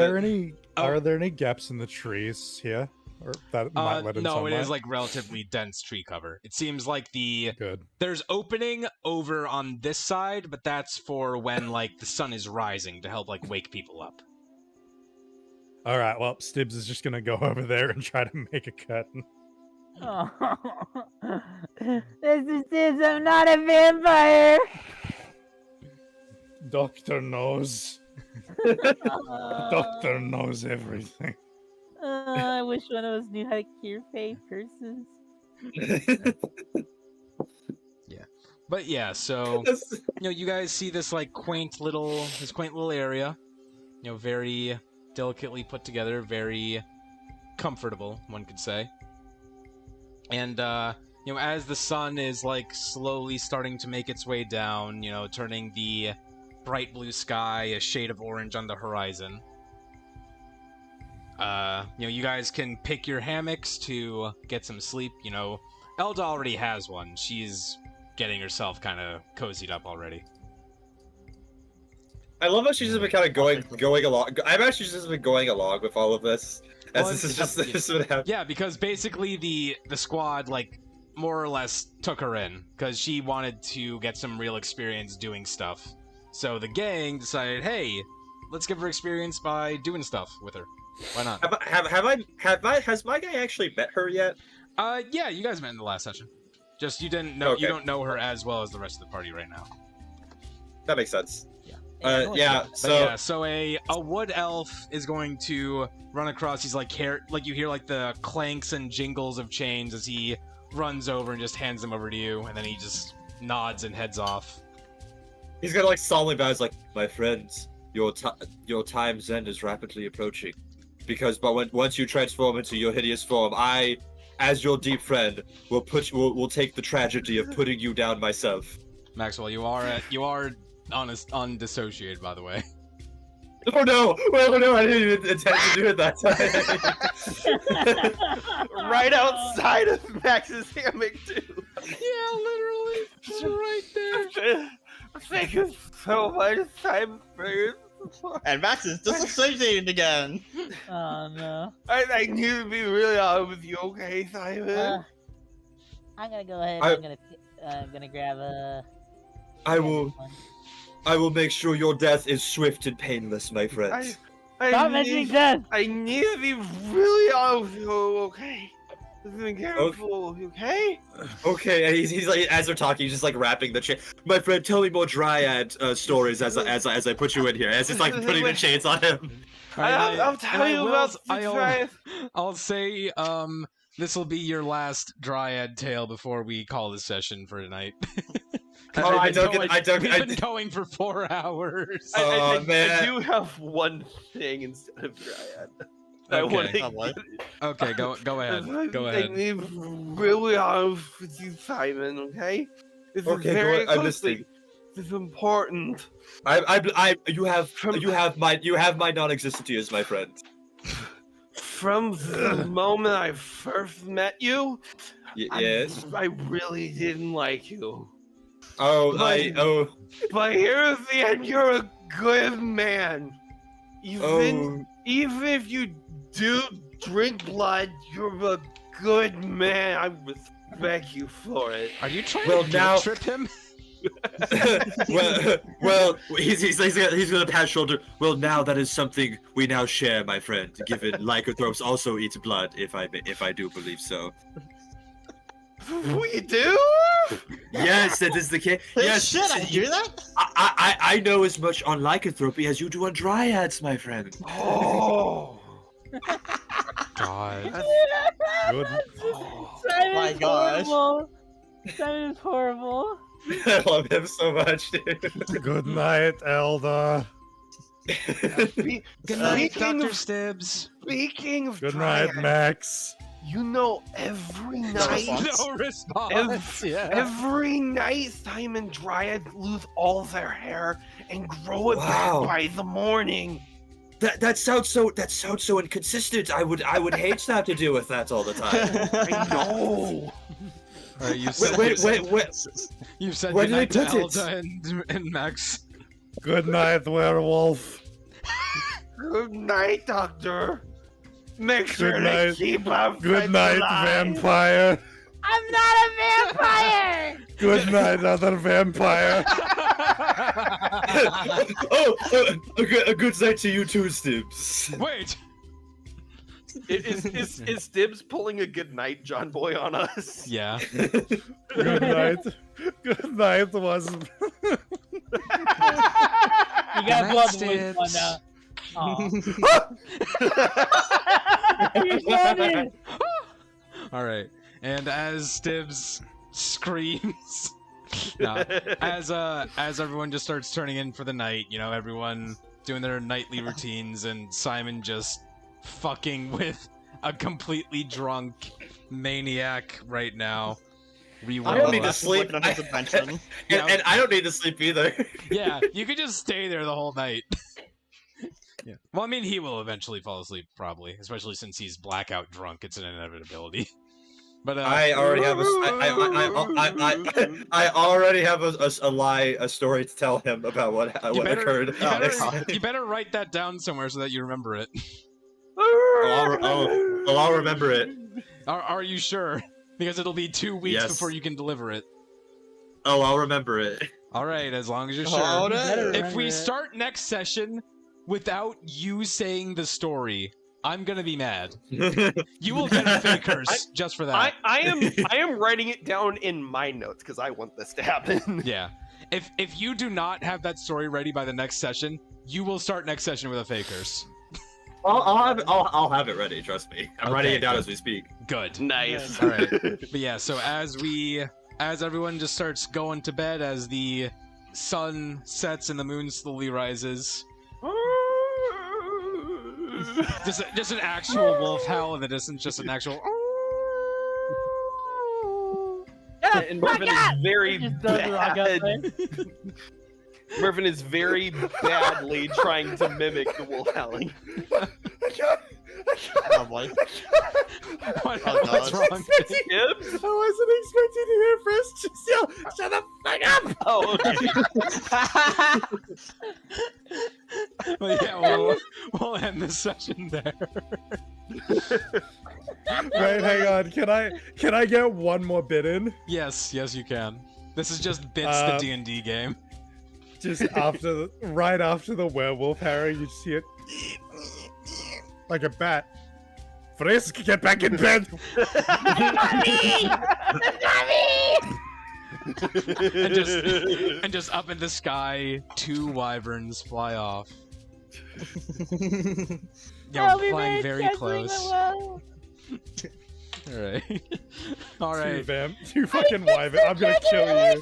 there it. any gaps in the trees here, or that might let in No, sunlight? it is like relatively dense tree cover. It seems like Good. there's opening over on this side, but that's for when like the sun is rising to help like wake people up. All right. Well, Stibbs is just gonna go over there and try to make a cut. Oh. Mr. Stibbs, I'm not a vampire. Doctor knows. Doctor knows everything. I wish one of us knew how to cure fey curses. Yeah. But yeah, so you guys see this like quaint little area, very delicately put together, very comfortable, one could say. And as the sun is like slowly starting to make its way down, turning the bright blue sky a shade of orange on the horizon. You guys can pick your hammocks to get some sleep. Elda already has one. She's getting herself kind of cozied up already. I love how she's just been kind of going along. I've actually just been going along with all of this. As this is just this would happen. Yeah, because basically the squad like more or less took her in because she wanted to get some real experience doing stuff. So the gang decided, hey, let's give her experience by doing stuff with her. Why not? Has my guy actually met her yet? Yeah, you guys met in the last session. Just you didn't know. Okay. You don't know her as well as the rest of the party right now. That makes sense. Yeah. Yeah. So a wood elf is going to run across. He's like you hear like the clanks and jingles of chains as he runs over and just hands them over to you, and then he just nods and heads off. He's gonna like solemnly bow. He's like, my friends, your time's end is rapidly approaching. But once you transform into your hideous form, I, as your deep friend, will take the tragedy of putting you down myself. Maxwell, you are undissociated, by the way. Oh no! Well, no, I didn't even intend to do it that time. Right outside of Max's hammock, too. Yeah, literally. Just right there. Thank you so much, Simon. And Max is disassociated again. Oh no. I need to be really honest with you, okay, Simon? I'm gonna go ahead. I'm gonna grab a. I will make sure your death is swift and painless, my friends. Stop mentioning death! I need to be really honest with you, okay? Be careful, okay? Okay, and he's like, as they're talking, he's just like wrapping the chain. My friend, tell me more dryad stories as I put you in here. As it's like putting the chains on him. I'll tell you about the dryad. I'll say, this will be your last dryad tale before we call this session for tonight. Oh, We've been going for 4 hours. Man. I do have one thing instead of dryad. Okay, go ahead. Go ahead. I need really honest with you, Simon. Okay. This is very closely. This is important. You have my non-existent ears, my friend. From the moment I first met you, yes, I really didn't like you. But here's the end. You're a good man. Even if you do drink blood, you're a good man. I respect you for it. Are you trying to guilt trip him? well, he's gonna pat shoulder. Well, now that is something we now share, my friend. Given lycanthropes also eat blood, if I do believe so. We do? Yes, that is the case. Yes, should I do that? I know as much on lycanthropy as you do on dryads, my friend. Oh. God. Good. My gosh. Simon is horrible. I love him so much, dude. Good night, Elda. Good night, Dr. Stibbs. Speaking of Good night, Max. You know, every night. No response. Every night, Simon Dryad lose all their hair and grow it back by the morning. That sounds so inconsistent. I would hate to have to deal with that all the time. I know. Wait. You said Where good night did I to put Elda and Max. Good night, werewolf. Good night, Doctor. Make sure to keep our Good night, vampire. I'm not a vampire! Good night, other vampire. A good night to you too, Stibbs. Wait. Is Stibbs pulling a good night, John Boy, on us? Yeah. Good night. Good night was. You gotta blow up the Night, voice one now. You're funny. All right, and as Stibbs screams, no, as everyone just starts turning in for the night, you know, everyone doing their nightly routines, and Simon just fucking with a completely drunk maniac right now. I don't need to sleep. On his attention. And I don't need to sleep either. Yeah, you could just stay there the whole night. Yeah. Well, I mean, he will eventually fall asleep, probably, especially since he's blackout drunk. It's an inevitability. But I already have I already have a story to tell him about what occurred. You better write that down somewhere so that you remember it. I'll remember it. Are you sure? Because it'll be 2 weeks Yes. before you can deliver it. Oh, I'll remember it. All right, as long as you're sure. Hold it. If we start next session without you saying the story, I'm gonna be mad. You will get a fake curse just for that. I am writing it down in my notes because I want this to happen. Yeah. If you do not have that story ready by the next session, you will start next session with a fake curse. I'll have it ready. Trust me. I'm writing it down as we speak. Good. Nice. All right. But yeah, so as everyone just starts going to bed, as the sun sets and the moon slowly rises, just an actual wolf howl in the distance, just an actual. And Mervin is very bad. Mervin is very badly trying to mimic the wolf howling. Oh boy. What's God. wrong? Gibbs? I wasn't expecting to hear Frisk just yell, "Shut the fuck up!" Oh, okay. Well, yeah, we'll end this session there. Wait, hang on. Can I get one more bit in? Yes, you can. This is just bits the D&D game. Just right after the werewolf harrowing, you just hear it like a bat. Frisk, get back in bed. and just up in the sky, 2 wyverns fly off. Yeah, we're flying very close. All right. All right. Two fucking wyvern. I'm gonna kill you.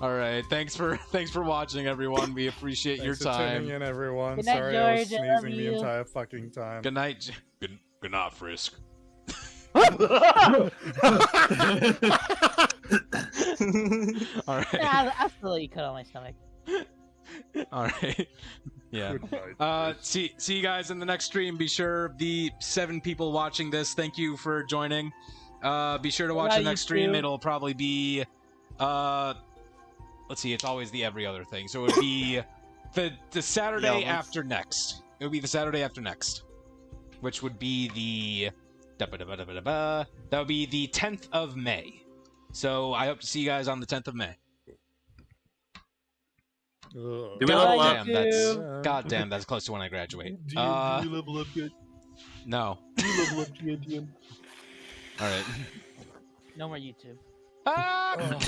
All right. Thanks for watching, everyone. We appreciate your Thanks for time. tuning in, everyone. Good night, Sorry I was George, I love sneezing the you. entire fucking time. Good night. Good night, Frisk. All right. Yeah, I still let you cut on my stomach. All right. Yeah. Good night. See you guys in the next stream. Be sure, the 7 people watching this, thank you for joining. Be sure to watch the next stream. It'll probably be let's see, it's always the every other thing. So it would be the Saturday after next. It would be the Saturday after next, which would be the that would be the 10th of May. So I hope to see you guys on the 10th of May. Goddamn, that's close to when I graduate. Do you level up yet? No. Do you level up yet, DM? All right. No more YouTube. Ah!